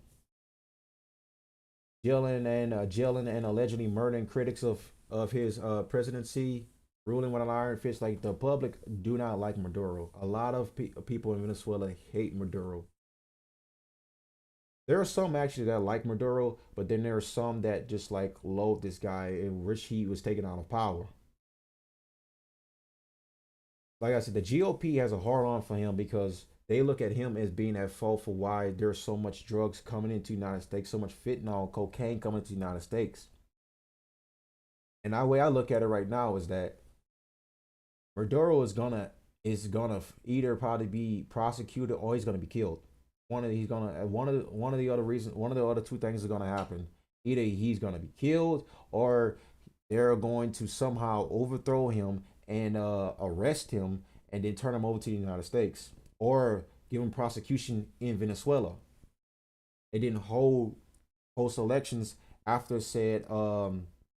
jailing and allegedly murdering critics of his presidency, ruling with an iron fist. Like, the public do not like Maduro. A lot of people in Venezuela hate Maduro. There are some actually that like Maduro, but then there are some that just like loathe this guy and wish he was taken out of power. Like I said, the GOP has a hard on for him because they look at him as being at fault for why there's so much drugs coming into the United States, so much fentanyl, cocaine coming into the United States. And the way I look at it right now is that Maduro is gonna either probably be prosecuted or he's gonna be killed. One of the other two things are gonna happen. Either he's gonna be killed or they're going to somehow overthrow him and arrest him and then turn him over to the United States, or give him prosecution in Venezuela, and then host elections after said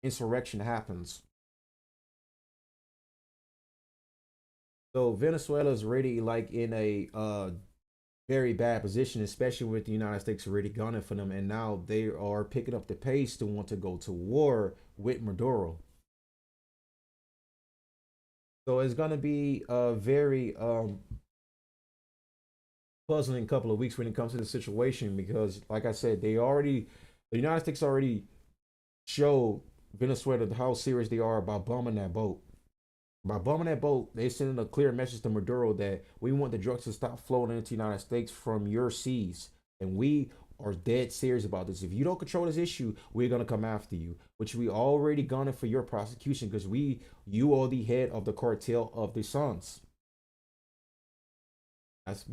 insurrection happens. So Venezuela is already like in a very bad position, especially with the United States already gunning for them, and now they are picking up the pace to want to go to war with Maduro. So it's going to be a very puzzling couple of weeks when it comes to the situation, because, like I said, the United States already showed Venezuela how serious they are about bombing that boat. By bombing that boat, they sending a clear message to Maduro that we want the drugs to stop flowing into the United States from your seas, and we are dead serious about this. If you don't control this issue, we're gonna come after you, which we already gunning for your prosecution because you are the head of the cartel of the sons. That's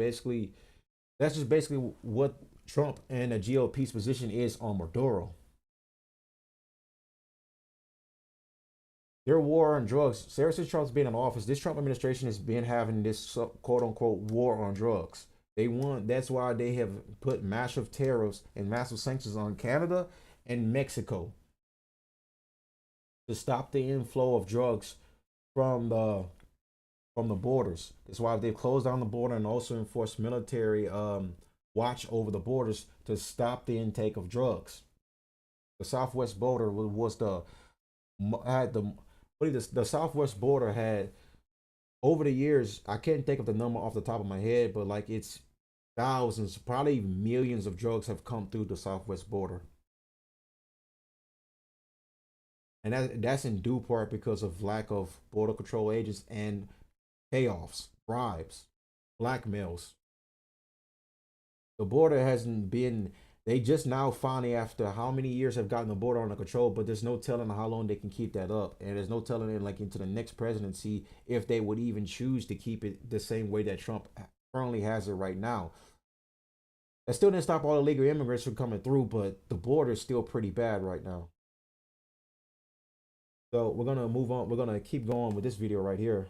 just basically what Trump and the GOP's position is on Maduro. Their war on drugs, since Trump's been in office, this Trump administration has been having this quote unquote war on drugs. That's why they have put massive tariffs and massive sanctions on Canada and Mexico to stop the inflow of drugs from the borders. That's why they've closed down the border and also enforced military watch over the borders to stop the intake of drugs. The southwest border the southwest border had, over the years, I can't think of the number off the top of my head, but like it's thousands, probably millions of drugs have come through the southwest border. And that's in due part because of lack of border control agents and payoffs, bribes, blackmails. The border hasn't been, they just now finally, after how many years, have gotten the border under control, but there's no telling how long they can keep that up. And there's no telling it like into the next presidency if they would even choose to keep it the same way that Trump currently has it right now. That still didn't stop all illegal immigrants from coming through, but the border is still pretty bad right now. So we're going to move on. We're going to keep going with this video right here.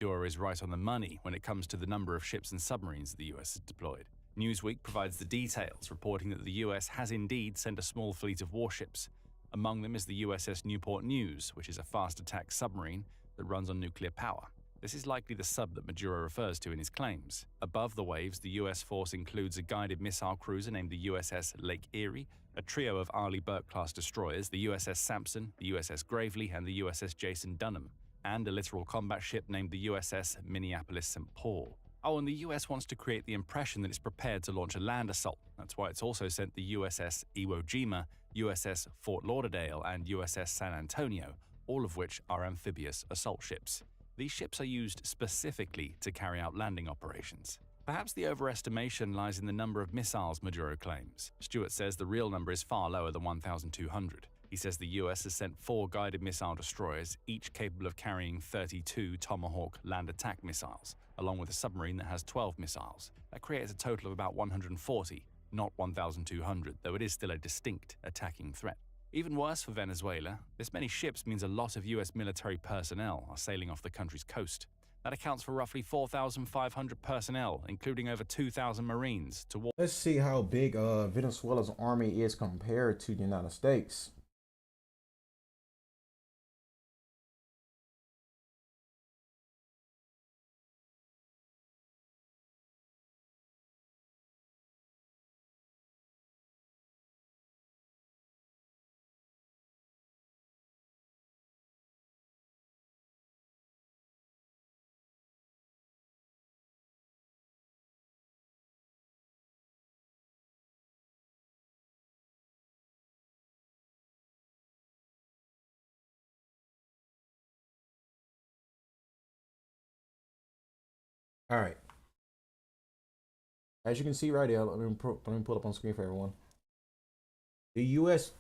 Maduro is right on the money when it comes to the number of ships and submarines the US has deployed. Newsweek provides the details, reporting that the US has indeed sent a small fleet of warships. Among them is the USS Newport News, which is a fast attack submarine that runs on nuclear power. This is likely the sub that Maduro refers to in his claims. Above the waves, the US force includes a guided missile cruiser named the USS Lake Erie, a trio of Arleigh Burke-class destroyers, the USS Sampson, the USS Gravely, and the USS Jason Dunham, and a littoral combat ship named the USS Minneapolis-St. Paul. Oh, and the US wants to create the impression that it's prepared to launch a land assault. That's why it's also sent the USS Iwo Jima, USS Fort Lauderdale, and USS San Antonio, all of which are amphibious assault ships. These ships are used specifically to carry out landing operations. Perhaps the overestimation lies in the number of missiles Maduro claims. Stewart says the real number is far lower than 1,200. He says the US has sent 4 guided missile destroyers, each capable of carrying 32 Tomahawk land attack missiles, along with a submarine that has 12 missiles. That creates a total of about 140, not 1,200, though it is still a distinct attacking threat. Even worse for Venezuela, this many ships means a lot of US military personnel are sailing off the country's coast. That accounts for roughly 4,500 personnel, including over 2,000 Marines, to war. Let's see how big Venezuela's army is compared to the United States. All right. As you can see right here, let me pull up on screen for everyone. The U.S.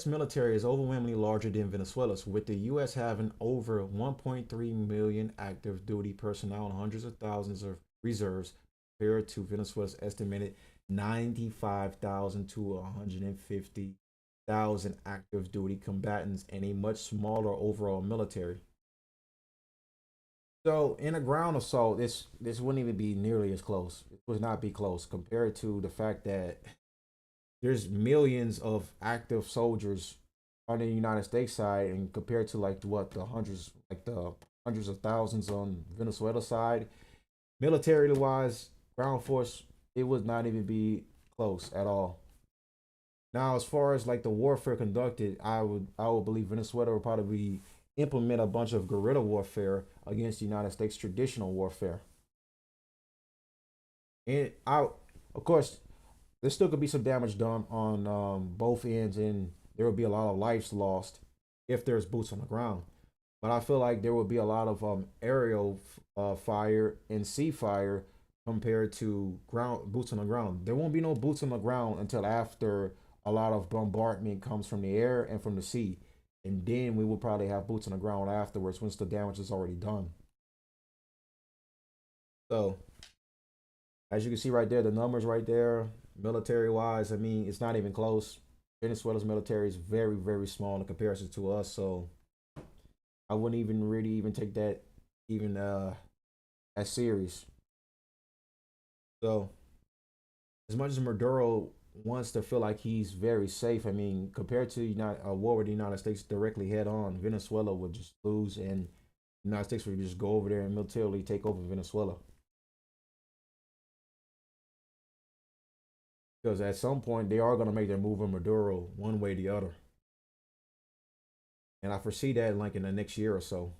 military is overwhelmingly larger than Venezuela's, with the U.S. having over 1.3 million active duty personnel and hundreds of thousands of reserves, compared to Venezuela's estimated 95,000 to 150,000 active duty combatants and a much smaller overall military. So in a ground assault, this wouldn't even be nearly as close. It would not be close compared to the fact that there's millions of active soldiers on the United States side, and compared to the hundreds of thousands on Venezuela side, militarily wise, ground force, it would not even be close at all. Now, as far as the warfare conducted, I would believe Venezuela would probably implement a bunch of guerrilla warfare against the United States traditional warfare. And of course, there still could be some damage done on both ends, and there will be a lot of lives lost if there's boots on the ground. But I feel like there will be a lot of aerial fire and sea fire compared to boots on the ground. There won't be no boots on the ground until after a lot of bombardment comes from the air and from the sea. And then we will probably have boots on the ground afterwards once the damage is already done. So, as you can see right there, the numbers right there, military-wise, I mean, it's not even close. Venezuela's military is very, very small in comparison to us. So, I wouldn't even really take that as serious. So, as much as Maduro wants to feel like he's very safe, I mean, compared to a war with the United States directly head on, Venezuela would just lose, and the United States would just go over there and militarily take over Venezuela. Because at some point, they are going to make their move on Maduro one way or the other. And I foresee that in the next year or so.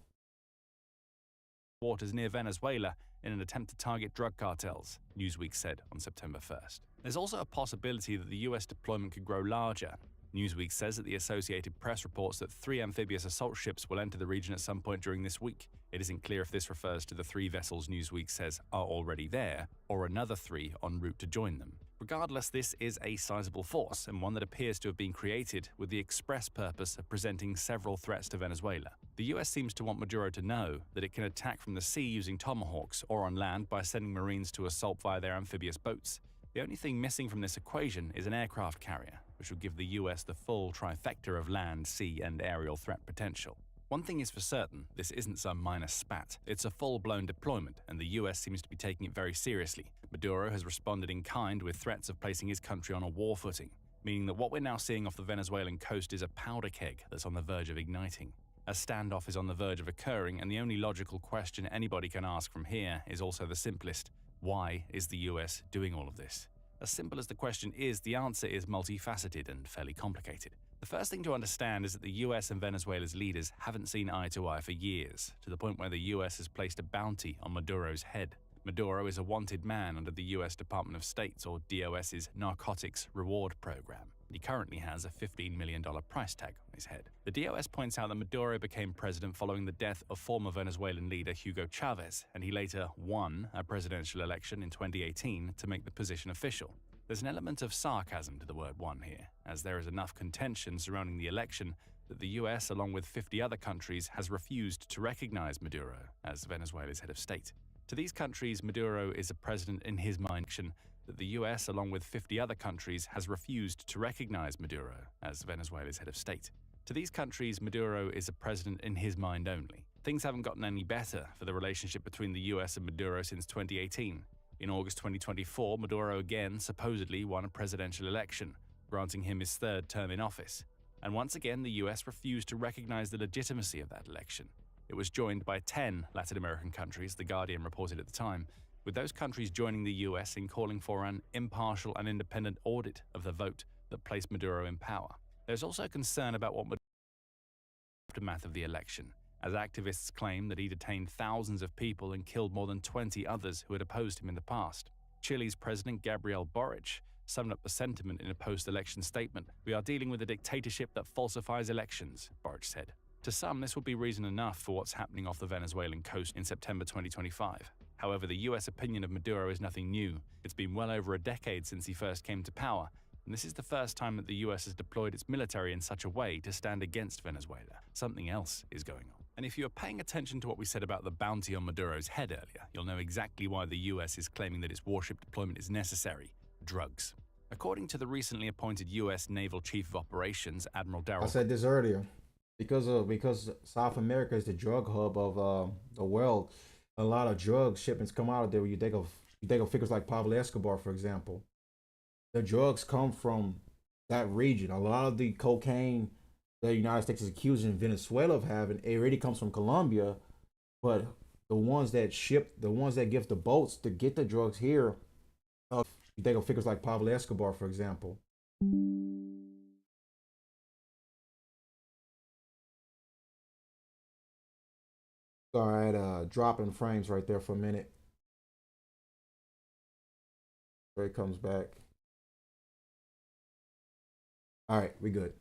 Waters near Venezuela in an attempt to target drug cartels, Newsweek said on September 1st. There's also a possibility that the US deployment could grow larger. Newsweek says that the Associated Press reports that 3 amphibious assault ships will enter the region at some point during this week. It isn't clear if this refers to the 3 vessels Newsweek says are already there, or another 3 en route to join them. Regardless, this is a sizable force, and one that appears to have been created with the express purpose of presenting several threats to Venezuela. The US seems to want Maduro to know that it can attack from the sea using Tomahawks, or on land by sending Marines to assault via their amphibious boats. The only thing missing from this equation is an aircraft carrier, which would give the US the full trifecta of land, sea, and aerial threat potential. One thing is for certain, this isn't some minor spat. It's a full-blown deployment, and the US seems to be taking it very seriously. Maduro has responded in kind with threats of placing his country on a war footing, meaning that what we're now seeing off the Venezuelan coast is a powder keg that's on the verge of igniting. A standoff is on the verge of occurring, and the only logical question anybody can ask from here is also the simplest. Why is the US doing all of this? As simple as the question is, the answer is multifaceted and fairly complicated. The first thing to understand is that the US and Venezuela's leaders haven't seen eye to eye for years, to the point where the US has placed a bounty on Maduro's head. Maduro is a wanted man under the US Department of State's, or DOS's, narcotics reward program. He currently has a $15 million price tag on his head. The DOS points out that Maduro became president following the death of former Venezuelan leader Hugo Chavez, and he later won a presidential election in 2018 to make the position official. There's an element of sarcasm to the word won here, as there is enough contention surrounding the election that the US, along with 50 other countries, has refused to recognize Maduro as Venezuela's head of state. To these countries, Maduro is a president in his mind that the US, along with 50 other countries, has refused to recognize Maduro as Venezuela's head of state. To these countries, Maduro is a president in his mind only. Things haven't gotten any better for the relationship between the US and Maduro since 2018. In August 2024, Maduro again supposedly won a presidential election, granting him his third term in office. And once again, the US refused to recognize the legitimacy of that election. It was joined by 10 Latin American countries, The Guardian reported at the time, with those countries joining the US in calling for an impartial and independent audit of the vote that placed Maduro in power. There's also concern about what aftermath of the election, as activists claim that he detained thousands of people and killed more than 20 others who had opposed him in the past. Chile's President Gabriel Boric summed up the sentiment in a post-election statement. "We are dealing with a dictatorship that falsifies elections," Boric said. To some, this would be reason enough for what's happening off the Venezuelan coast in September 2025. However, the US opinion of Maduro is nothing new. It's been well over a decade since he first came to power, and this is the first time that the US has deployed its military in such a way to stand against Venezuela. Something else is going on. And if you're paying attention to what we said about the bounty on Maduro's head earlier, you'll know exactly why the US is claiming that its warship deployment is necessary: drugs. According to the recently appointed US Naval Chief of Operations, Admiral Darrell... I said this earlier. Because South America is the drug hub of the world, a lot of drug shipments come out of there. You think of figures like Pablo Escobar, for example. The drugs come from that region. A lot of the cocaine the United States is accusing Venezuela of having, it already comes from Colombia, but the ones that give the boats to get the drugs here, you think of figures like Pablo Escobar, for example. Sorry, I had dropping frames right there for a minute. Where it comes back. All right, we good.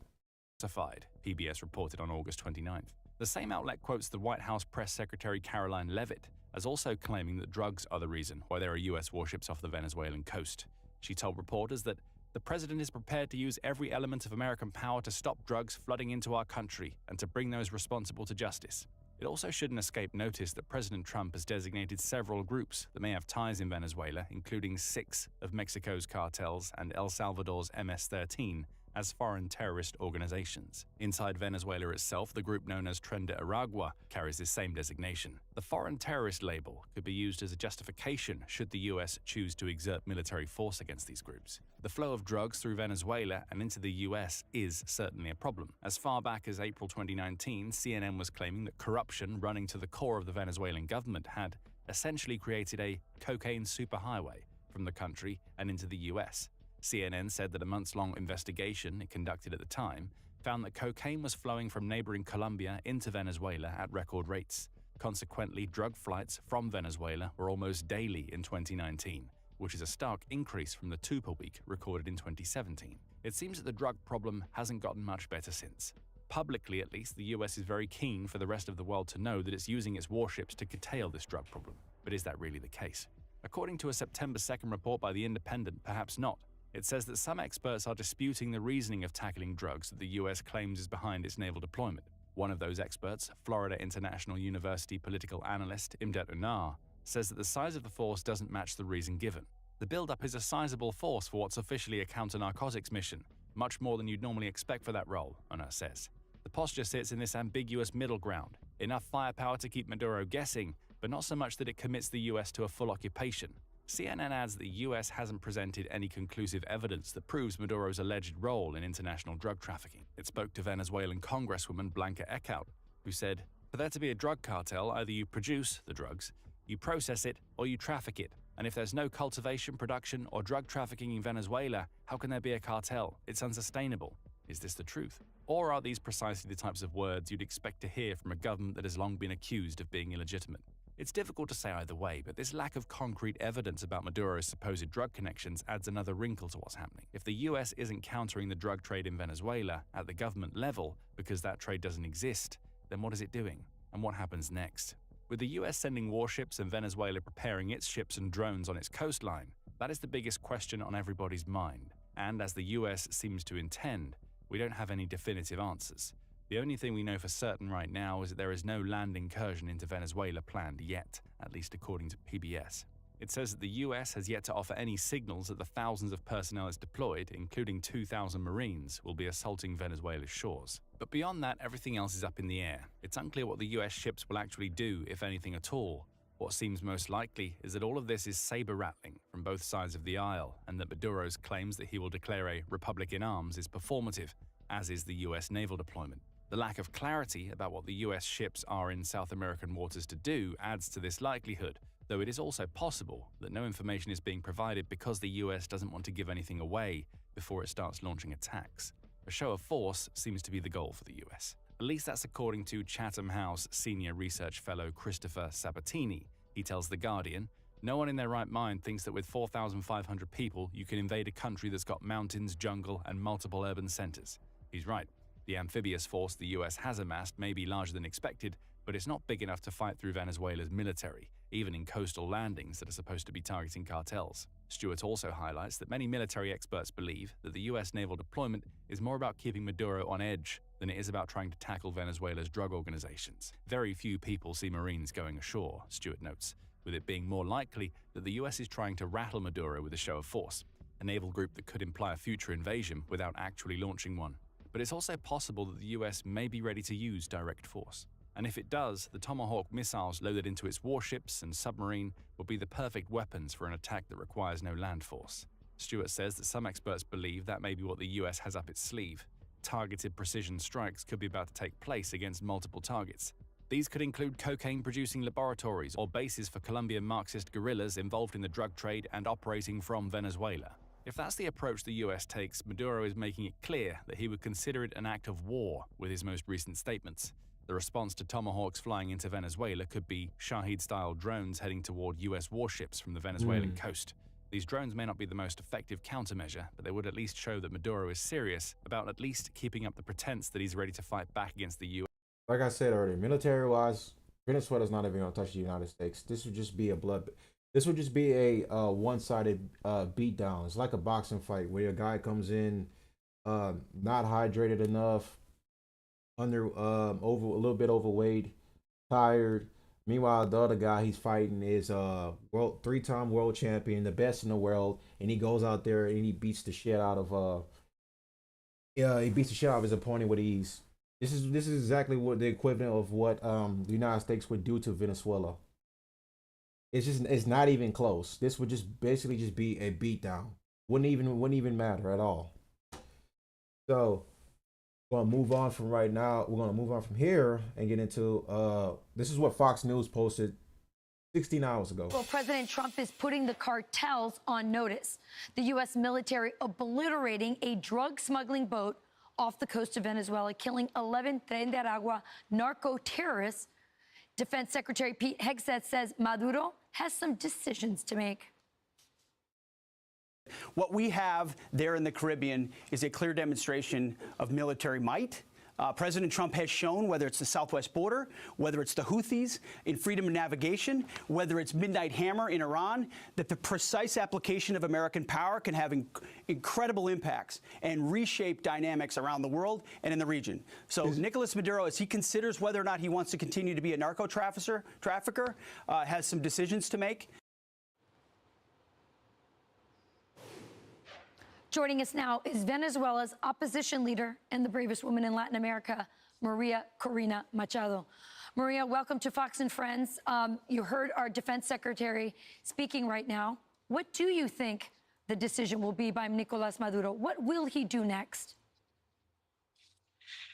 PBS reported on August 29th. The same outlet quotes the White House Press Secretary Caroline Leavitt as also claiming that drugs are the reason why there are US warships off the Venezuelan coast. She told reporters that the president is prepared to use every element of American power to stop drugs flooding into our country and to bring those responsible to justice. It also shouldn't escape notice that President Trump has designated several groups that may have ties in Venezuela, including 6 of Mexico's cartels and El Salvador's MS-13, as foreign terrorist organizations. Inside Venezuela itself, the group known as Tren de Aragua carries this same designation. The foreign terrorist label could be used as a justification should the US choose to exert military force against these groups. The flow of drugs through Venezuela and into the US is certainly a problem. As far back as April 2019, CNN was claiming that corruption running to the core of the Venezuelan government had essentially created a cocaine superhighway from the country and into the US. CNN said that a months-long investigation it conducted at the time found that cocaine was flowing from neighboring Colombia into Venezuela at record rates. Consequently, drug flights from Venezuela were almost daily in 2019, which is a stark increase from the 2 per week recorded in 2017. It seems that the drug problem hasn't gotten much better since. Publicly, at least, the US is very keen for the rest of the world to know that it's using its warships to curtail this drug problem. But is that really the case? According to a September 2nd report by The Independent, perhaps not. It says that some experts are disputing the reasoning of tackling drugs that the US claims is behind its naval deployment. One of those experts, Florida International University political analyst Imdet Unar, says that the size of the force doesn't match the reason given. The buildup is a sizable force for what's officially a counter-narcotics mission, much more than you'd normally expect for that role, Unar says. The posture sits in this ambiguous middle ground, enough firepower to keep Maduro guessing, but not so much that it commits the US to a full occupation. CNN adds the US hasn't presented any conclusive evidence that proves Maduro's alleged role in international drug trafficking. It spoke to Venezuelan Congresswoman Blanca Eckhout, who said, "For there to be a drug cartel, either you produce the drugs, you process it, or you traffic it. And if there's no cultivation, production, or drug trafficking in Venezuela, how can there be a cartel? It's unsustainable." Is this the truth? Or are these precisely the types of words you'd expect to hear from a government that has long been accused of being illegitimate? It's difficult to say either way, but this lack of concrete evidence about Maduro's supposed drug connections adds another wrinkle to what's happening. If the US isn't countering the drug trade in Venezuela at the government level because that trade doesn't exist, then what is it doing? And what happens next? With the US sending warships and Venezuela preparing its ships and drones on its coastline, that is the biggest question on everybody's mind. And as the US seems to intend, we don't have any definitive answers. The only thing we know for certain right now is that there is no land incursion into Venezuela planned yet, at least according to PBS. It says that the US has yet to offer any signals that the thousands of personnel it's deployed, including 2,000 Marines, will be assaulting Venezuela's shores. But beyond that, everything else is up in the air. It's unclear what the US ships will actually do, if anything at all. What seems most likely is that all of this is saber-rattling from both sides of the aisle, and that Maduro's claims that he will declare a republic in arms is performative, as is the US naval deployment. The lack of clarity about what the US ships are in South American waters to do adds to this likelihood, though it is also possible that no information is being provided because the US doesn't want to give anything away before it starts launching attacks. A show of force seems to be the goal for the US. At least that's according to Chatham House senior research fellow Christopher Sabatini. He tells The Guardian, "No one in their right mind thinks that with 4,500 people you can invade a country that's got mountains, jungle, and multiple urban centers." He's right. The amphibious force the US has amassed may be larger than expected, but it's not big enough to fight through Venezuela's military, even in coastal landings that are supposed to be targeting cartels. Stewart also highlights that many military experts believe that the US naval deployment is more about keeping Maduro on edge than it is about trying to tackle Venezuela's drug organizations. Very few people see Marines going ashore, Stewart notes, with it being more likely that the US is trying to rattle Maduro with a show of force, a naval group that could imply a future invasion without actually launching one. But it's also possible that the US may be ready to use direct force. And if it does, the Tomahawk missiles loaded into its warships and submarine would be the perfect weapons for an attack that requires no land force. Stewart says that some experts believe that may be what the US has up its sleeve. Targeted precision strikes could be about to take place against multiple targets. These could include cocaine-producing laboratories or bases for Colombian Marxist guerrillas involved in the drug trade and operating from Venezuela. If that's the approach the US takes, Maduro is making it clear that he would consider it an act of war with his most recent statements. The response to Tomahawks flying into Venezuela could be Shahid-style drones heading toward US warships from the Venezuelan coast. These drones may not be the most effective countermeasure, but they would at least show that Maduro is serious about at least keeping up the pretense that he's ready to fight back against the US. Like I said earlier, military-wise, Venezuela's not even going to touch the United States. This would just be a This would just be a one-sided beatdown. It's like a boxing fight where a guy comes in not hydrated enough, over a little bit overweight, tired. Meanwhile, the other guy he's fighting is three-time world champion, the best in the world, and he goes out there and he beats the shit out of his opponent with ease. This is exactly what the equivalent of what the United States would do to Venezuela. It's not even close. This would just basically just be a beatdown. Wouldn't even matter at all. So we're gonna move on from right now. We're gonna move on from here and get into this is what Fox News posted 16 hours ago. Well, President Trump is putting the cartels on notice. The U.S. military obliterating a drug smuggling boat off the coast of Venezuela, killing 11 Tren de Aragua narco-terrorists. Defense Secretary Pete Hegseth says Maduro has some decisions to make. What we have there in the Caribbean is a clear demonstration of military might. President Trump has shown, whether it's the southwest border, whether it's the Houthis in freedom of navigation, whether it's Midnight Hammer in Iran, that the precise application of American power can have incredible impacts and reshape dynamics around the world and in the region. So Nicolás Maduro, as he considers whether or not he wants to continue to be a narco trafficker, has some decisions to make. Joining us now is Venezuela's opposition leader and the bravest woman in Latin America, Maria Corina Machado. Maria, welcome to Fox and Friends. You heard our Defense Secretary speaking right now. What do you think the decision will be by Nicolás Maduro? What will he do next?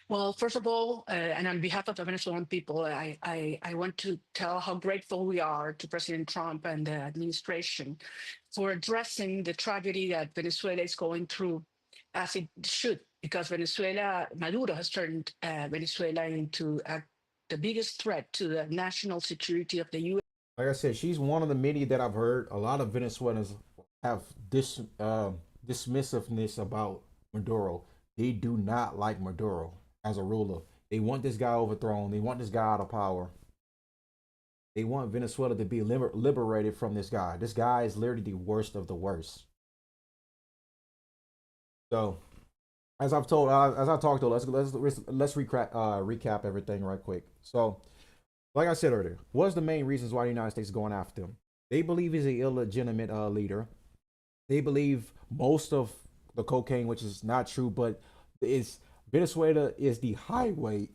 Well, first of all, and on behalf of the Venezuelan people, I want to tell how grateful we are to President Trump and the administration for addressing the tragedy that Venezuela is going through, as it should, because Maduro has turned Venezuela into the biggest threat to the national security of the U.S. Like I said, she's one of the many that I've heard. A lot of Venezuelans have dismissiveness about Maduro. They do not like Maduro as a ruler. They want this guy overthrown. They want this guy out of power. They want Venezuela to be liberated from this guy. This guy is literally the worst of the worst. So, as I talked to, let's recap everything right quick. So, like I said earlier, what's the main reasons why the United States is going after him? They believe he's an illegitimate leader. They believe most of the cocaine, which is not true, but Venezuela is the highway.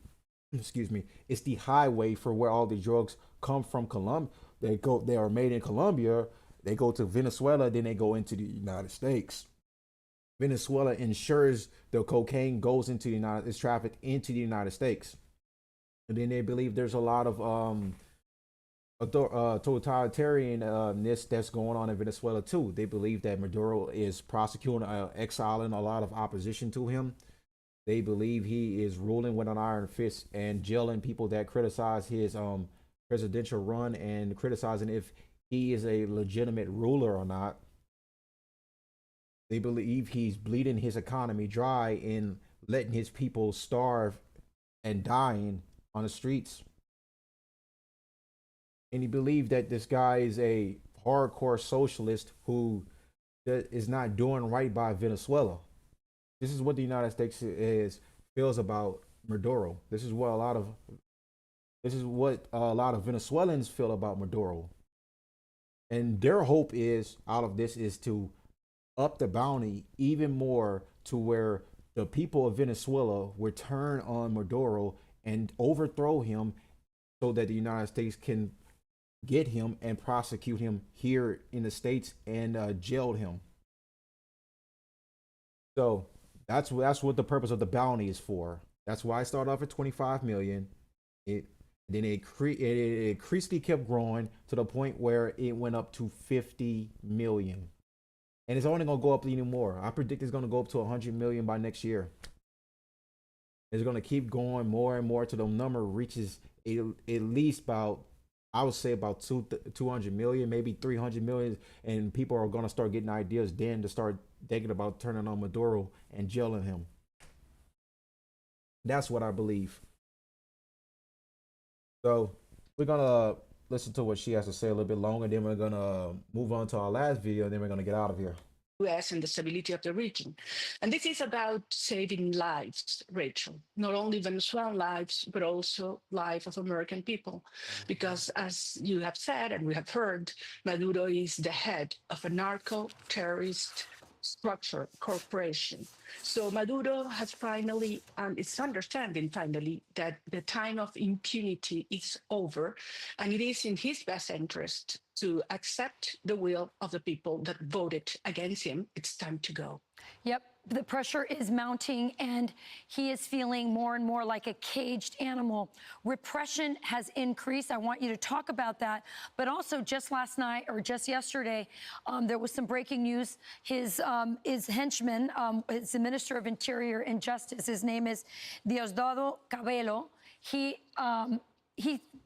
Excuse me. It's the highway for where all the drugs come from. Colombia. They are made in Colombia. They go to Venezuela, then they go into the United States. Venezuela ensures the cocaine goes into is trafficked into the United States. And then they believe there's a lot of totalitarianness that's going on in Venezuela too. They believe that Maduro is prosecuting, exiling a lot of opposition to him. They believe he is ruling with an iron fist and jailing people that criticize his presidential run and criticizing if he is a legitimate ruler or not. They believe he's bleeding his economy dry and letting his people starve and dying on the streets. And he believed that this guy is a hardcore socialist who is not doing right by Venezuela. This is what the United States feels about Maduro. This is what a lot of Venezuelans feel about Maduro. And their hope is out of this is to up the bounty even more to where the people of Venezuela will turn on Maduro and overthrow him so that the United States can get him and prosecute him here in the States and jail him. So that's what the purpose of the bounty is for. That's why I started off at 25 million. It increasingly kept growing to the point where it went up to 50 million. And it's only going to go up even more. I predict it's going to go up to 100 million by next year. It's going to keep going more and more till the number reaches at least about, I would say about 200 million, maybe 300 million. And people are going to start getting ideas then to start thinking about turning on Maduro and jailing him. That's what I believe. So we're going to listen to what she has to say a little bit longer. Then we're going to move on to our last video. And then we're going to get out of here. U.S. and the stability of the region. And this is about saving lives, Rachel, not only Venezuelan lives, but also life of American people. Because as you have said, and we have heard, Maduro is the head of a narco-terrorist structure, corporation. So Maduro has finally, and it's understanding finally, that the time of impunity is over, and it is in his best interest to accept the will of the people that voted against him. It's time to go. Yep, the pressure is mounting, and he is feeling more and more like a caged animal. Repression has increased. I want you to talk about that. But also, just last night or just yesterday, there was some breaking news. His henchman, is the Minister of Interior and Justice. His name is Diosdado Cabello. He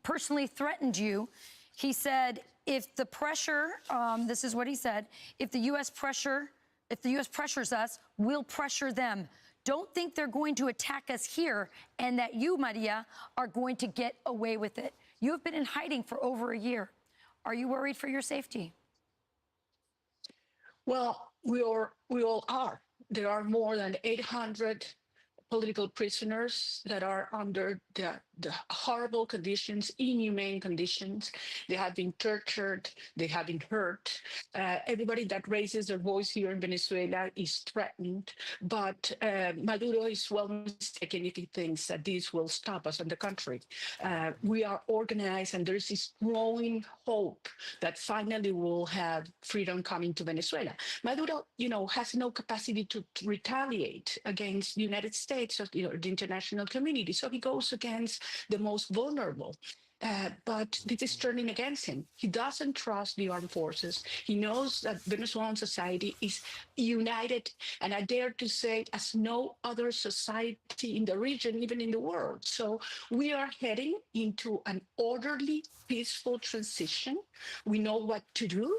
personally threatened you. He said, if the pressure, this is what he said, if the U.S. pressures us, we'll pressure them. Don't think they're going to attack us here and that you, Maria, are going to get away with it. You have been in hiding for over a year. Are you worried for your safety? Well, we all are. There are more than 800 political prisoners that are under the the horrible conditions, inhumane conditions. They have been tortured, they have been hurt. Everybody that raises their voice here in Venezuela is threatened, but Maduro is well mistaken if he thinks that this will stop us in the country. We are organized, and there's this growing hope that finally we'll have freedom coming to Venezuela. Maduro, has no capacity to retaliate against the United States or the international community, so he goes against the most vulnerable. But this is turning against him. He doesn't trust the armed forces. He knows that Venezuelan society is united, and I dare to say, as no other society in the region, even in the world. So we are heading into an orderly, peaceful transition. We know what to do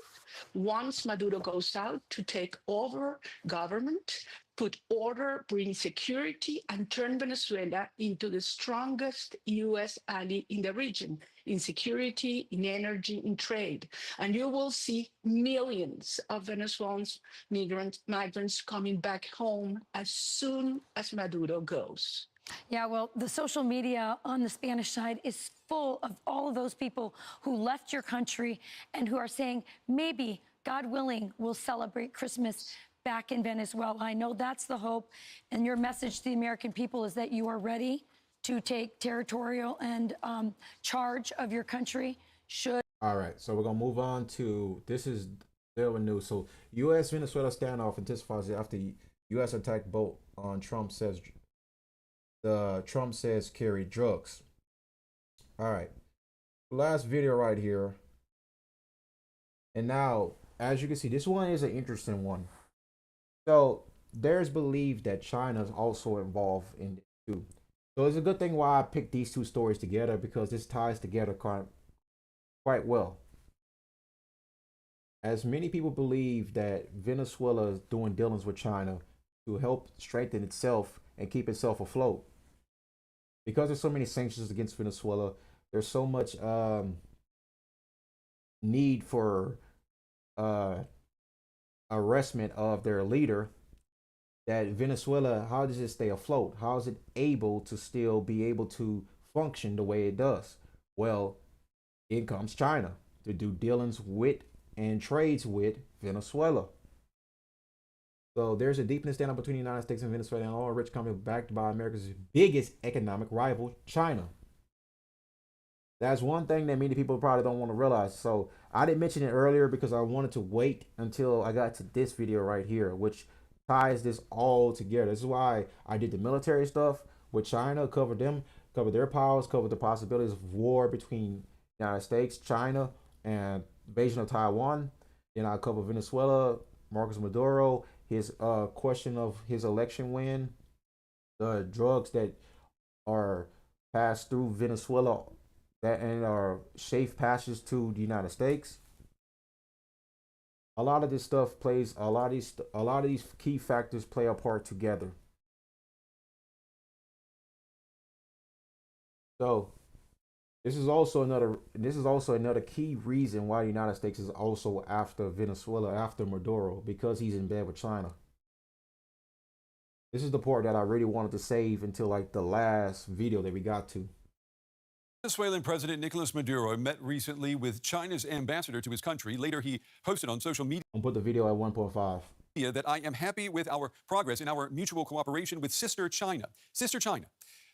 once Maduro goes out to take over government, put order, bring security, and turn Venezuela into the strongest U.S. ally in the region, in security, in energy, in trade. And you will see millions of Venezuelan migrants coming back home as soon as Maduro goes. Yeah, well, the social media on the Spanish side is full of all of those people who left your country and who are saying, maybe, God willing, we'll celebrate Christmas back in Venezuela. I know that's the hope. And your message to the American people is that you are ready to take territorial and charge of your country should. All right, so we're going to move on to, this is Delaware news. So U.S.-Venezuela standoff intensifies after U.S. attack boat on Trump says carry drugs. All right, last video right here. And now, as you can see, this one is an interesting one. So there's belief that China is also involved in this too. So it's a good thing why I picked these two stories together, because this ties together quite well. As many people believe that Venezuela is doing dealings with China to help strengthen itself and keep itself afloat. Because there's so many sanctions against Venezuela, there's so much need for arrestment of their leader, that Venezuela, how does it stay afloat? How is it able to still be able to function the way it does? Well, in comes China to do dealings with and trades with Venezuela. So there's a deep standoff between the United States and Venezuela, and oil rich company backed by America's biggest economic rival, China. That's one thing that many people probably don't want to realize. So I didn't mention it earlier because I wanted to wait until I got to this video right here, which ties this all together. This is why I did the military stuff with China, covered their powers, covered the possibilities of war between the United States, China, and invasion of Taiwan. Then I covered Venezuela, Marcos Maduro, his question of his election win, the drugs that are passed through Venezuela and are safe passage to the United States. A lot of this stuff plays, a lot of these key factors play a part together. So this is also another key reason why the United States is also after Venezuela, after Maduro, because he's in bed with China. This is the part that I really wanted to save until like the last video that we got to. Venezuelan President Nicolás Maduro met recently with China's ambassador to his country. Later, he posted on social media. I'll put the video at 1.5. That I am happy with our progress in our mutual cooperation with sister China. Sister China.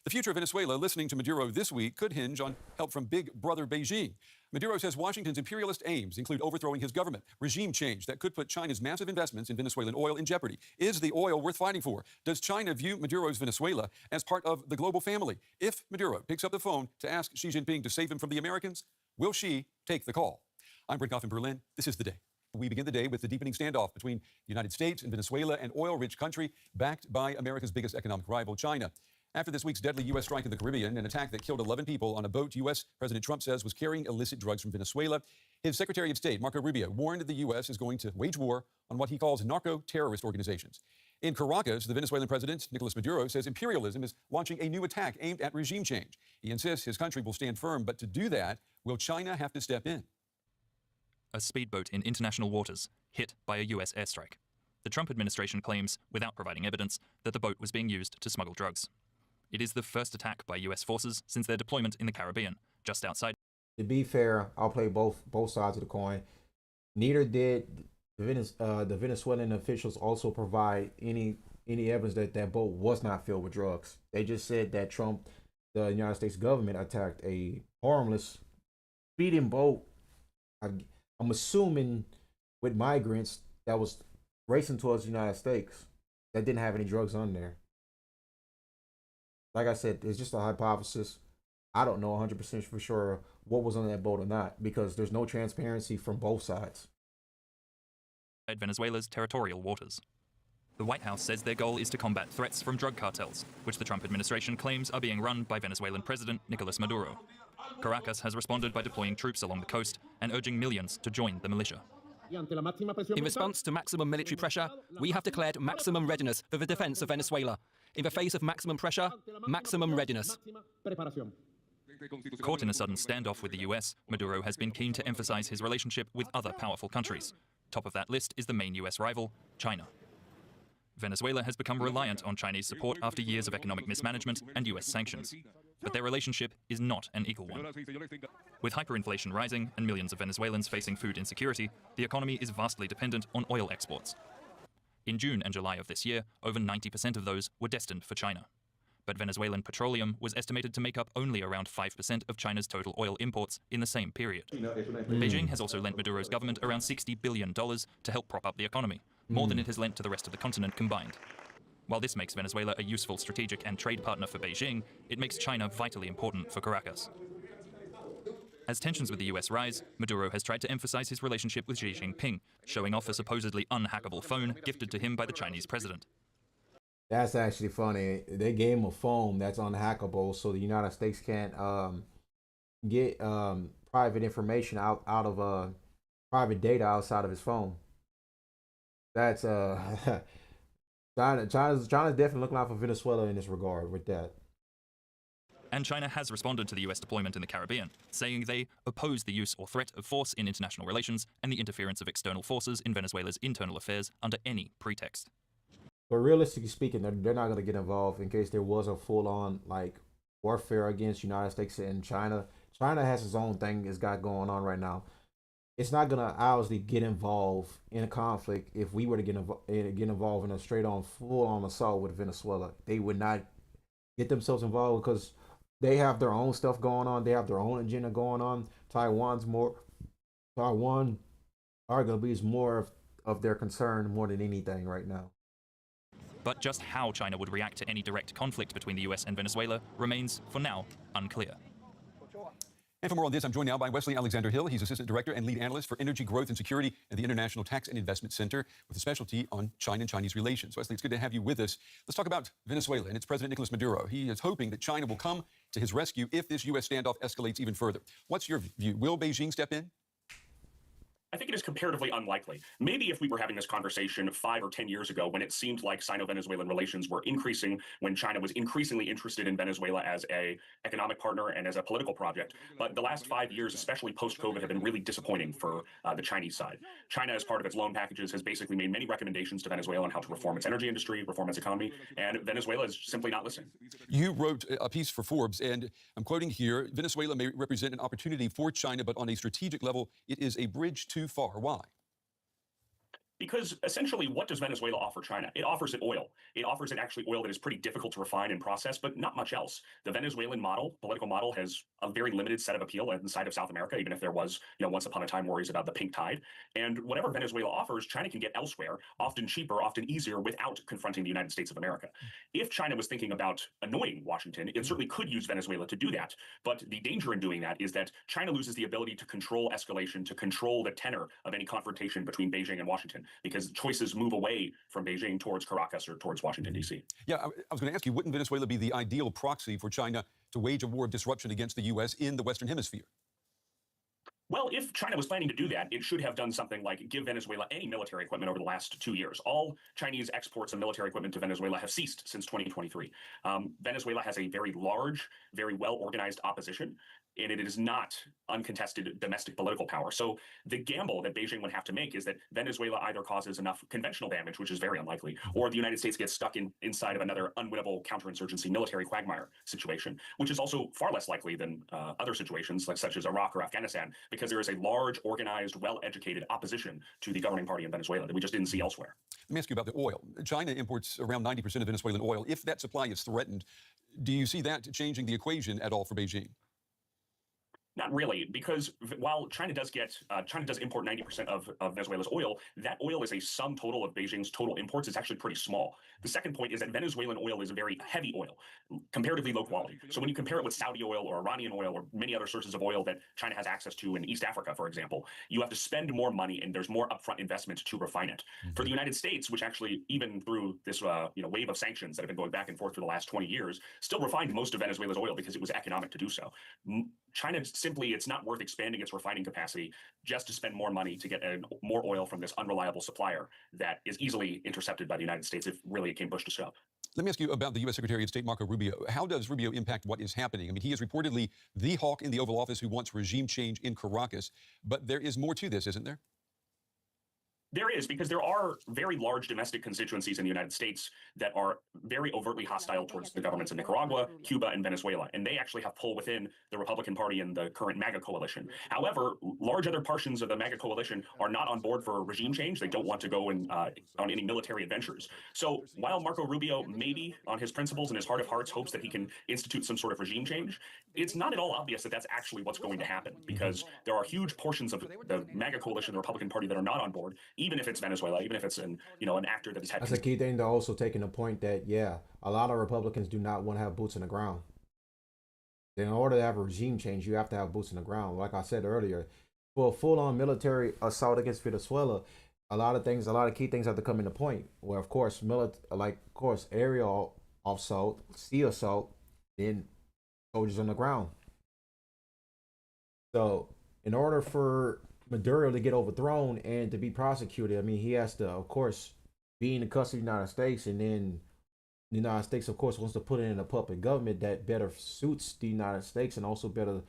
The future of Venezuela, listening to Maduro this week, could hinge on help from big brother Beijing. Maduro says Washington's imperialist aims include overthrowing his government, regime change that could put China's massive investments in Venezuelan oil in jeopardy. Is the oil worth fighting for? Does China view Maduro's Venezuela as part of the global family? If Maduro picks up the phone to ask Xi Jinping to save him from the Americans, will Xi take the call? I'm Brent Goff in Berlin. This is The Day. We begin the day with the deepening standoff between the United States and Venezuela, an oil-rich country backed by America's biggest economic rival, China. After this week's deadly U.S. strike in the Caribbean, an attack that killed 11 people on a boat U.S. President Trump says was carrying illicit drugs from Venezuela, his Secretary of State, Marco Rubio, warned the U.S. is going to wage war on what he calls narco-terrorist organizations. In Caracas, the Venezuelan President, Nicolás Maduro, says imperialism is launching a new attack aimed at regime change. He insists his country will stand firm, but to do that, will China have to step in? A speedboat in international waters hit by a U.S. airstrike. The Trump administration claims, without providing evidence, that the boat was being used to smuggle drugs. It is the first attack by US forces since their deployment in the Caribbean, just outside. To be fair, I'll play both sides of the coin. Neither did the Venezuelan officials also provide any evidence that that boat was not filled with drugs. They just said that the United States government, attacked a harmless speeding boat. I'm assuming with migrants that was racing towards the United States that didn't have any drugs on there. Like I said, it's just a hypothesis. I don't know 100% for sure what was on that boat or not because there's no transparency from both sides. Venezuela's territorial waters. The White House says their goal is to combat threats from drug cartels, which the Trump administration claims are being run by Venezuelan President Nicolás Maduro. Caracas has responded by deploying troops along the coast and urging millions to join the militia. In response to maximum military pressure, we have declared maximum readiness for the defense of Venezuela. In the face of maximum pressure, maximum readiness. Caught in a sudden standoff with the US, Maduro has been keen to emphasize his relationship with other powerful countries. Top of that list is the main US rival, China. Venezuela has become reliant on Chinese support after years of economic mismanagement and US sanctions. But their relationship is not an equal one. With hyperinflation rising and millions of Venezuelans facing food insecurity, the economy is vastly dependent on oil exports. In June and July of this year, over 90% of those were destined for China. But Venezuelan petroleum was estimated to make up only around 5% of China's total oil imports in the same period. Beijing has also lent Maduro's government around $60 billion to help prop up the economy, more than it has lent to the rest of the continent combined. While this makes Venezuela a useful strategic and trade partner for Beijing, it makes China vitally important for Caracas. As tensions with the US rise, Maduro has tried to emphasize his relationship with Xi Jinping, showing off a supposedly unhackable phone gifted to him by the Chinese president. That's actually funny. They gave him a phone that's unhackable, so the United States can't get private information out of private data outside of his phone. That's China's definitely looking out for Venezuela in this regard with that. And China has responded to the US deployment in the Caribbean, saying they oppose the use or threat of force in international relations and the interference of external forces in Venezuela's internal affairs under any pretext. But realistically speaking, they're not going to get involved in case there was a full-on warfare against United States and China. China has its own thing it's got going on right now. It's not going to obviously get involved in a conflict if we were to get involved in a straight-on, full-on assault with Venezuela. They would not get themselves involved because they have their own stuff going on. They have their own agenda going on. Taiwan arguably is more of their concern more than anything right now. But just how China would react to any direct conflict between the US and Venezuela remains, for now, unclear. And for more on this, I'm joined now by Wesley Alexander Hill. He's Assistant Director and Lead Analyst for Energy Growth and Security at the International Tax and Investment Center with a specialty on China and Chinese relations. Wesley, it's good to have you with us. Let's talk about Venezuela and its President Nicolás Maduro. He is hoping that China will come to his rescue if this U.S. standoff escalates even further. What's your view? Will Beijing step in? I think it is comparatively unlikely. Maybe if we were having this conversation 5 or 10 years ago when it seemed like Sino-Venezuelan relations were increasing, when China was increasingly interested in Venezuela as an economic partner and as a political project. But the last 5 years, especially post-COVID, have been really disappointing for the Chinese side. China, as part of its loan packages, has basically made many recommendations to Venezuela on how to reform its energy industry, reform its economy, and Venezuela is simply not listening. You wrote a piece for Forbes, and I'm quoting here, Venezuela may represent an opportunity for China, but on a strategic level, it is a bridge too far. Why? Because essentially, what does Venezuela offer China? It offers it oil. It offers it actually oil that is pretty difficult to refine and process, but not much else. The Venezuelan political model, has a very limited set of appeal inside of South America, even if there was, once upon a time worries about the pink tide. And whatever Venezuela offers, China can get elsewhere, often cheaper, often easier, without confronting the United States of America. If China was thinking about annoying Washington, it certainly could use Venezuela to do that. But the danger in doing that is that China loses the ability to control escalation, to control the tenor of any confrontation between Beijing and Washington, because choices move away from Beijing towards Caracas or towards Washington, D.C. Yeah, I was going to ask you, wouldn't Venezuela be the ideal proxy for China to wage a war of disruption against the U.S. in the Western Hemisphere? Well, if China was planning to do that, it should have done something like give Venezuela any military equipment over the last 2 years. All Chinese exports of military equipment to Venezuela have ceased since 2023. Venezuela has a very large, very well-organized opposition. and it is not uncontested domestic political power. So the gamble that Beijing would have to make is that Venezuela either causes enough conventional damage, which is very unlikely, or the United States gets stuck inside of another unwinnable counterinsurgency military quagmire situation, which is also far less likely than other situations such as Iraq or Afghanistan, because there is a large, organized, well-educated opposition to the governing party in Venezuela that we just didn't see elsewhere. Let me ask you about the oil. China imports around 90% of Venezuelan oil. If that supply is threatened, do you see that changing the equation at all for Beijing? Not really, because while China does import 90% of Venezuela's oil, that oil is a sum total of Beijing's total imports. It's actually pretty small. The second point is that Venezuelan oil is a very heavy oil, comparatively low quality. So when you compare it with Saudi oil or Iranian oil or many other sources of oil that China has access to in East Africa, for example, you have to spend more money and there's more upfront investment to refine it. For the United States, which actually, even through this wave of sanctions that have been going back and forth for the last 20 years, still refined most of Venezuela's oil because it was economic to do so. China simply, it's not worth expanding its refining capacity just to spend more money to get more oil from this unreliable supplier that is easily intercepted by the United States if really it came push to shove. Let me ask you about the U.S. Secretary of State Marco Rubio. How does Rubio impact what is happening? I mean, he is reportedly the hawk in the Oval Office who wants regime change in Caracas, but there is more to this, isn't there? There is, because there are very large domestic constituencies in the United States that are very overtly hostile towards the governments of Nicaragua, Cuba, and Venezuela. And they actually have pull within the Republican Party and the current MAGA coalition. However, large other portions of the MAGA coalition are not on board for regime change. They don't want to go on any military adventures. So while Marco Rubio maybe on his principles and his heart of hearts hopes that he can institute some sort of regime change, it's not at all obvious that that's actually what's going to happen, because there are huge portions of the MAGA coalition, the Republican Party, that are not on board, even if it's Venezuela, even if it's an actor that has had. That's a key thing. They're also taking the point that, yeah, a lot of Republicans do not want to have boots in the ground. In order to have a regime change, you have to have boots in the ground. Like I said earlier, for a full-on military assault against Venezuela, a lot of key things have to come into point. Where, of course, aerial assault, sea assault, then soldiers on the ground. So, in order for Maduro to get overthrown and to be prosecuted, I mean, he has to, of course, be in the custody of the United States, and then the United States, of course, wants to put it in a puppet government that better suits the United States and also better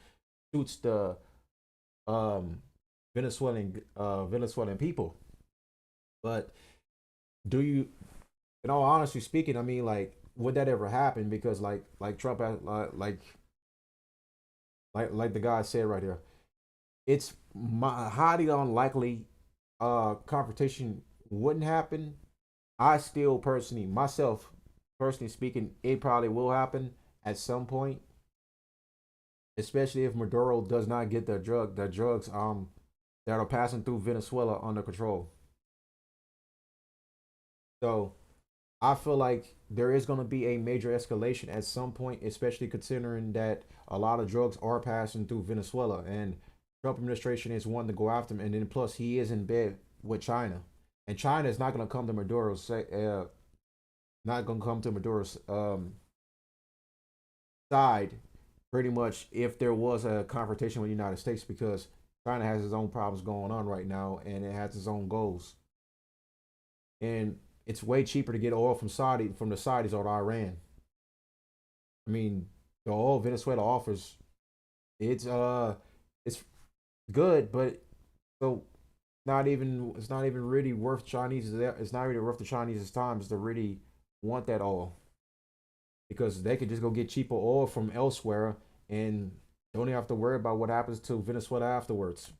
suits the Venezuelan people. But do you, in all honesty speaking, I mean, like, would that ever happen? Because like Trump, like the guy said right here, it's highly unlikely confrontation wouldn't happen. I still personally speaking, it probably will happen at some point, especially if Maduro does not get the drugs that are passing through Venezuela under control. So I feel like there is going to be a major escalation at some point, especially considering that a lot of drugs are passing through Venezuela, and Trump administration is wanting to go after him, and then plus he is in bed with China, and China is not going to come to Maduro's side, pretty much, if there was a confrontation with the United States, because China has its own problems going on right now, and it has its own goals, and it's way cheaper to get oil from the Saudis or Iran. I mean, the oil Venezuela offers, it's good, but so it's not even really worth Chinese. It's not really worth the Chinese time to really want that oil, because they could just go get cheaper oil from elsewhere and don't even have to worry about what happens to Venezuela afterwards.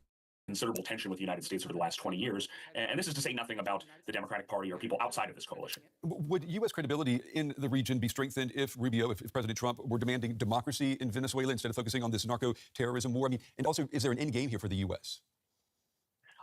Considerable tension with the United States over the last 20 years. And this is to say nothing about the Democratic Party or people outside of this coalition. Would U.S. credibility in the region be strengthened if President Trump were demanding democracy in Venezuela instead of focusing on this narco-terrorism war? I mean, and also, is there an end game here for the U.S.?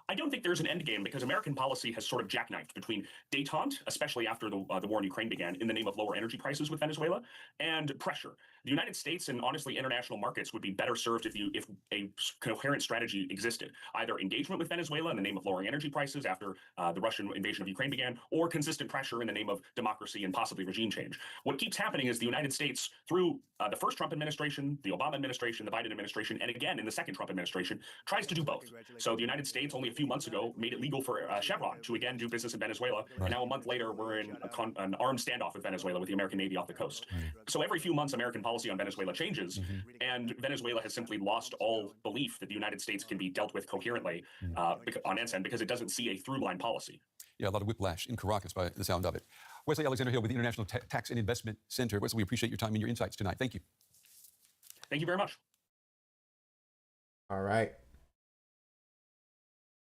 I don't think there's an end game, because American policy has sort of jackknifed between détente, especially after the war in Ukraine began, in the name of lower energy prices with Venezuela, and pressure. The United States and honestly international markets would be better served if a coherent strategy existed, either engagement with Venezuela in the name of lowering energy prices after the Russian invasion of Ukraine began, or consistent pressure in the name of democracy and possibly regime change. What keeps happening is the United States, through the first Trump administration, the Obama administration, the Biden administration, and again in the second Trump administration, tries to do both. So the United States only a few months ago made it legal for Chevron to again do business in Venezuela, and now a month later we're in an armed standoff with Venezuela with the American Navy off the coast. So every few months American policy policy on Venezuela changes, and Venezuela has simply lost all belief that the United States can be dealt with coherently on its end because it doesn't see a through-line policy. Yeah, a lot of whiplash in Caracas by the sound of it. Wesley Alexander Hill with the International Tax and Investment Center. Wesley, we appreciate your time and your insights tonight. Thank you. Thank you very much. All right.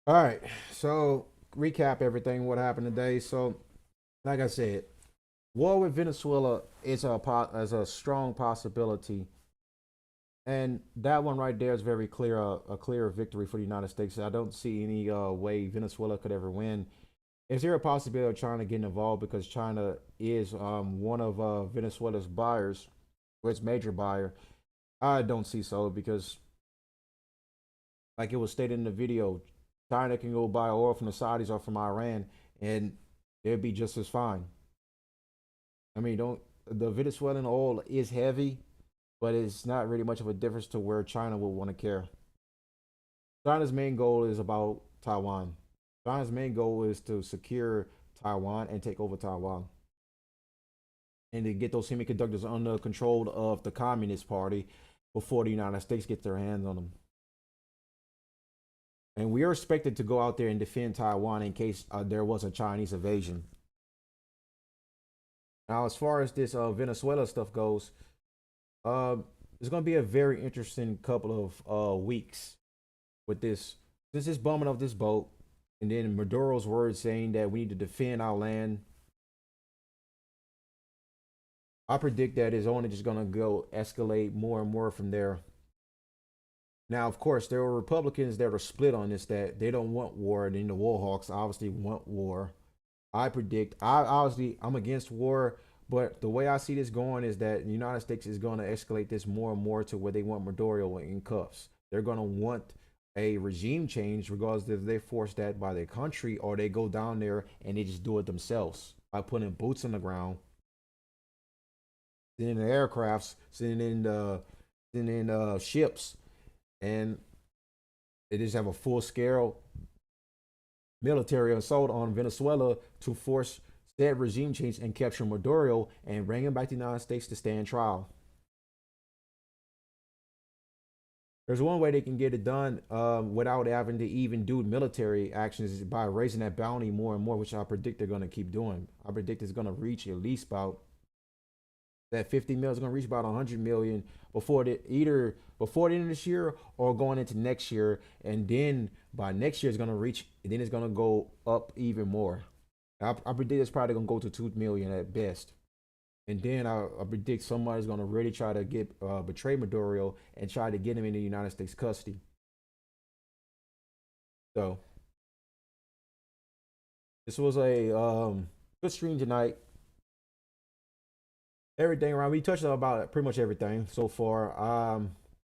All right. So recap everything, what happened today. So like I said, war with Venezuela is a strong possibility. And that one right there is very clear, a clear victory for the United States. I don't see any way Venezuela could ever win. Is there a possibility of China getting involved because China is one of Venezuela's buyers, or its major buyer? I don't see so because, like it was stated in the video, China can go buy oil from the Saudis or from Iran, and they'd be just as fine. I mean, the Venezuelan oil is heavy, but it's not really much of a difference to where China will want to care. China's main goal is about Taiwan. China's main goal is to secure Taiwan and take over Taiwan, and to get those semiconductors under control of the Communist Party before the United States get their hands on them. And we are expected to go out there and defend Taiwan in case there was a Chinese invasion. Now, as far as this Venezuela stuff goes, it's going to be a very interesting couple of weeks with this. Since this bombing of this boat, and then Maduro's words saying that we need to defend our land, I predict that it's only just going to go escalate more and more from there. Now, of course, there are Republicans that are split on this, that they don't want war, and then the war hawks obviously want war. I predict, I'm against war, but the way I see this going is that the United States is going to escalate this more and more to where they want Maduro in cuffs. They're going to want a regime change, regardless if they force that by their country or they go down there and they just do it themselves by putting boots on the ground, sending in the aircrafts, sending in ships, and they just have a full-scale military assault on Venezuela to force that regime change and capture Maduro and bring him back to the United States to stand trial. There's one way they can get it done without having to even do military actions, is by raising that bounty more and more, which I predict they're going to keep doing. I predict it's going to reach at least about that 50 million is going to reach about 100 million either before the end of this year or going into next year. And then by next year, it's going to reach, and then it's going to go up even more. I predict it's probably going to go to 2 million at best. And then I predict somebody's going to really try to betray Maduro and try to get him into United States custody. So this was a good stream tonight. Everything around, we touched on about pretty much everything so far.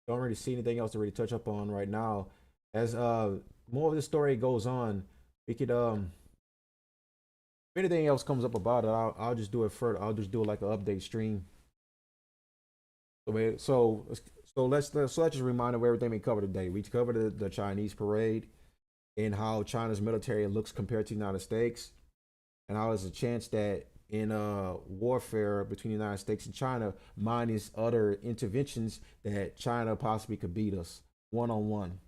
Don't really see anything else to really touch up on right now. As more of the story goes on, we could if anything else comes up about it, I'll just do it further. I'll just do it like an update stream. So let's just remind of everything we covered today. We covered the Chinese parade and how China's military looks compared to the United States, and how there's a chance that in warfare between the United States and China, minus other interventions, that China possibly could beat us one-on-one.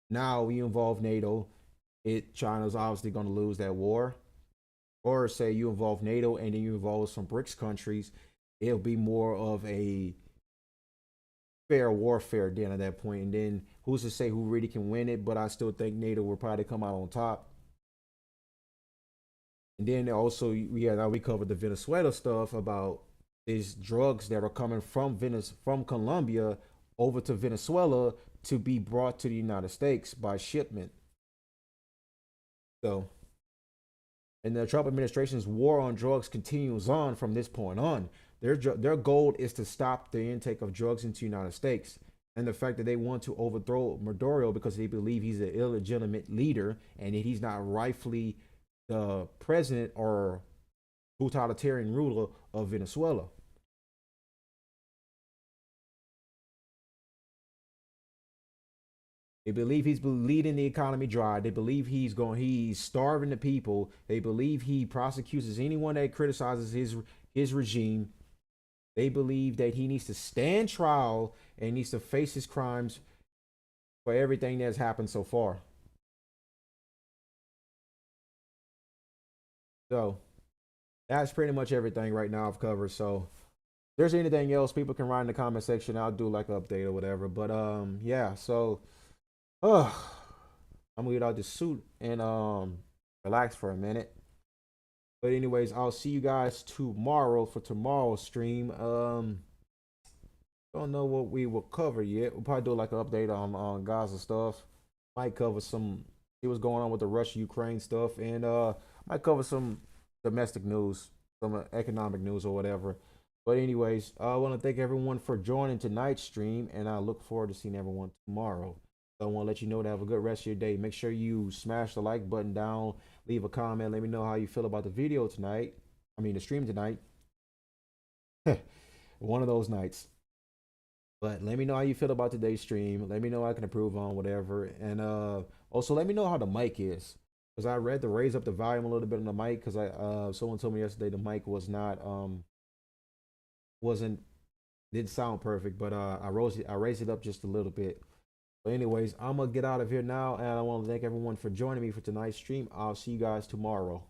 Now we involve NATO. China's obviously going to lose that war. Or say you involve NATO and then you involve some BRICS countries, it'll be more of a fair warfare then at that point. And then who's to say who really can win it? But I still think NATO will probably come out on top. And then also, now we covered the Venezuela stuff about these drugs that are coming from Colombia over to Venezuela to be brought to the United States by shipment. So, and the Trump administration's war on drugs continues on from this point on. Their goal is to stop the intake of drugs into the United States. And the fact that they want to overthrow Maduro because they believe he's an illegitimate leader and that he's not rightfully the president or totalitarian ruler of Venezuela. They believe he's bleeding the economy dry. They believe he's starving the people. They believe he prosecutes anyone that criticizes his regime. They believe that he needs to stand trial and needs to face his crimes for everything that's happened so far. So that's pretty much everything right now I've covered. So if there's anything else, people can write in the comment section. I'll do like an update or whatever. But yeah, so I'm gonna get out the suit and relax for a minute. But anyways, I'll see you guys tomorrow for tomorrow's stream. Don't know what we will cover yet. We'll probably do like an update on Gaza stuff. Might cover some see what's going on with the Russia-Ukraine stuff, and might cover some domestic news, some economic news or whatever. But anyways, I want to thank everyone for joining tonight's stream, and I look forward to seeing everyone tomorrow. So I want to let you know to have a good rest of your day. Make sure you smash the like button down, leave a comment, let me know how you feel about the video tonight. I mean the stream tonight. One of those nights. But let me know how you feel about today's stream. Let me know I can improve on whatever. And also let me know how the mic is. Because I read to raise up the volume a little bit on the mic, because someone told me yesterday the mic was not didn't sound perfect, but I raised it up just a little bit. But anyways, I'm gonna get out of here now, and I want to thank everyone for joining me for tonight's stream. I'll see you guys tomorrow.